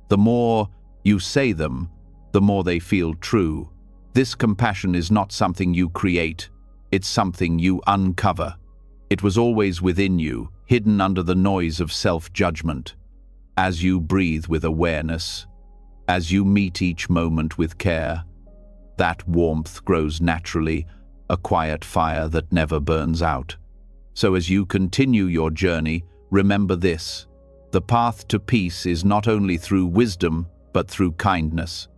The more you say them, the more they feel true. This compassion is not something you create, it's something you uncover. It was always within you, hidden under the noise of self-judgment. As you breathe with awareness, as you meet each moment with care, that warmth grows naturally, a quiet fire that never burns out. So as you continue your journey, remember this: the path to peace is not only through wisdom, but through kindness.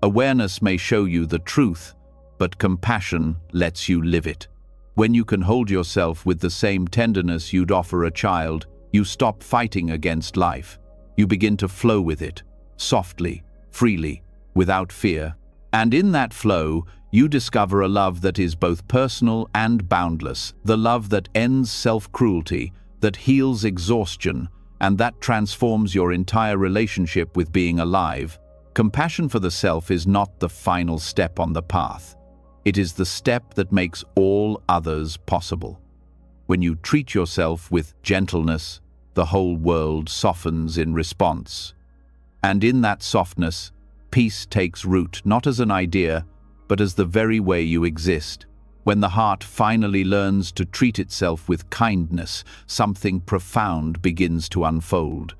Awareness may show you the truth, but compassion lets you live it. When you can hold yourself with the same tenderness you'd offer a child, you stop fighting against life. You begin to flow with it, softly, freely, without fear. And in that flow, you discover a love that is both personal and boundless, the love that ends self-cruelty, that heals exhaustion, and that transforms your entire relationship with being alive. Compassion for the self is not the final step on the path. It is the step that makes all others possible. When you treat yourself with gentleness, the whole world softens in response. And in that softness, peace takes root, not as an idea, but as the very way you exist. When the heart finally learns to treat itself with kindness, something profound begins to unfold.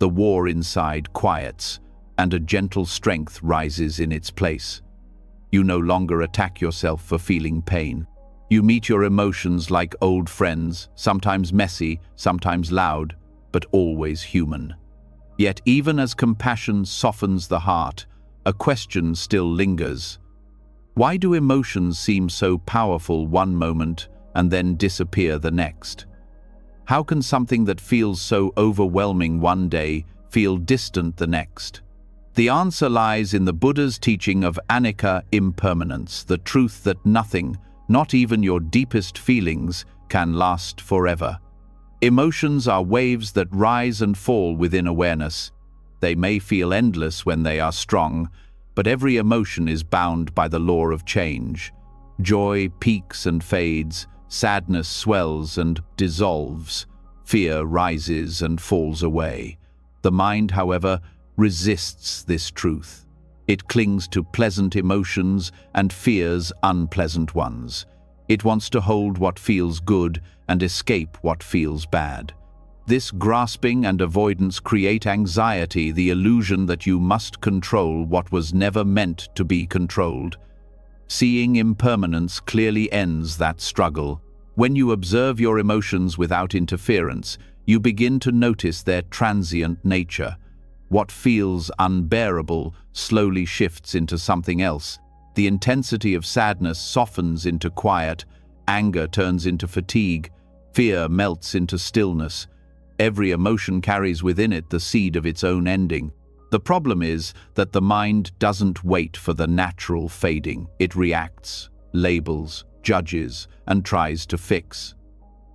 The war inside quiets, and a gentle strength rises in its place. You no longer attack yourself for feeling pain. You meet your emotions like old friends, sometimes messy, sometimes loud, but always human. Yet even as compassion softens the heart, a question still lingers. Why do emotions seem so powerful one moment and then disappear the next? How can something that feels so overwhelming one day feel distant the next? The answer lies in the Buddha's teaching of anicca, impermanence, the truth that nothing, not even your deepest feelings, can last forever. Emotions are waves that rise and fall within awareness. They may feel endless when they are strong, but every emotion is bound by the law of change. Joy peaks and fades, sadness swells and dissolves, fear rises and falls away. The mind, however, resists this truth. It clings to pleasant emotions and fears unpleasant ones. It wants to hold what feels good and escape what feels bad. This grasping and avoidance create anxiety, the illusion that you must control what was never meant to be controlled. Seeing impermanence clearly ends that struggle. When you observe your emotions without interference, you begin to notice their transient nature. What feels unbearable slowly shifts into something else. The intensity of sadness softens into quiet, anger turns into fatigue, fear melts into stillness. Every emotion carries within it the seed of its own ending. The problem is that the mind doesn't wait for the natural fading. It reacts, labels, judges, and tries to fix.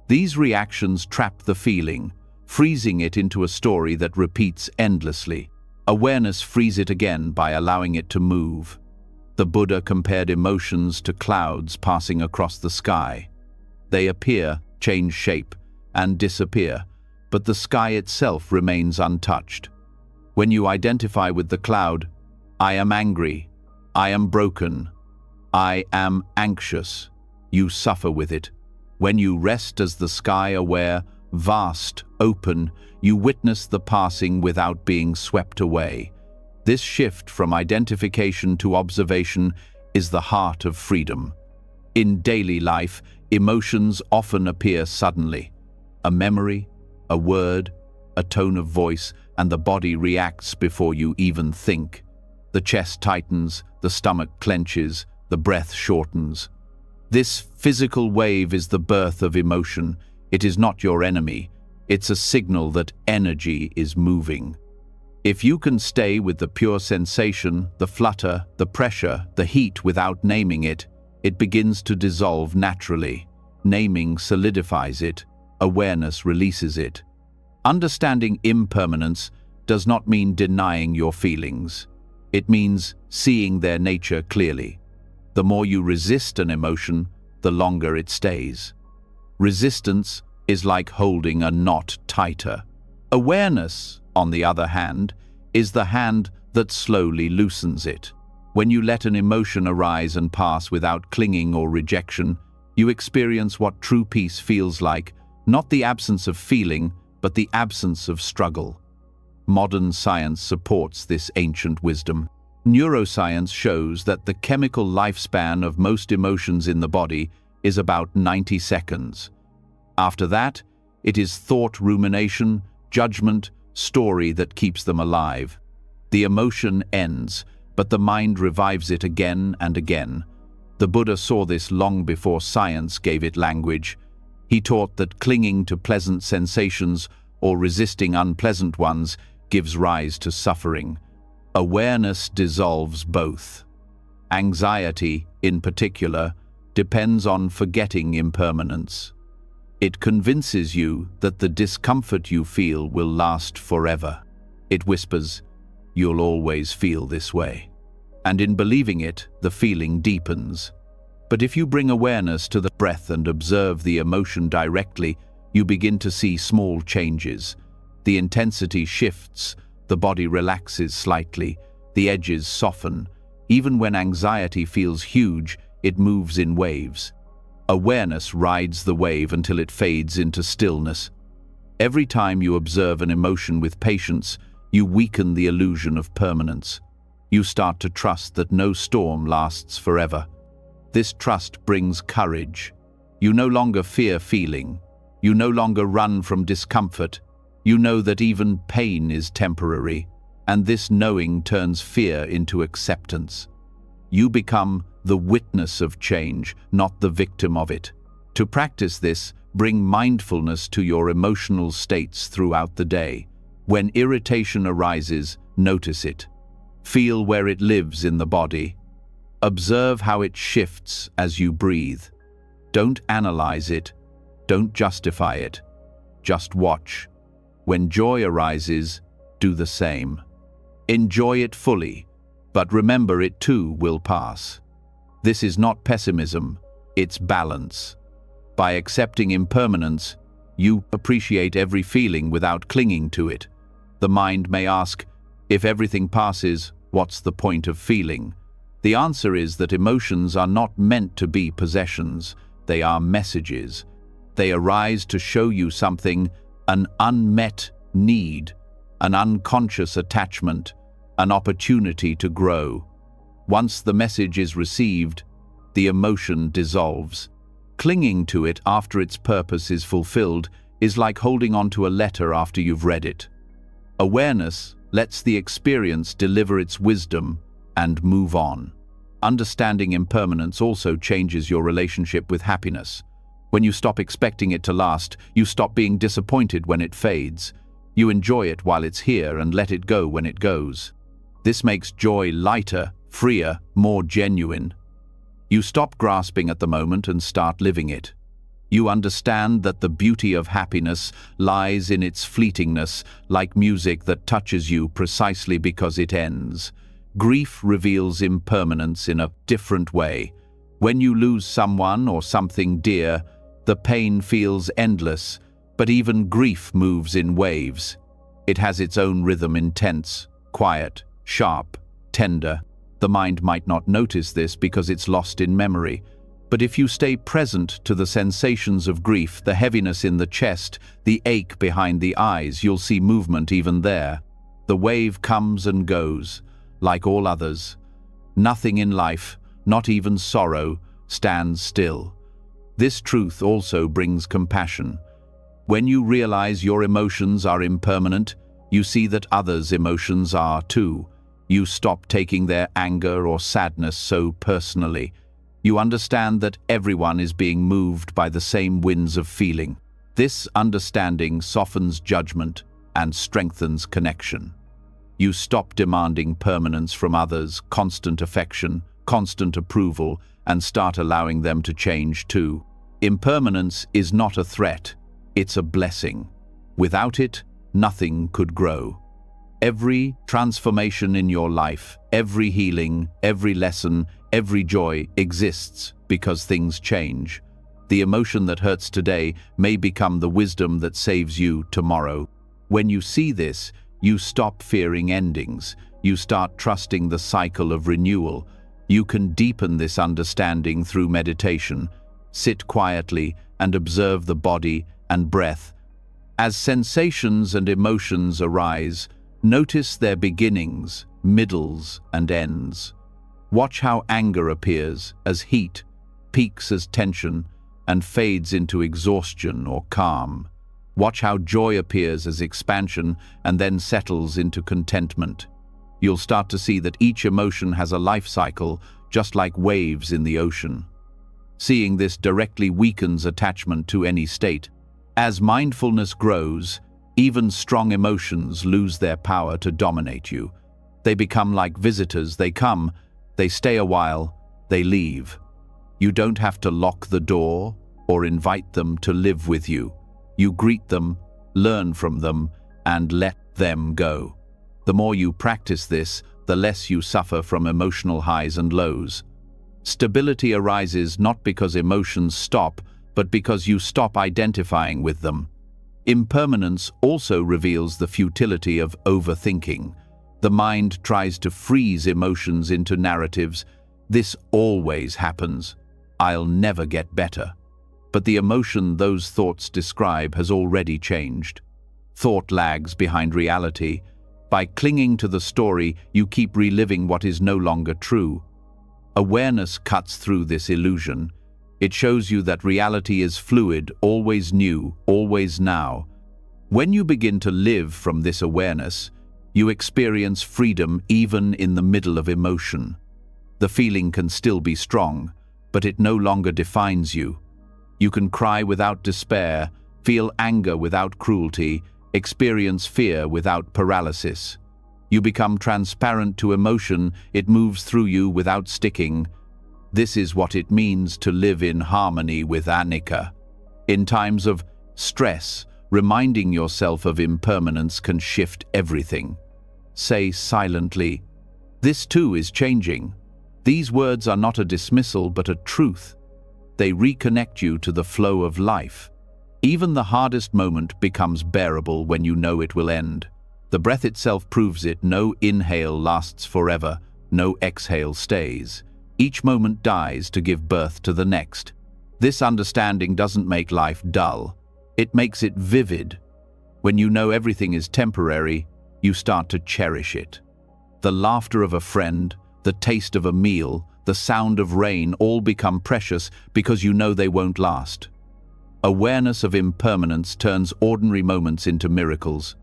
These reactions trap the feeling, freezing it into a story that repeats endlessly. Awareness frees it again by allowing it to move. The Buddha compared emotions to clouds passing across the sky. They appear, change shape, and disappear, but the sky itself remains untouched. When you identify with the cloud, I am angry, I am broken, I am anxious, you suffer with it. When you rest as the sky, aware, vast, open, you witness the passing without being swept away. This shift from identification to observation is the heart of freedom. In daily life, emotions often appear suddenly. A memory, a word, a tone of voice, and the body reacts before you even think. The chest tightens, the stomach clenches, the breath shortens. This physical wave is the birth of emotion. It is not your enemy. It's a signal that energy is moving. If you can stay with the pure sensation, the flutter, the pressure, the heat without naming it, it begins to dissolve naturally. Naming solidifies it. Awareness releases it. Understanding impermanence does not mean denying your feelings. It means seeing their nature clearly. The more you resist an emotion, the longer it stays. Resistance is like holding a knot tighter. Awareness, on the other hand, is the hand that slowly loosens it. When you let an emotion arise and pass without clinging or rejection, you experience what true peace feels like, not the absence of feeling, but the absence of struggle. Modern science supports this ancient wisdom. Neuroscience shows that the chemical lifespan of most emotions in the body is about 90 seconds. After that, it is thought, rumination, judgment, story that keeps them alive. The emotion ends, but the mind revives it again and again. The Buddha saw this long before science gave it language. He taught that clinging to pleasant sensations or resisting unpleasant ones gives rise to suffering. Awareness dissolves both. Anxiety, in particular, depends on forgetting impermanence. It convinces you that the discomfort you feel will last forever. It whispers, "You'll always feel this way." And in believing it, the feeling deepens. But if you bring awareness to the breath and observe the emotion directly, you begin to see small changes. The intensity shifts, the body relaxes slightly, the edges soften. Even when anxiety feels huge, it moves in waves. Awareness rides the wave until it fades into stillness. Every time you observe an emotion with patience, you weaken the illusion of permanence. You start to trust that no storm lasts forever. This trust brings courage. You no longer fear feeling. You no longer run from discomfort. You know that even pain is temporary, and this knowing turns fear into acceptance. You become the witness of change, not the victim of it. To practice this, bring mindfulness to your emotional states throughout the day. When irritation arises, notice it. Feel where it lives in the body. Observe how it shifts as you breathe. Don't analyze it. Don't justify it. Just watch. When joy arises, do the same. Enjoy it fully, but remember it too will pass. This is not pessimism, it's balance. By accepting impermanence, you appreciate every feeling without clinging to it. The mind may ask, if everything passes, what's the point of feeling? The answer is that emotions are not meant to be possessions, they are messages. They arise to show you something, an unmet need, an unconscious attachment, an opportunity to grow. Once the message is received, the emotion dissolves. Clinging to it after its purpose is fulfilled is like holding on to a letter after you've read it. Awareness lets the experience deliver its wisdom and move on. Understanding impermanence also changes your relationship with happiness. When you stop expecting it to last, you stop being disappointed when it fades. You enjoy it while it's here and let it go when it goes. This makes joy lighter, freer, more genuine. You stop grasping at the moment and start living it. You understand that the beauty of happiness lies in its fleetingness, like music that touches you precisely because it ends. Grief reveals impermanence in a different way. When you lose someone or something dear, the pain feels endless, but even grief moves in waves. It has its own rhythm, intense, quiet, sharp, tender. The mind might not notice this because it's lost in memory. But if you stay present to the sensations of grief, the heaviness in the chest, the ache behind the eyes, you'll see movement even there. The wave comes and goes, like all others. Nothing in life, not even sorrow, stands still. This truth also brings compassion. When you realize your emotions are impermanent, you see that others' emotions are too. You stop taking their anger or sadness so personally. You understand that everyone is being moved by the same winds of feeling. This understanding softens judgment and strengthens connection. You stop demanding permanence from others, constant affection, constant approval, and start allowing them to change too. Impermanence is not a threat, it's a blessing. Without it, nothing could grow. Every transformation in your life, every healing, every lesson, every joy exists because things change. The emotion that hurts today may become the wisdom that saves you tomorrow. When you see this, you stop fearing endings. You start trusting the cycle of renewal. You can deepen this understanding through meditation. Sit quietly and observe the body and breath. As sensations and emotions arise, notice their beginnings, middles, and ends. Watch how anger appears as heat, peaks as tension, and fades into exhaustion or calm. Watch how joy appears as expansion and then settles into contentment. You'll start to see that each emotion has a life cycle, just like waves in the ocean. Seeing this directly weakens attachment to any state. As mindfulness grows, even strong emotions lose their power to dominate you. They become like visitors. They come, they stay a while, they leave. You don't have to lock the door or invite them to live with you. You greet them, learn from them, and let them go. The more you practice this, the less you suffer from emotional highs and lows. Stability arises not because emotions stop, but because you stop identifying with them. Impermanence also reveals the futility of overthinking. The mind tries to freeze emotions into narratives. This always happens. I'll never get better. But the emotion those thoughts describe has already changed. Thought lags behind reality. By clinging to the story, you keep reliving what is no longer true. Awareness cuts through this illusion. It shows you that reality is fluid, always new, always now. When you begin to live from this awareness, you experience freedom even in the middle of emotion. The feeling can still be strong, but it no longer defines you. You can cry without despair, feel anger without cruelty, experience fear without paralysis. You become transparent to emotion, it moves through you without sticking. This is what it means to live in harmony with anicca. In times of stress, reminding yourself of impermanence can shift everything. Say silently, "This too is changing." These words are not a dismissal but a truth. They reconnect you to the flow of life. Even the hardest moment becomes bearable when you know it will end. The breath itself proves it. No inhale lasts forever, no exhale stays. Each moment dies to give birth to the next. This understanding doesn't make life dull. It makes it vivid. When you know everything is temporary, you start to cherish it. The laughter of a friend, the taste of a meal, the sound of rain all become precious because you know they won't last. Awareness of impermanence turns ordinary moments into miracles.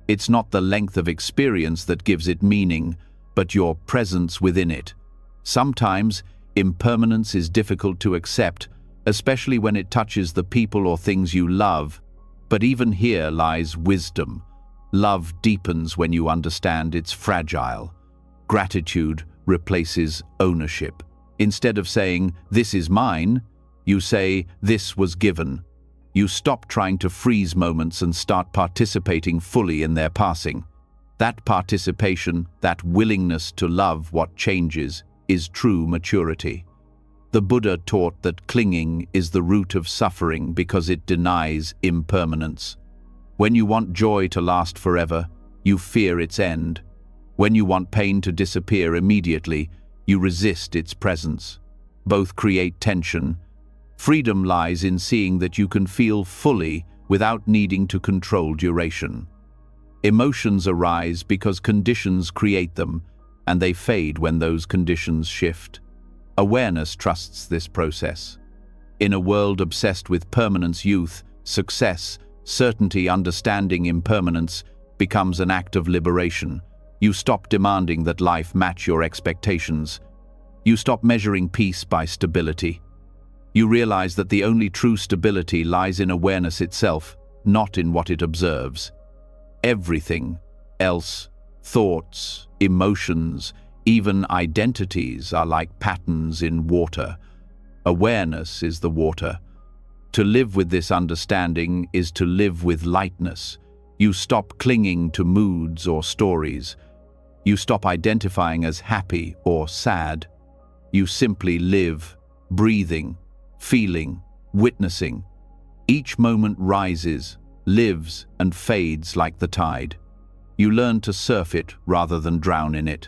It's not the length of experience that gives it meaning, but your presence within it. Sometimes, impermanence is difficult to accept, especially when it touches the people or things you love. But even here lies wisdom. Love deepens when you understand it's fragile. Gratitude replaces ownership. Instead of saying, "This is mine," you say, "This was given." You stop trying to freeze moments and start participating fully in their passing. That participation, that willingness to love what changes, is true maturity. The Buddha taught that clinging is the root of suffering because it denies impermanence. When you want joy to last forever, you fear its end. When you want pain to disappear immediately, you resist its presence. Both create tension. Freedom lies in seeing that you can feel fully without needing to control duration. Emotions arise because conditions create them, and they fade when those conditions shift. Awareness trusts this process. In a world obsessed with permanence, youth, success, certainty, understanding impermanence becomes an act of liberation. You stop demanding that life match your expectations. You stop measuring peace by stability. You realize that the only true stability lies in awareness itself, not in what it observes. Everything else, thoughts, emotions, even identities, are like patterns in water. Awareness is the water. To live with this understanding is to live with lightness. You stop clinging to moods or stories. You stop identifying as happy or sad. You simply live, breathing, feeling, witnessing. Each moment rises, lives, and fades like the tide. You learn to surf it rather than drown in it.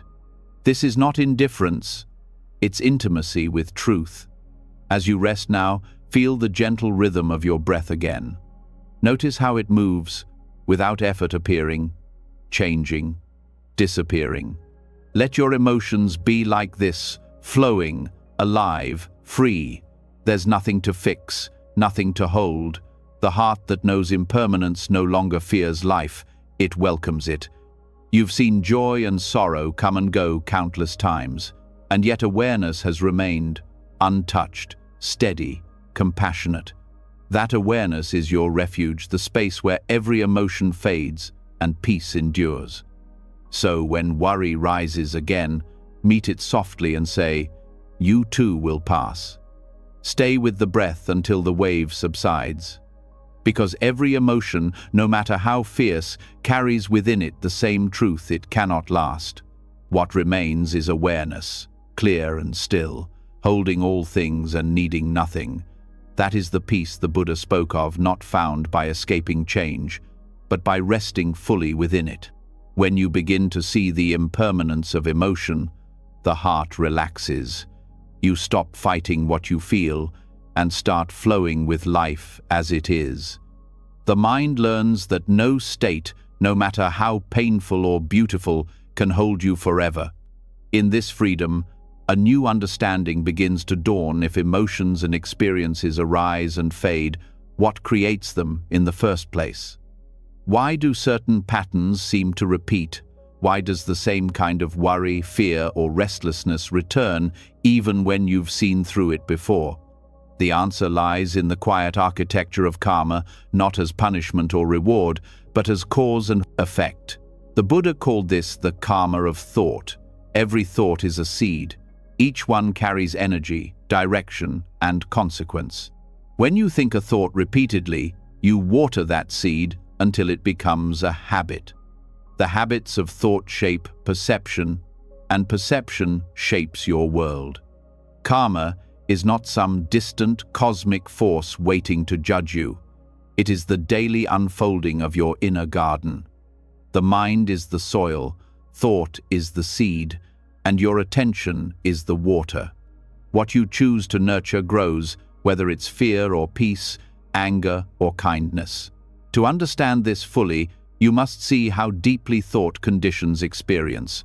This is not indifference, it's intimacy with truth. As you rest now, feel the gentle rhythm of your breath again. Notice how it moves, without effort, appearing, changing, disappearing. Let your emotions be like this, flowing, alive, free. There's nothing to fix, nothing to hold. The heart that knows impermanence no longer fears life, it welcomes it. You've seen joy and sorrow come and go countless times, and yet awareness has remained untouched, steady, compassionate. That awareness is your refuge, the space where every emotion fades and peace endures. So when worry rises again, meet it softly and say, "You too will pass." Stay with the breath until the wave subsides. Because every emotion, no matter how fierce, carries within it the same truth: it cannot last. What remains is awareness, clear and still, holding all things and needing nothing. That is the peace the Buddha spoke of, not found by escaping change, but by resting fully within it. When you begin to see the impermanence of emotion, the heart relaxes. You stop fighting what you feel and start flowing with life as it is. The mind learns that no state, no matter how painful or beautiful, can hold you forever. In this freedom, a new understanding begins to dawn. If emotions and experiences arise and fade, what creates them in the first place? Why do certain patterns seem to repeat? Why does the same kind of worry, fear, or restlessness return even when you've seen through it before? The answer lies in the quiet architecture of karma, not as punishment or reward, but as cause and effect. The Buddha called this the karma of thought. Every thought is a seed. Each one carries energy, direction, and consequence. When you think a thought repeatedly, you water that seed until it becomes a habit. The habits of thought shape perception, and perception shapes your world. Karma is not some distant cosmic force waiting to judge you. It is the daily unfolding of your inner garden. The mind is the soil, thought is the seed, and your attention is the water. What you choose to nurture grows, whether it's fear or peace, anger or kindness. To understand this fully, you must see how deeply thought conditions experience.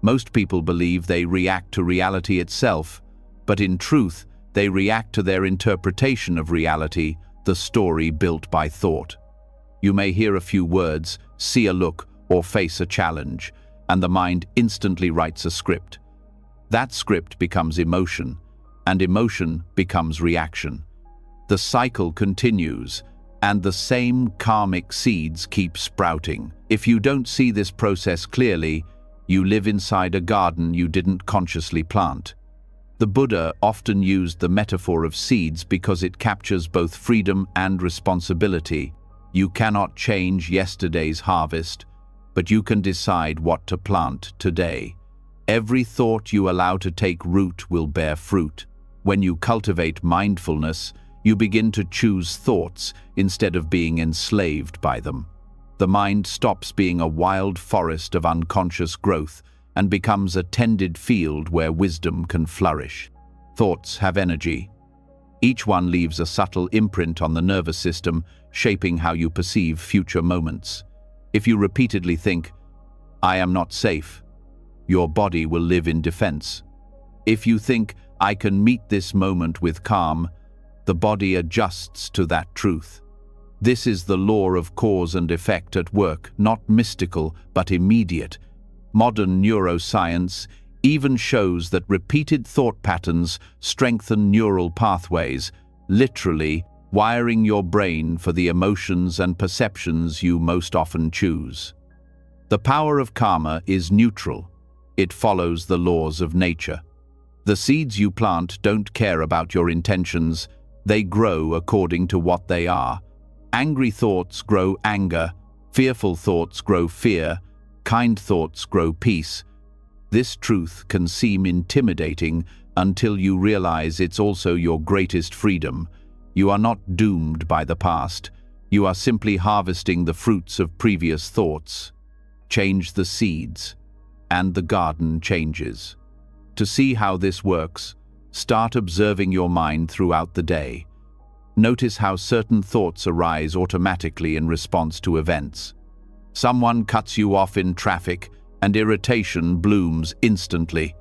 Most people believe they react to reality itself, but in truth, they react to their interpretation of reality, the story built by thought. You may hear a few words, see a look, or face a challenge, and the mind instantly writes a script. That script becomes emotion, and emotion becomes reaction. The cycle continues, and the same karmic seeds keep sprouting. If you don't see this process clearly, you live inside a garden you didn't consciously plant. The Buddha often used the metaphor of seeds because it captures both freedom and responsibility. You cannot change yesterday's harvest, but you can decide what to plant today. Every thought you allow to take root will bear fruit. When you cultivate mindfulness, you begin to choose thoughts instead of being enslaved by them. The mind stops being a wild forest of unconscious growth and becomes a tended field where wisdom can flourish. Thoughts have energy. Each one leaves a subtle imprint on the nervous system, shaping how you perceive future moments. If you repeatedly think, "I am not safe," your body will live in defense. If you think, "I can meet this moment with calm," the body adjusts to that truth. This is the law of cause and effect at work, not mystical, but immediate. Modern neuroscience even shows that repeated thought patterns strengthen neural pathways, literally wiring your brain for the emotions and perceptions you most often choose. The power of karma is neutral. It follows the laws of nature. The seeds you plant don't care about your intentions. They grow according to what they are. Angry thoughts grow anger. Fearful thoughts grow fear. Kind thoughts grow peace. This truth can seem intimidating until you realize it's also your greatest freedom. You are not doomed by the past. You are simply harvesting the fruits of previous thoughts. Change the seeds, and the garden changes. To see how this works, start observing your mind throughout the day. Notice how certain thoughts arise automatically in response to events. Someone cuts you off in traffic, and irritation blooms instantly.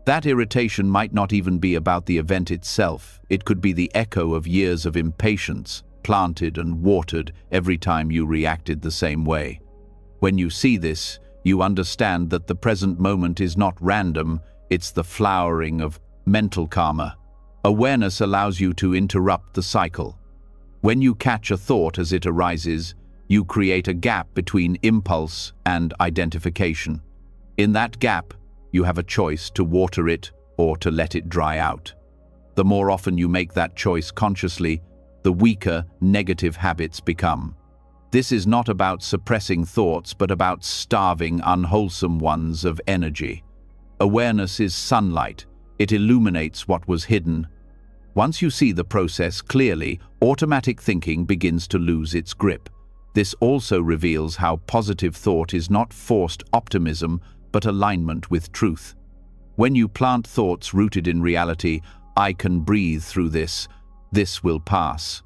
That irritation might not even be about the event itself. It could be the echo of years of impatience, planted and watered every time you reacted the same way. When you see this, you understand that the present moment is not random, it's the flowering of mental karma. Awareness allows you to interrupt the cycle. When you catch a thought as it arises, you create a gap between impulse and identification. In that gap, you have a choice to water it or to let it dry out. The more often you make that choice consciously, the weaker negative habits become. This is not about suppressing thoughts, but about starving unwholesome ones of energy. Awareness is sunlight. It illuminates what was hidden. Once you see the process clearly, automatic thinking begins to lose its grip. This also reveals how positive thought is not forced optimism, but alignment with truth. When you plant thoughts rooted in reality, "I can breathe through this. This will pass.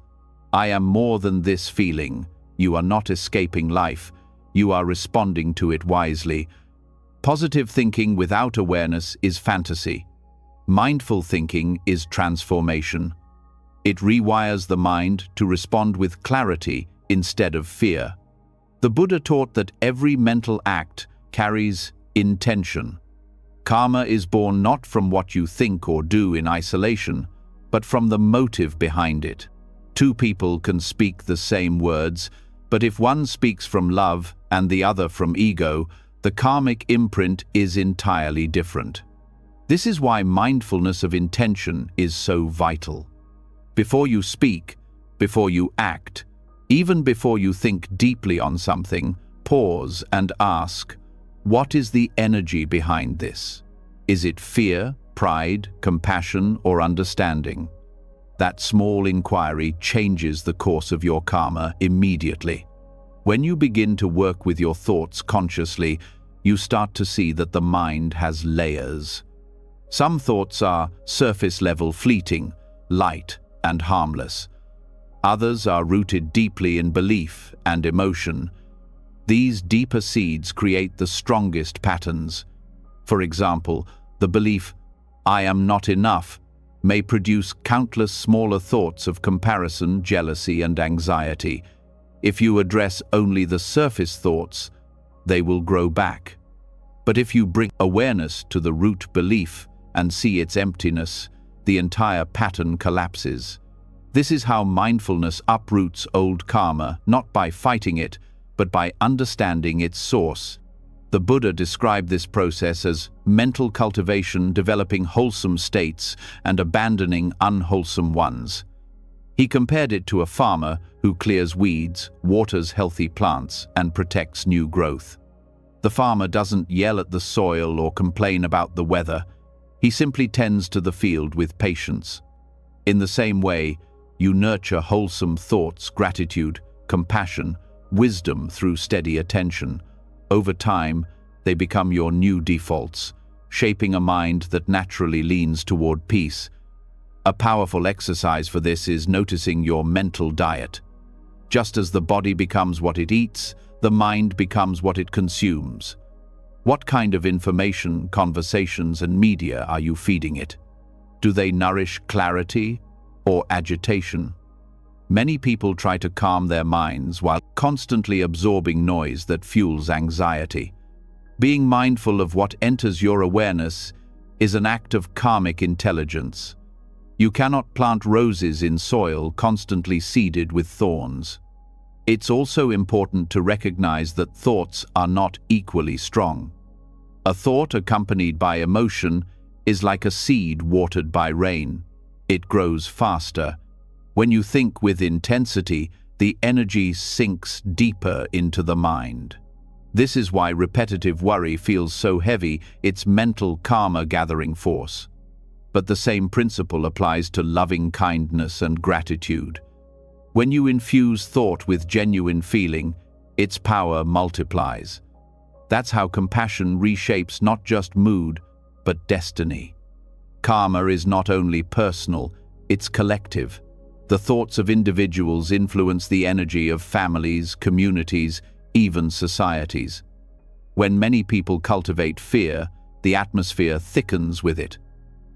I am more than this feeling." You are not escaping life. You are responding to it wisely. Positive thinking without awareness is fantasy. Mindful thinking is transformation. It rewires the mind to respond with clarity instead of fear. The Buddha taught that every mental act carries intention. Karma is born not from what you think or do in isolation, but from the motive behind it. Two people can speak the same words, but if one speaks from love and the other from ego, the karmic imprint is entirely different. This is why mindfulness of intention is so vital. Before you speak, before you act, even before you think deeply on something, pause and ask, what is the energy behind this? Is it fear, pride, compassion, or understanding? That small inquiry changes the course of your karma immediately. When you begin to work with your thoughts consciously, you start to see that the mind has layers. Some thoughts are surface-level, fleeting, light, and harmless. Others are rooted deeply in belief and emotion. These deeper seeds create the strongest patterns. For example, the belief, "I am not enough," may produce countless smaller thoughts of comparison, jealousy, and anxiety. If you address only the surface thoughts, they will grow back. But if you bring awareness to the root belief and see its emptiness, the entire pattern collapses. This is how mindfulness uproots old karma, not by fighting it, but by understanding its source. The Buddha described this process as mental cultivation, developing wholesome states and abandoning unwholesome ones. He compared it to a farmer who clears weeds, waters healthy plants, and protects new growth. The farmer doesn't yell at the soil or complain about the weather. He simply tends to the field with patience. In the same way, you nurture wholesome thoughts, gratitude, compassion, wisdom through steady attention. Over time, they become your new defaults, shaping a mind that naturally leans toward peace. A powerful exercise for this is noticing your mental diet. Just as the body becomes what it eats, the mind becomes what it consumes. What kind of information, conversations, and media are you feeding it? Do they nourish clarity or agitation? Many people try to calm their minds while constantly absorbing noise that fuels anxiety. Being mindful of what enters your awareness is an act of karmic intelligence. You cannot plant roses in soil constantly seeded with thorns. It's also important to recognize that thoughts are not equally strong. A thought accompanied by emotion is like a seed watered by rain. It grows faster. When you think with intensity, the energy sinks deeper into the mind. This is why repetitive worry feels so heavy, it's mental karma gathering force. But the same principle applies to loving kindness and gratitude. When you infuse thought with genuine feeling, its power multiplies. That's how compassion reshapes not just mood, but destiny. Karma is not only personal, it's collective. The thoughts of individuals influence the energy of families, communities, even societies. When many people cultivate fear, the atmosphere thickens with it.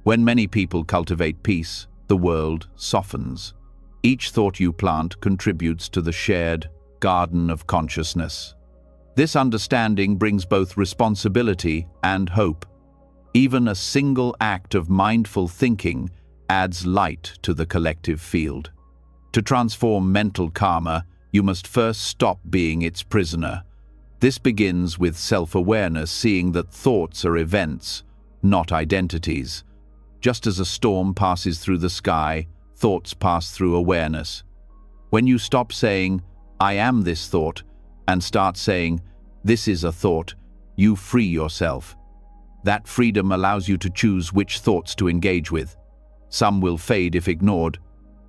When many people cultivate peace, the world softens. Each thought you plant contributes to the shared garden of consciousness. This understanding brings both responsibility and hope. Even a single act of mindful thinking adds light to the collective field. To transform mental karma, you must first stop being its prisoner. This begins with self-awareness, seeing that thoughts are events, not identities. Just as a storm passes through the sky, thoughts pass through awareness. When you stop saying, "I am this thought," and start saying, "This is a thought," you free yourself. That freedom allows you to choose which thoughts to engage with. Some will fade if ignored,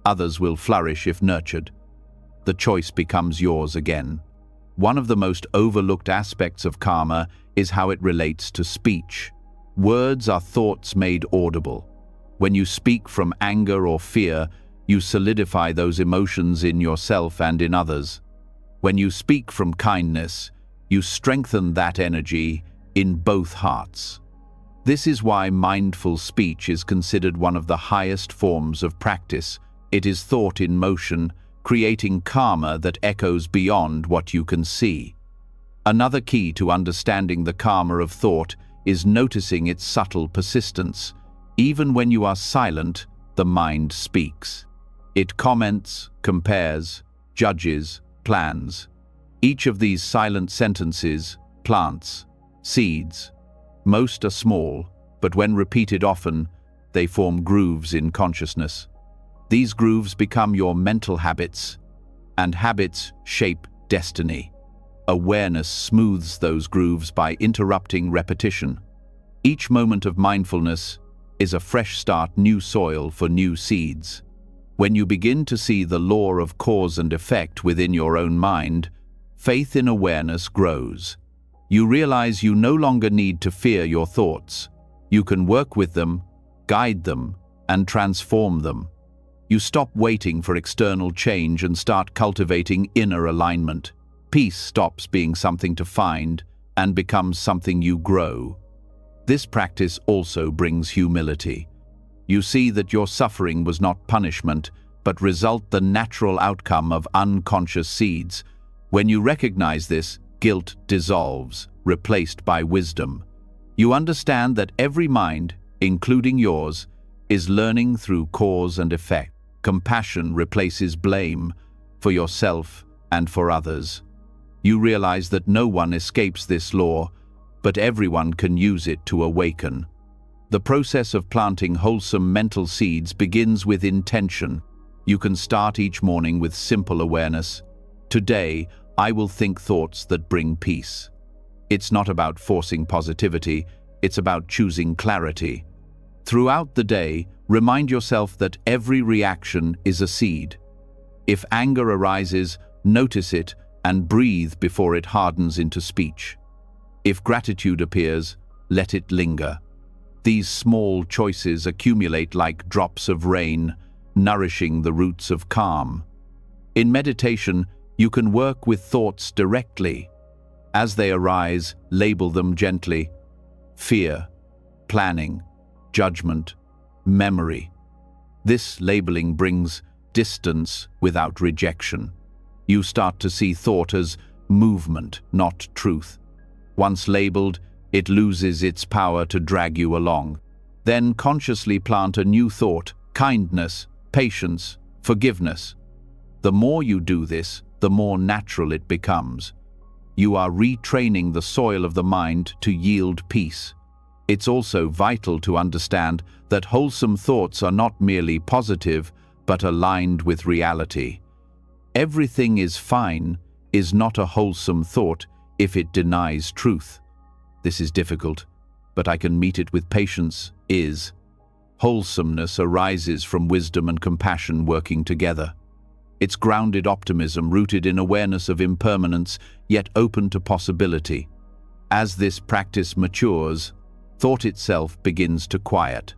others will flourish if nurtured. The choice becomes yours again. One of the most overlooked aspects of karma is how it relates to speech. Words are thoughts made audible. When you speak from anger or fear, you solidify those emotions in yourself and in others. When you speak from kindness, you strengthen that energy in both hearts. This is why mindful speech is considered one of the highest forms of practice. It is thought in motion, creating karma that echoes beyond what you can see. Another key to understanding the karma of thought is noticing its subtle persistence. Even when you are silent, the mind speaks. It comments, compares, judges, plans. Each of these silent sentences plants seeds. Most are small, but when repeated often, they form grooves in consciousness. These grooves become your mental habits, and habits shape destiny. Awareness smooths those grooves by interrupting repetition. Each moment of mindfulness is a fresh start, new soil for new seeds. When you begin to see the law of cause and effect within your own mind, faith in awareness grows. You realize you no longer need to fear your thoughts. You can work with them, guide them, and transform them. You stop waiting for external change and start cultivating inner alignment. Peace stops being something to find and becomes something you grow. This practice also brings humility. You see that your suffering was not punishment, but the natural outcome of unconscious seeds. When you recognize this, guilt dissolves, replaced by wisdom. You understand that every mind, including yours, is learning through cause and effect. Compassion replaces blame for yourself and for others. You realize that no one escapes this law, but everyone can use it to awaken. The process of planting wholesome mental seeds begins with intention. You can start each morning with simple awareness. Today, I will think thoughts that bring peace. It's not about forcing positivity, it's about choosing clarity. Throughout the day, remind yourself that every reaction is a seed. If anger arises, notice it and breathe before it hardens into speech. If gratitude appears, let it linger. These small choices accumulate like drops of rain, nourishing the roots of calm. In meditation, you can work with thoughts directly. As they arise, label them gently. Fear, planning, judgment, memory. This labeling brings distance without rejection. You start to see thought as movement, not truth. Once labeled, it loses its power to drag you along. Then consciously plant a new thought: kindness, patience, forgiveness. The more you do this, the more natural it becomes. You are retraining the soil of the mind to yield peace. It's also vital to understand that wholesome thoughts are not merely positive, but aligned with reality. Everything is fine is not a wholesome thought if it denies truth. This is difficult, but I can meet it with patience. Wholesomeness arises from wisdom and compassion working together. It's grounded optimism rooted in awareness of impermanence, yet open to possibility. As this practice matures, thought itself begins to quiet.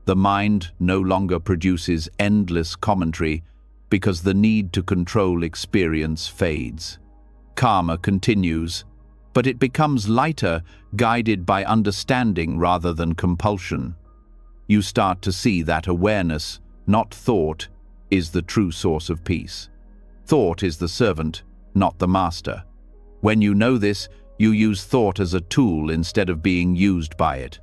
The mind no longer produces endless commentary because the need to control experience fades. Karma continues, but it becomes lighter, guided by understanding rather than compulsion. You start to see that awareness, not thought, is the true source of peace. Thought is the servant, not the master. When you know this, you use thought as a tool instead of being used by it.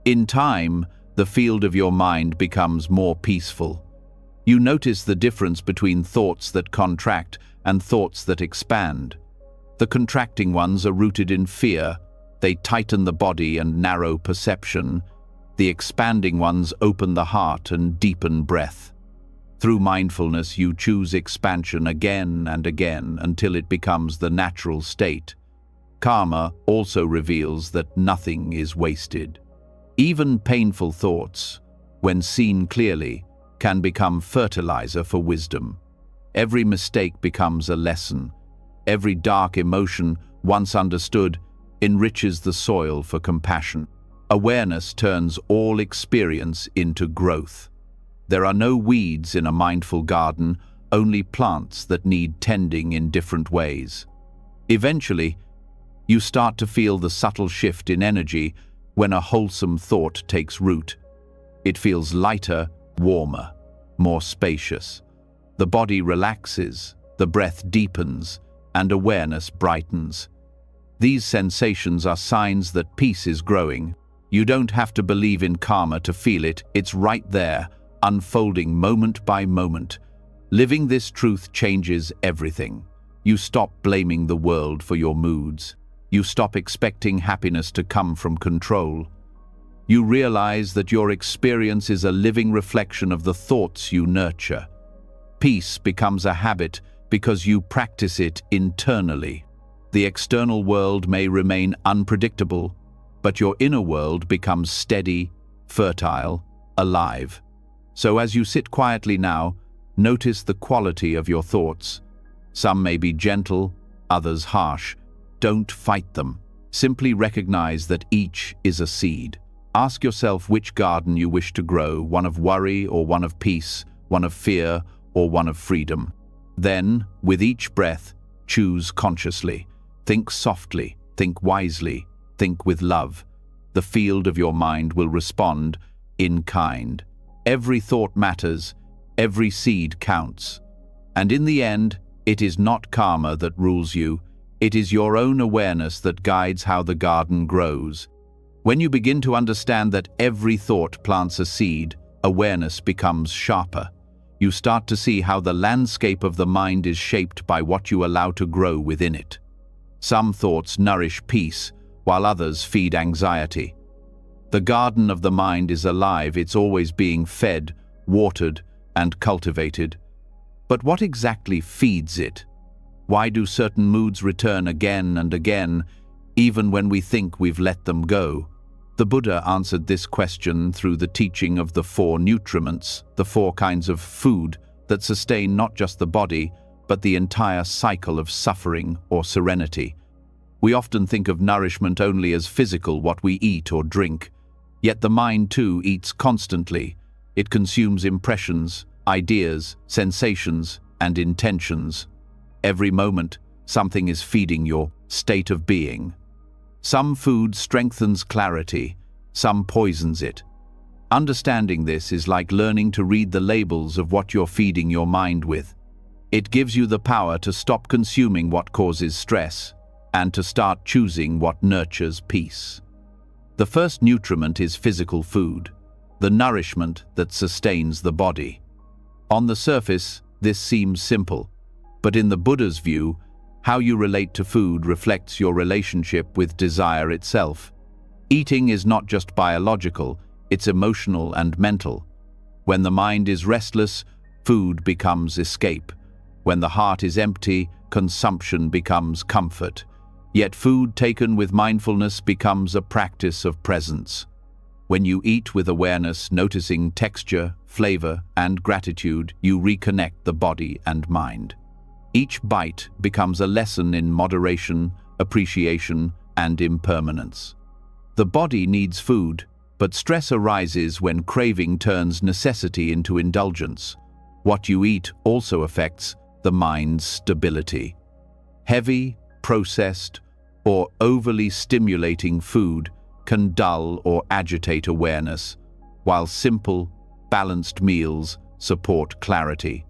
In time, the field of your mind becomes more peaceful. You notice the difference between thoughts that contract and thoughts that expand. The contracting ones are rooted in fear. They tighten the body and narrow perception. The expanding ones open the heart and deepen breath. Through mindfulness, you choose expansion again and again until it becomes the natural state. Karma also reveals that nothing is wasted. Even painful thoughts, when seen clearly, can become fertilizer for wisdom. Every mistake becomes a lesson. Every dark emotion, once understood, enriches the soil for compassion. Awareness turns all experience into growth. There are no weeds in a mindful garden, only plants that need tending in different ways. Eventually, you start to feel the subtle shift in energy when a wholesome thought takes root. It feels lighter, warmer, more spacious. The body relaxes, the breath deepens, and awareness brightens. These sensations are signs that peace is growing. You don't have to believe in karma to feel it. It's right there, unfolding moment by moment. Living this truth changes everything. You stop blaming the world for your moods. You stop expecting happiness to come from control. You realize that your experience is a living reflection of the thoughts you nurture. Peace becomes a habit because you practice it internally. The external world may remain unpredictable, but your inner world becomes steady, fertile, alive. So as you sit quietly now, notice the quality of your thoughts. Some may be gentle, others harsh. Don't fight them. Simply recognize that each is a seed. Ask yourself which garden you wish to grow, one of worry or one of peace, one of fear or one of freedom. Then, with each breath, choose consciously. Think softly, think wisely, think with love. The field of your mind will respond in kind. Every thought matters, every seed counts. And in the end, it is not karma that rules you, it is your own awareness that guides how the garden grows. When you begin to understand that every thought plants a seed, awareness becomes sharper. You start to see how the landscape of the mind is shaped by what you allow to grow within it. Some thoughts nourish peace, while others feed anxiety. The garden of the mind is alive, it's always being fed, watered, and cultivated. But what exactly feeds it? Why do certain moods return again and again? even when we think we've let them go? The Buddha answered this question through the teaching of the four nutriments, the four kinds of food that sustain not just the body, but the entire cycle of suffering or serenity. We often think of nourishment only as physical, what we eat or drink. Yet the mind too eats constantly. It consumes impressions, ideas, sensations, and intentions. Every moment, something is feeding your state of being. Some food strengthens clarity, some poisons it. Understanding this is like learning to read the labels of what you're feeding your mind with. It gives you the power to stop consuming what causes stress and to start choosing what nurtures peace. The first nutriment is physical food, the nourishment that sustains the body. On the surface, this seems simple, but in the Buddha's view, how you relate to food reflects your relationship with desire itself. Eating is not just biological, it's emotional and mental. When the mind is restless, food becomes escape. When the heart is empty, consumption becomes comfort. Yet food taken with mindfulness becomes a practice of presence. When you eat with awareness, noticing texture, flavor, and gratitude, you reconnect the body and mind. Each bite becomes a lesson in moderation, appreciation, and impermanence. The body needs food, but stress arises when craving turns necessity into indulgence. What you eat also affects the mind's stability. Heavy, processed, or overly stimulating food can dull or agitate awareness, while simple, balanced meals support clarity.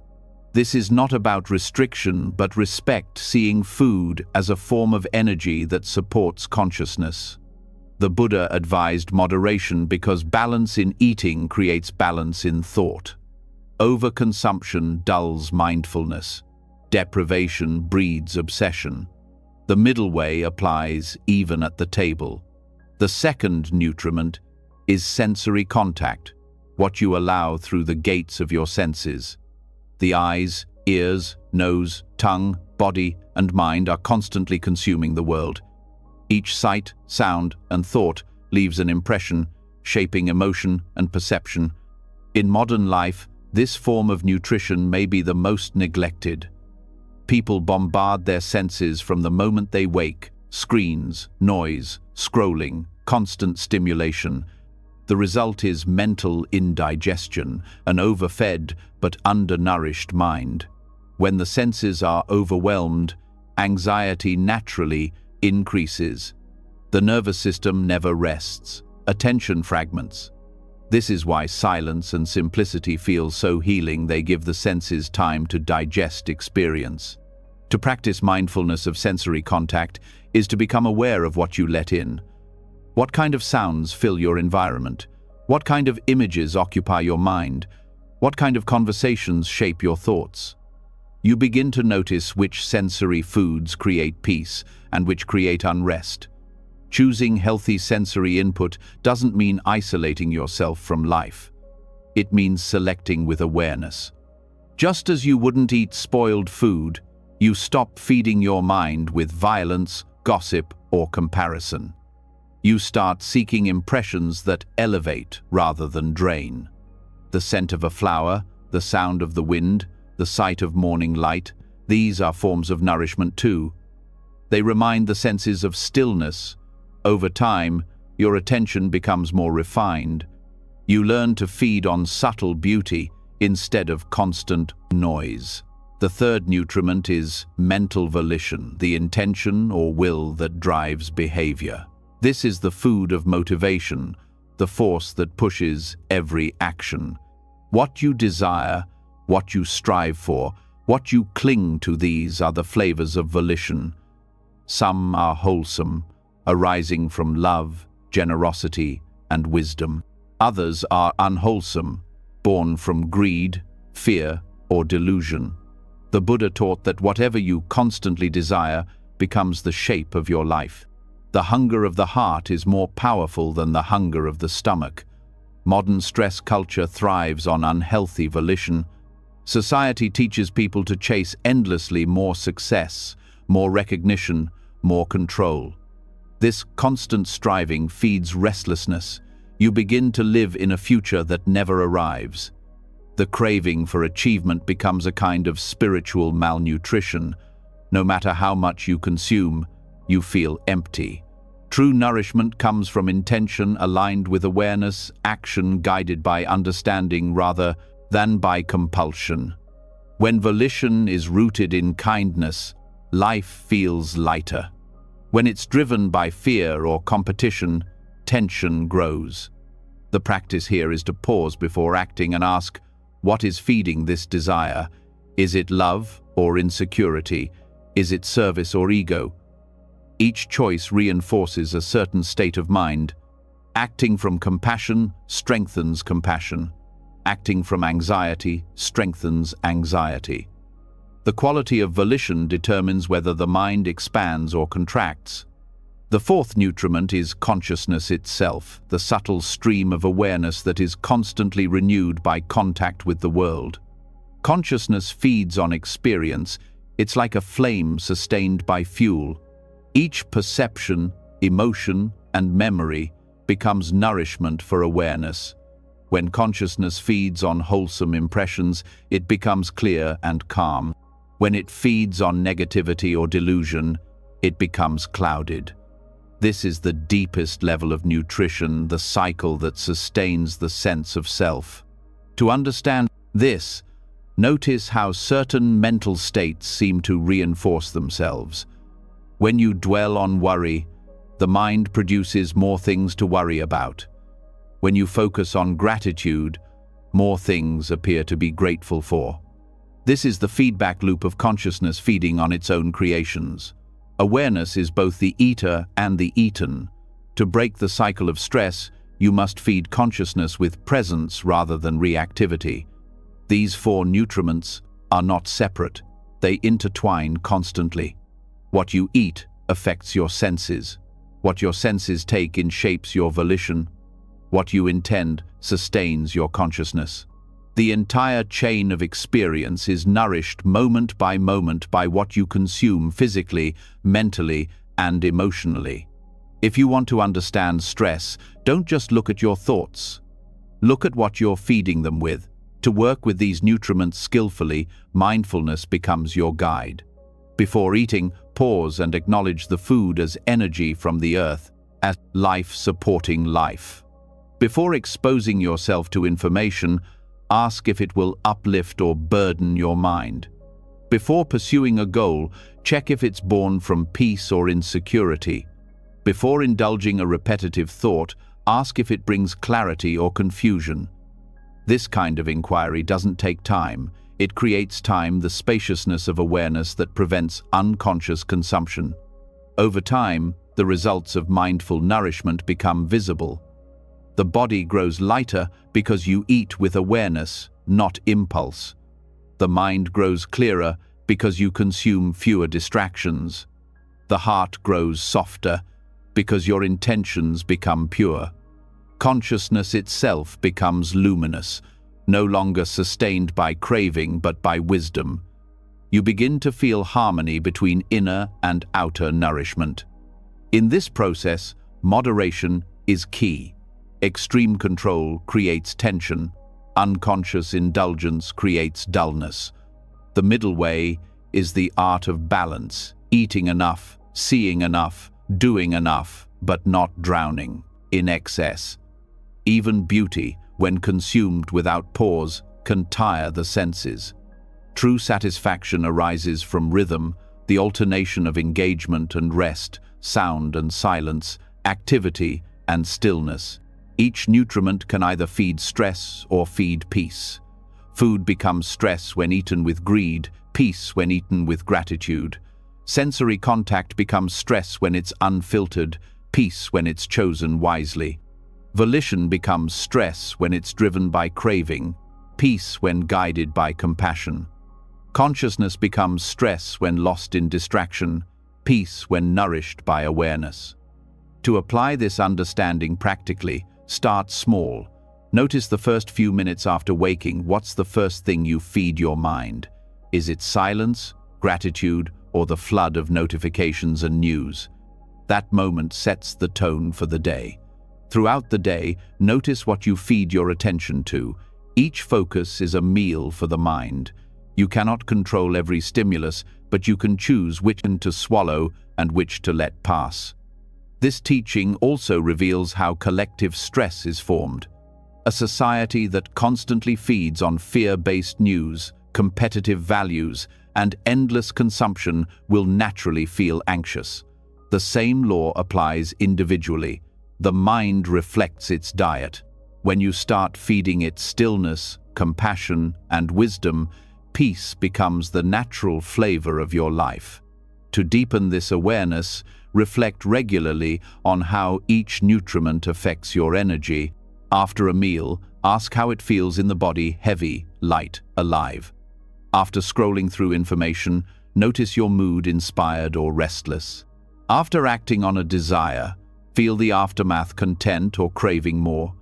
This is not about restriction, but respect, seeing food as a form of energy that supports consciousness. The Buddha advised moderation because balance in eating creates balance in thought. Overconsumption dulls mindfulness. Deprivation breeds obsession. The middle way applies even at the table. The second nutriment is sensory contact, what you allow through the gates of your senses. The eyes, ears, nose, tongue, body, and mind are constantly consuming the world. Each sight, sound, and thought leaves an impression, shaping emotion and perception. In modern life, this form of nutrition may be the most neglected. People bombard their senses from the moment they wake: screens, noise, scrolling, constant stimulation. The result is mental indigestion, an overfed but undernourished mind. When the senses are overwhelmed, anxiety naturally increases. The nervous system never rests. Attention fragments. This is why silence and simplicity feel so healing. They give the senses time to digest experience. To practice mindfulness of sensory contact is to become aware of what you let in. What kind of sounds fill your environment? What kind of images occupy your mind? What kind of conversations shape your thoughts? You begin to notice which sensory foods create peace and which create unrest. Choosing healthy sensory input doesn't mean isolating yourself from life. It means selecting with awareness. Just as you wouldn't eat spoiled food, you stop feeding your mind with violence, gossip, or comparison. You start seeking impressions that elevate rather than drain. The scent of a flower, the sound of the wind, the sight of morning light, these are forms of nourishment too. They remind the senses of stillness. Over time, your attention becomes more refined. You learn to feed on subtle beauty instead of constant noise. The third nutriment is mental volition, the intention or will that drives behavior. This is the food of motivation, the force that pushes every action. What you desire, what you strive for, what you cling to, these are the flavors of volition. Some are wholesome, arising from love, generosity, and wisdom. Others are unwholesome, born from greed, fear, or delusion. The Buddha taught that whatever you constantly desire becomes the shape of your life. The hunger of the heart is more powerful than the hunger of the stomach. Modern stress culture thrives on unhealthy volition. Society teaches people to chase endlessly more success, more recognition, more control. This constant striving feeds restlessness. You begin to live in a future that never arrives. The craving for achievement becomes a kind of spiritual malnutrition. No matter how much you consume, you feel empty. True nourishment comes from intention aligned with awareness, action guided by understanding rather than by compulsion. When volition is rooted in kindness, life feels lighter. When it's driven by fear or competition, tension grows. The practice here is to pause before acting and ask, what is feeding this desire? Is it love or insecurity? Is it service or ego? Each choice reinforces a certain state of mind. Acting from compassion strengthens compassion. Acting from anxiety strengthens anxiety. The quality of volition determines whether the mind expands or contracts. The fourth nutriment is consciousness itself, the subtle stream of awareness that is constantly renewed by contact with the world. Consciousness feeds on experience. It's like a flame sustained by fuel. Each perception, emotion, and memory becomes nourishment for awareness. When consciousness feeds on wholesome impressions, it becomes clear and calm. When it feeds on negativity or delusion, it becomes clouded. This is the deepest level of nutrition, the cycle that sustains the sense of self. To understand this, notice how certain mental states seem to reinforce themselves. When you dwell on worry, the mind produces more things to worry about. When you focus on gratitude, more things appear to be grateful for. This is the feedback loop of consciousness feeding on its own creations. Awareness is both the eater and the eaten. To break the cycle of stress, you must feed consciousness with presence rather than reactivity. These four nutriments are not separate. They intertwine constantly. What you eat affects your senses. What your senses take in shapes your volition. What you intend sustains your consciousness. The entire chain of experience is nourished moment by what you consume physically, mentally, and emotionally. If you want to understand stress, don't just look at your thoughts. Look at what you're feeding them with. To work with these nutriments skillfully, mindfulness becomes your guide. Before eating, pause and acknowledge the food as energy from the earth, as life supporting life. Before exposing yourself to information, ask if it will uplift or burden your mind. Before pursuing a goal, check if it's born from peace or insecurity. Before indulging a repetitive thought, ask if it brings clarity or confusion. This kind of inquiry doesn't take time. It creates time, the spaciousness of awareness that prevents unconscious consumption. Over time, the results of mindful nourishment become visible. The body grows lighter because you eat with awareness, not impulse. The mind grows clearer because you consume fewer distractions. The heart grows softer because your intentions become pure. Consciousness itself becomes luminous, no longer sustained by craving but by wisdom. You begin to feel harmony between inner and outer nourishment. In this process, moderation is key. Extreme control creates tension. Unconscious indulgence creates dullness. The middle way is the art of balance, eating enough, seeing enough, doing enough, but not drowning in excess. Even beauty, when consumed without pause, can tire the senses. True satisfaction arises from rhythm, the alternation of engagement and rest, sound and silence, activity and stillness. Each nutriment can either feed stress or feed peace. Food becomes stress when eaten with greed, peace when eaten with gratitude. Sensory contact becomes stress when it's unfiltered, peace when it's chosen wisely. Volition becomes stress when it's driven by craving, peace when guided by compassion. Consciousness becomes stress when lost in distraction, peace when nourished by awareness. To apply this understanding practically, start small. Notice the first few minutes after waking. What's the first thing you feed your mind? Is it silence, gratitude, or the flood of notifications and news? That moment sets the tone for the day. Throughout the day, notice what you feed your attention to. Each focus is a meal for the mind. You cannot control every stimulus, but you can choose which to swallow and which to let pass. This teaching also reveals how collective stress is formed. A society that constantly feeds on fear-based news, competitive values, and endless consumption will naturally feel anxious. The same law applies individually. The mind reflects its diet. When you start feeding it stillness, compassion, and wisdom, peace becomes the natural flavor of your life. To deepen this awareness, reflect regularly on how each nutriment affects your energy. After a meal, ask how it feels in the body: heavy, light, alive. After scrolling through information, notice your mood: inspired or restless. After acting on a desire, feel the aftermath: content or craving more.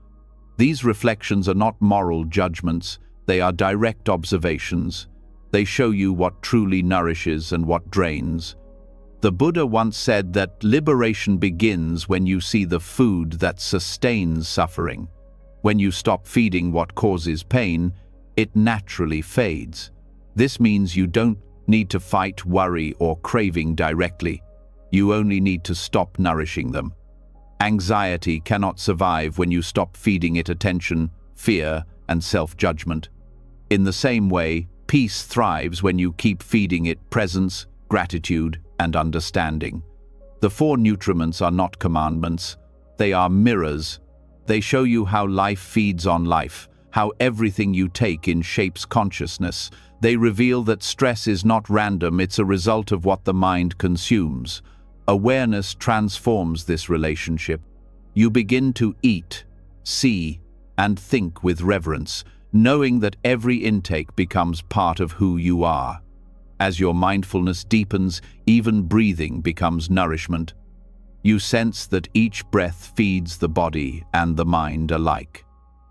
These reflections are not moral judgments, they are direct observations. They show you what truly nourishes and what drains. The Buddha once said that liberation begins when you see the food that sustains suffering. When you stop feeding what causes pain, it naturally fades. This means you don't need to fight worry or craving directly. You only need to stop nourishing them. Anxiety cannot survive when you stop feeding it attention, fear, and self-judgment. In the same way, peace thrives when you keep feeding it presence, gratitude, and understanding. The four nutriments are not commandments, they are mirrors. They show you how life feeds on life, how everything you take in shapes consciousness. They reveal that stress is not random, it's a result of what the mind consumes. Awareness transforms this relationship. You begin to eat, see, and think with reverence, knowing that every intake becomes part of who you are. As your mindfulness deepens, even breathing becomes nourishment. You sense that each breath feeds the body and the mind alike.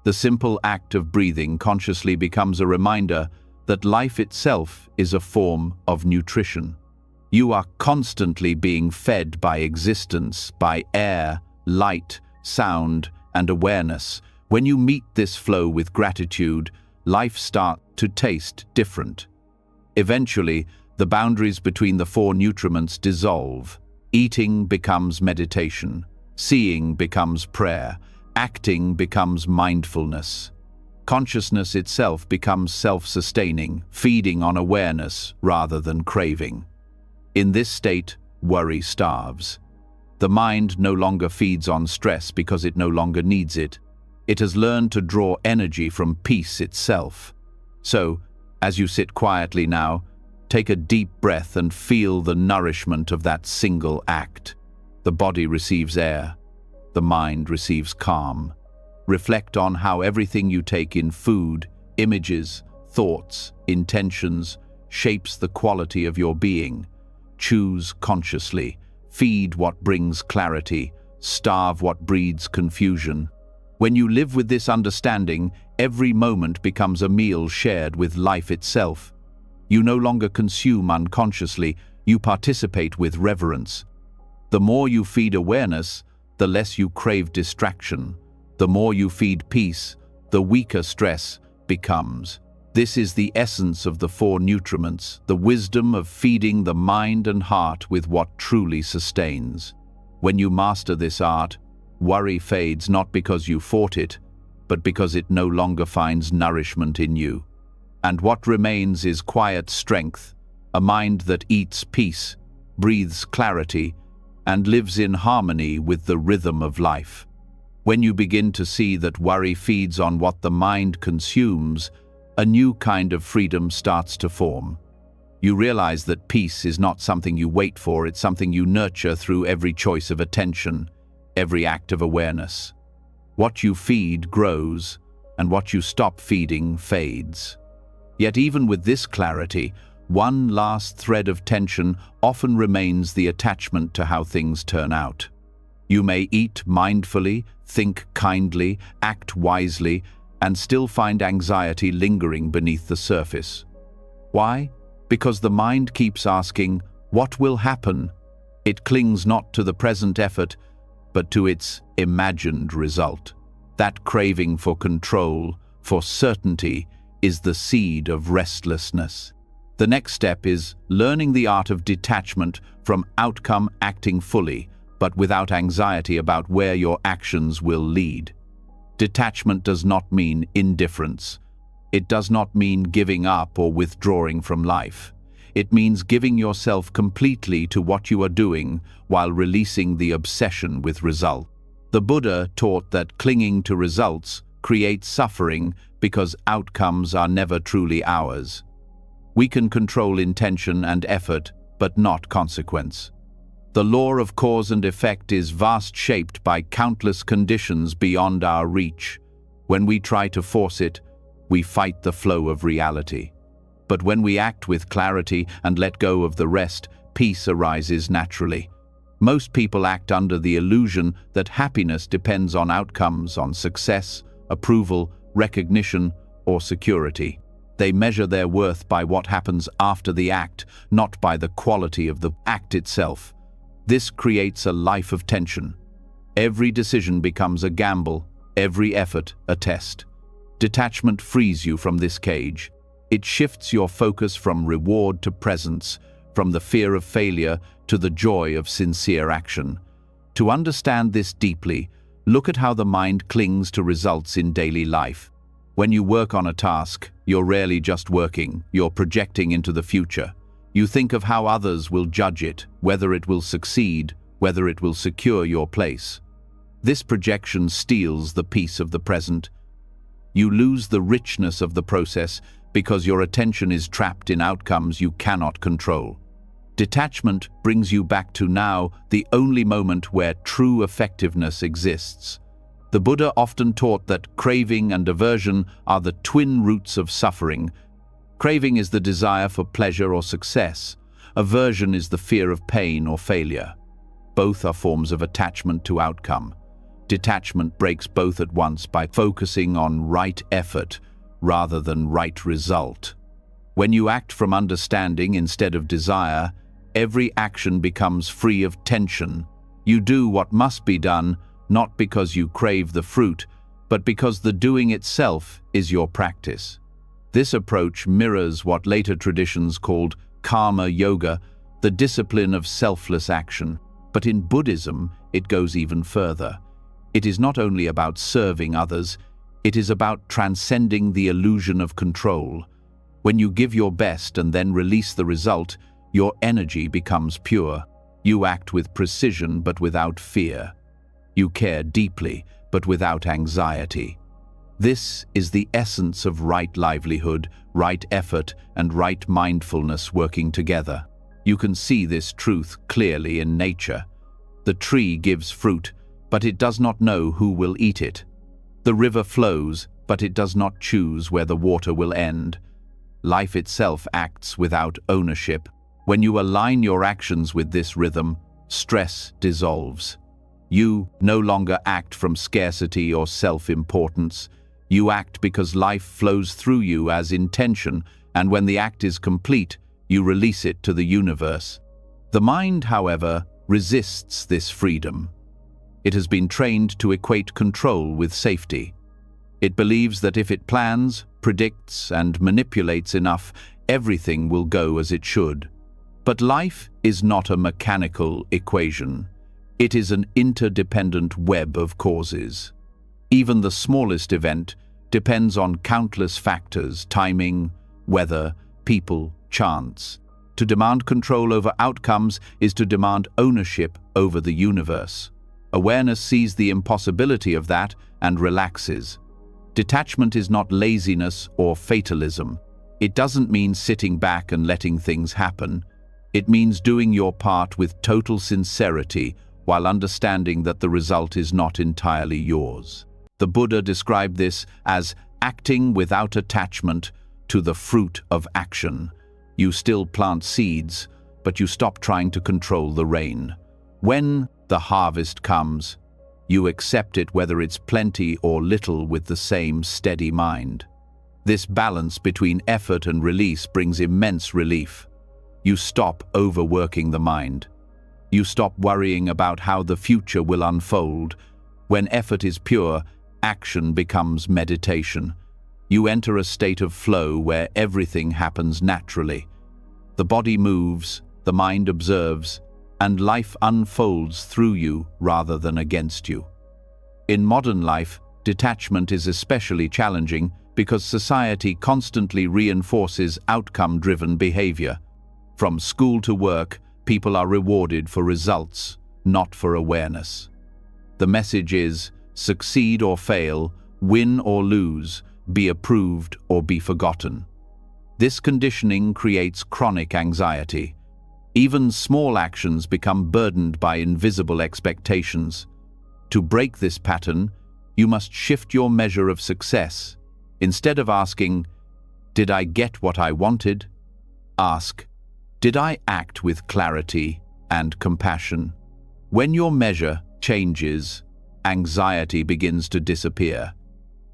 The simple act of breathing consciously becomes a reminder that life itself is a form of nutrition. You are constantly being fed by existence, by air, light, sound, and awareness. When you meet this flow with gratitude, life starts to taste different. Eventually, the boundaries between the four nutriments dissolve. Eating becomes meditation, seeing becomes prayer, acting becomes mindfulness. Consciousness itself becomes self-sustaining, feeding on awareness rather than craving. In this state, worry starves. The mind no longer feeds on stress because it no longer needs it. It has learned to draw energy from peace itself. So, as you sit quietly now, take a deep breath and feel the nourishment of that single act. The body receives air. The mind receives calm. Reflect on how everything you take in: food, images, thoughts, intentions, shapes the quality of your being. Choose consciously. Feed what brings clarity. Starve what breeds confusion. When you live with this understanding, every moment becomes a meal shared with life itself. You no longer consume unconsciously, you participate with reverence. The more you feed awareness, the less you crave distraction. The more you feed peace, the weaker stress becomes. This is the essence of the four nutriments, the wisdom of feeding the mind and heart with what truly sustains. When you master this art, worry fades not because you fought it, but because it no longer finds nourishment in you. And what remains is quiet strength, a mind that eats peace, breathes clarity, and lives in harmony with the rhythm of life. When you begin to see that worry feeds on what the mind consumes, a new kind of freedom starts to form. You realize that peace is not something you wait for, it's something you nurture through every choice of attention, every act of awareness. What you feed grows, and what you stop feeding fades. Yet even with this clarity, one last thread of tension often remains: the attachment to how things turn out. You may eat mindfully, think kindly, act wisely, and still find anxiety lingering beneath the surface. Why? Because the mind keeps asking, what will happen? It clings not to the present effort, but to its imagined result. That craving for control, for certainty, is the seed of restlessness. The next step is learning the art of detachment from outcome, acting fully, but without anxiety about where your actions will lead. Detachment does not mean indifference. It does not mean giving up or withdrawing from life. It means giving yourself completely to what you are doing while releasing the obsession with result. The Buddha taught that clinging to results creates suffering because outcomes are never truly ours. We can control intention and effort, but not consequence. The law of cause and effect is vast, shaped by countless conditions beyond our reach. When we try to force it, we fight the flow of reality. But when we act with clarity and let go of the rest, peace arises naturally. Most people act under the illusion that happiness depends on outcomes, on success, approval, recognition, or security. They measure their worth by what happens after the act, not by the quality of the act itself. This creates a life of tension. Every decision becomes a gamble, every effort a test. Detachment frees you from this cage. It shifts your focus from reward to presence, from the fear of failure to the joy of sincere action. To understand this deeply, look at how the mind clings to results in daily life. When you work on a task, you're rarely just working, you're projecting into the future. You think of how others will judge it, whether it will succeed, whether it will secure your place. This projection steals the peace of the present. You lose the richness of the process because your attention is trapped in outcomes you cannot control. Detachment brings you back to now, the only moment where true effectiveness exists. The Buddha often taught that craving and aversion are the twin roots of suffering. Craving is the desire for pleasure or success. Aversion is the fear of pain or failure. Both are forms of attachment to outcome. Detachment breaks both at once by focusing on right effort rather than right result. When you act from understanding instead of desire, every action becomes free of tension. You do what must be done, not because you crave the fruit, but because the doing itself is your practice. This approach mirrors what later traditions called karma yoga, the discipline of selfless action. But in Buddhism, it goes even further. It is not only about serving others, it is about transcending the illusion of control. When you give your best and then release the result, your energy becomes pure. You act with precision but without fear. You care deeply but without anxiety. This is the essence of right livelihood, right effort, and right mindfulness working together. You can see this truth clearly in nature. The tree gives fruit, but it does not know who will eat it. The river flows, but it does not choose where the water will end. Life itself acts without ownership. When you align your actions with this rhythm, stress dissolves. You no longer act from scarcity or self-importance. You act because life flows through you as intention, and when the act is complete, you release it to the universe. The mind, however, resists this freedom. It has been trained to equate control with safety. It believes that if it plans, predicts, and manipulates enough, everything will go as it should. But life is not a mechanical equation. It is an interdependent web of causes. Even the smallest event depends on countless factors: timing, weather, people, chance. To demand control over outcomes is to demand ownership over the universe. Awareness sees the impossibility of that and relaxes. Detachment is not laziness or fatalism. It doesn't mean sitting back and letting things happen. It means doing your part with total sincerity while understanding that the result is not entirely yours. The Buddha described this as acting without attachment to the fruit of action. You still plant seeds, but you stop trying to control the rain. When the harvest comes, you accept it whether it's plenty or little with the same steady mind. This balance between effort and release brings immense relief. You stop overworking the mind. You stop worrying about how the future will unfold. When effort is pure, action becomes meditation. You enter a state of flow where everything happens naturally. The body moves, the mind observes, and life unfolds through you rather than against you. In modern life, detachment is especially challenging because society constantly reinforces outcome-driven behavior. From school to work, people are rewarded for results, not for awareness. The message is, succeed or fail, win or lose, be approved or be forgotten. This conditioning creates chronic anxiety. Even small actions become burdened by invisible expectations. To break this pattern, you must shift your measure of success. Instead of asking, "Did I get what I wanted?" ask, "Did I act with clarity and compassion?" When your measure changes, anxiety begins to disappear.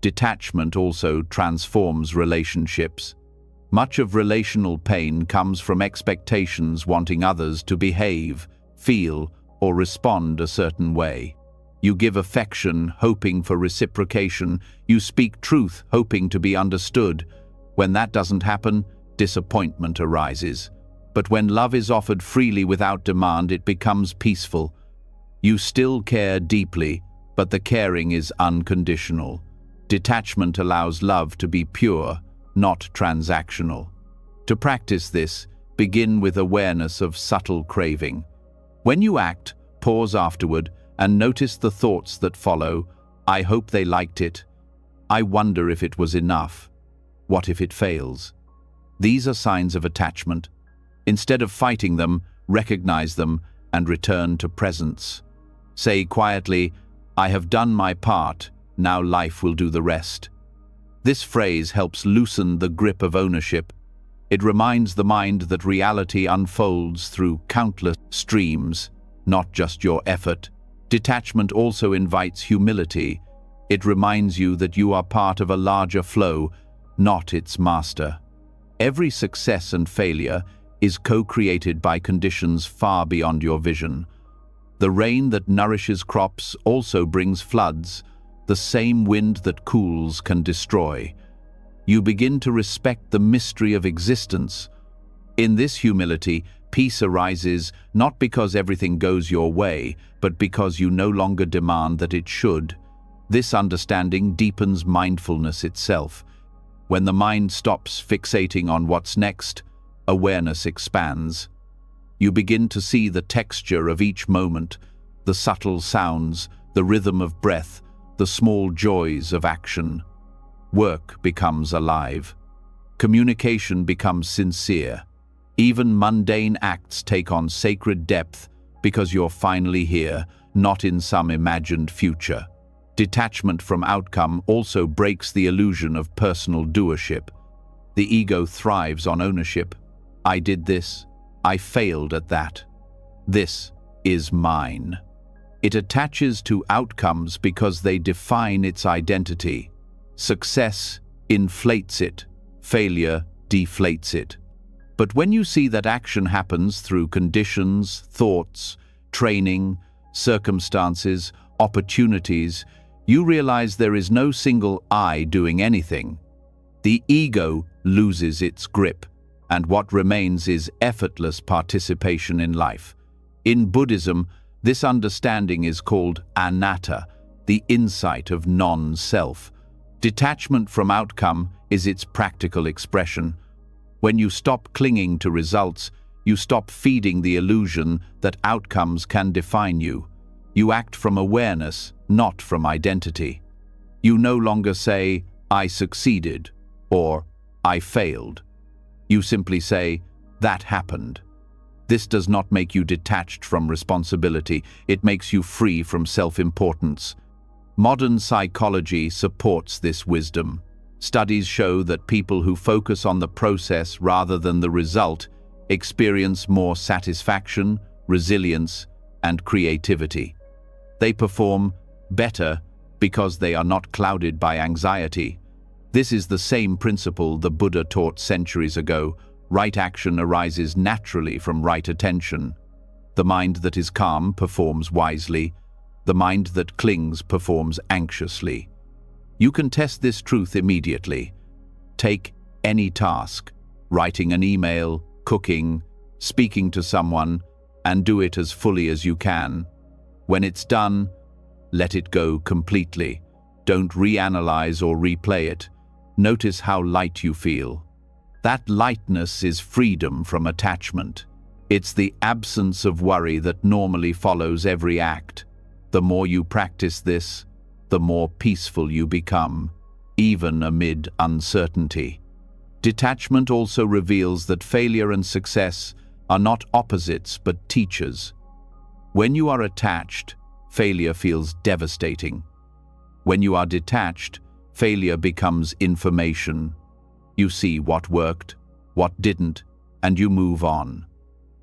Detachment also transforms relationships. Much of relational pain comes from expectations wanting others to behave, feel, or respond a certain way. You give affection, hoping for reciprocation. You speak truth, hoping to be understood. When that doesn't happen, disappointment arises. But when love is offered freely without demand, it becomes peaceful. You still care deeply, but the caring is unconditional. Detachment allows love to be pure, not transactional. To practice this, begin with awareness of subtle craving. When you act, pause afterward and notice the thoughts that follow. I hope they liked it. I wonder if it was enough. What if it fails? These are signs of attachment. Instead of fighting them, recognize them and return to presence. Say quietly, I have done my part, now life will do the rest. This phrase helps loosen the grip of ownership. It reminds the mind that reality unfolds through countless streams, not just your effort. Detachment also invites humility. It reminds you that you are part of a larger flow, not its master. Every success and failure is co-created by conditions far beyond your vision. The rain that nourishes crops also brings floods. The same wind that cools can destroy. You begin to respect the mystery of existence. In this humility, peace arises not because everything goes your way, but because you no longer demand that it should. This understanding deepens mindfulness itself. When the mind stops fixating on what's next, awareness expands. You begin to see the texture of each moment, the subtle sounds, the rhythm of breath, the small joys of action. Work becomes alive. Communication becomes sincere. Even mundane acts take on sacred depth because you're finally here, not in some imagined future. Detachment from outcome also breaks the illusion of personal doership. The ego thrives on ownership. I did this. I failed at that. This is mine. It attaches to outcomes because they define its identity. Success inflates it. Failure deflates it. But when you see that action happens through conditions, thoughts, training, circumstances, opportunities, you realize there is no single I doing anything. The ego loses its grip, and what remains is effortless participation in life. In Buddhism, this understanding is called anatta, the insight of non-self. Detachment from outcome is its practical expression. When you stop clinging to results, you stop feeding the illusion that outcomes can define you. You act from awareness, not from identity. You no longer say, I succeeded, or I failed. You simply say, that happened. This does not make you detached from responsibility. It makes you free from self-importance. Modern psychology supports this wisdom. Studies show that people who focus on the process rather than the result experience more satisfaction, resilience, and creativity. They perform better because they are not clouded by anxiety. This is the same principle the Buddha taught centuries ago. Right action arises naturally from right attention. The mind that is calm performs wisely. The mind that clings performs anxiously. You can test this truth immediately. Take any task, writing an email, cooking, speaking to someone, and do it as fully as you can. When it's done, let it go completely. Don't reanalyze or replay it. Notice how light you feel. That lightness is freedom from attachment. It's the absence of worry that normally follows every act. The more you practice this, the more peaceful you become, even amid uncertainty. Detachment also reveals that failure and success are not opposites but teachers. When you are attached, failure feels devastating. When you are detached, failure becomes information. You see what worked, what didn't, and you move on.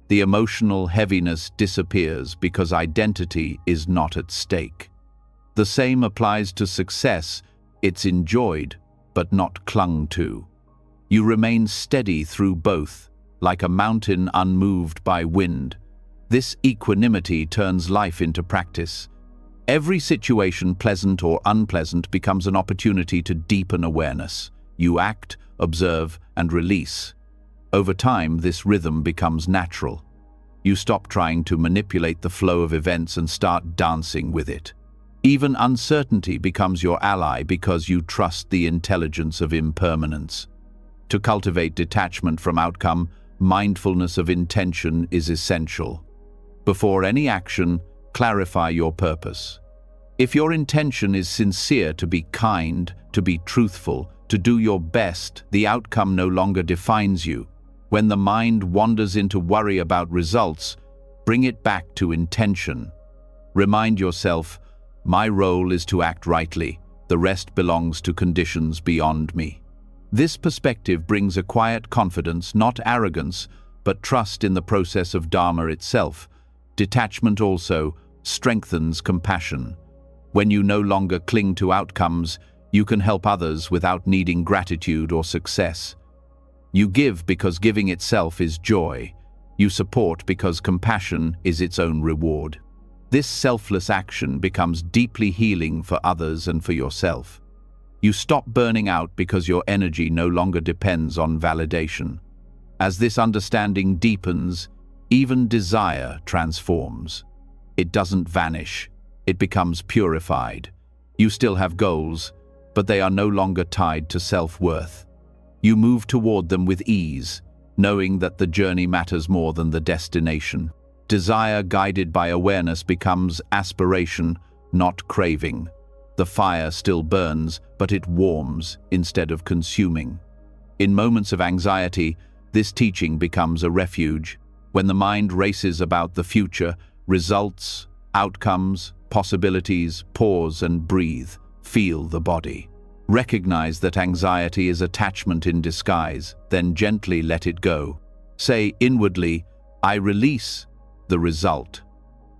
The emotional heaviness disappears because identity is not at stake. The same applies to success. It's enjoyed, but not clung to. You remain steady through both, like a mountain unmoved by wind. This equanimity turns life into practice. Every situation, pleasant or unpleasant, becomes an opportunity to deepen awareness. You act, observe, and release. Over time, this rhythm becomes natural. You stop trying to manipulate the flow of events and start dancing with it. Even uncertainty becomes your ally because you trust the intelligence of impermanence. To cultivate detachment from outcome, mindfulness of intention is essential. Before any action, clarify your purpose. If your intention is sincere, to be kind, to be truthful, to do your best, the outcome no longer defines you. When the mind wanders into worry about results, bring it back to intention. Remind yourself, my role is to act rightly. The rest belongs to conditions beyond me. This perspective brings a quiet confidence, not arrogance, but trust in the process of Dharma itself. Detachment also strengthens compassion. When you no longer cling to outcomes, you can help others without needing gratitude or success. You give because giving itself is joy. You support because compassion is its own reward. This selfless action becomes deeply healing for others and for yourself. You stop burning out because your energy no longer depends on validation. As this understanding deepens, even desire transforms. It doesn't vanish. It becomes purified. You still have goals, but they are no longer tied to self-worth. You move toward them with ease, knowing that the journey matters more than the destination. Desire guided by awareness becomes aspiration, not craving. The fire still burns, but it warms instead of consuming. In moments of anxiety, this teaching becomes a refuge. When the mind races about the future, results, outcomes, possibilities, pause and breathe. Feel the body. Recognize that anxiety is attachment in disguise, then gently let it go. Say inwardly, I release the result.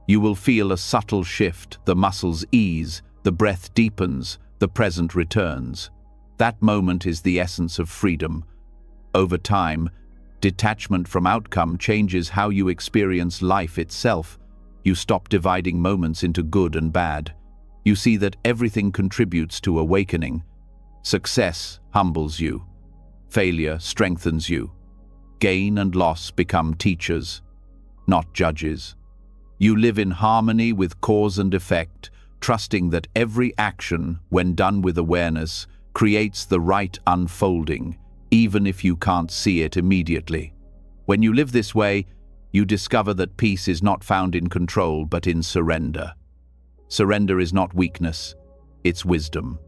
You will feel a subtle shift, the muscles ease, the breath deepens, the present returns. That moment is the essence of freedom. Over time, detachment from outcome changes how you experience life itself. You stop dividing moments into good and bad. You see that everything contributes to awakening. Success humbles you. Failure strengthens you. Gain and loss become teachers, not judges. You live in harmony with cause and effect, trusting that every action, when done with awareness, creates the right unfolding, even if you can't see it immediately. When you live this way, you discover that peace is not found in control, but in surrender. Surrender is not weakness, it's wisdom.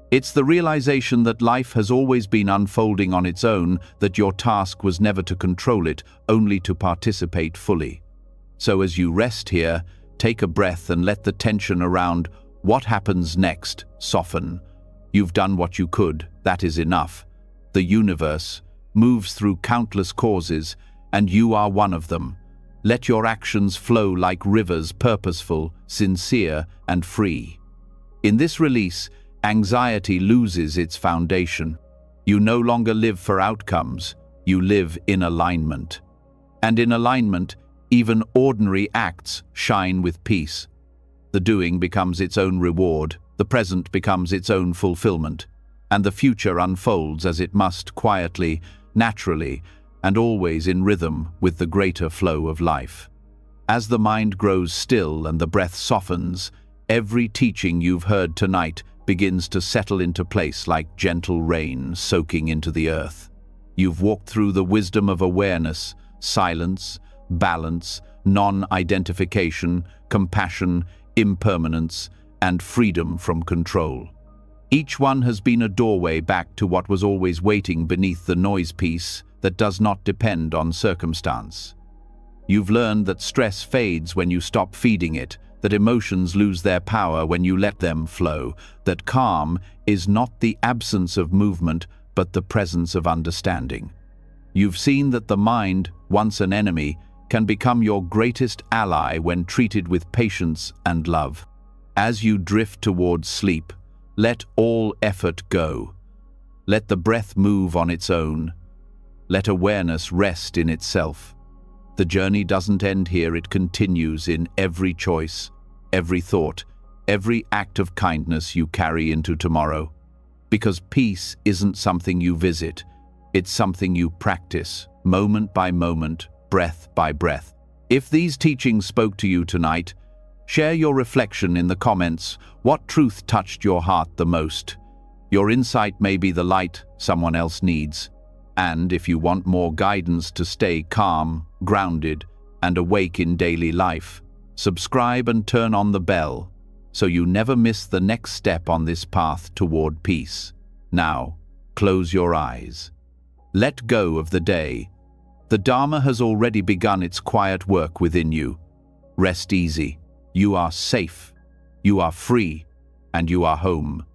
It's the realization that life has always been unfolding on its own, that your task was never to control it, only to participate fully. So as you rest here, take a breath and let the tension around what happens next soften. You've done what you could, that is enough. The universe moves through countless causes, and you are one of them. Let your actions flow like rivers, purposeful, sincere, and free. In this release, anxiety loses its foundation. You no longer live for outcomes, you live in alignment. And in alignment, Even ordinary acts shine with peace. The doing becomes its own reward, the present becomes its own fulfillment, and the future unfolds as it must, quietly, naturally, and always in rhythm with the greater flow of life. As the mind grows still and the breath softens, every teaching you've heard tonight begins to settle into place like gentle rain soaking into the earth. You've walked through the wisdom of awareness, silence, balance, non-identification, compassion, impermanence, and freedom from control. Each one has been a doorway back to what was always waiting beneath the noise piece that does not depend on circumstance. You've learned that stress fades when you stop feeding it, that emotions lose their power when you let them flow, that calm is not the absence of movement but the presence of understanding. You've seen that the mind, once an enemy, can become your greatest ally when treated with patience and love. As you drift towards sleep, let all effort go. Let the breath move on its own. Let awareness rest in itself. The journey doesn't end here, it continues in every choice, every thought, every act of kindness you carry into tomorrow. Because peace isn't something you visit, it's something you practice, moment by moment, breath by breath. If these teachings spoke to you tonight, share your reflection in the comments. What truth touched your heart the most? Your insight may be the light someone else needs. And if you want more guidance to stay calm, grounded, and awake in daily life, subscribe and turn on the bell so you never miss the next step on this path toward peace. Now, close your eyes. Let go of the day. The Dharma has already begun its quiet work within you. Rest easy. You are safe. You are free. And you are home.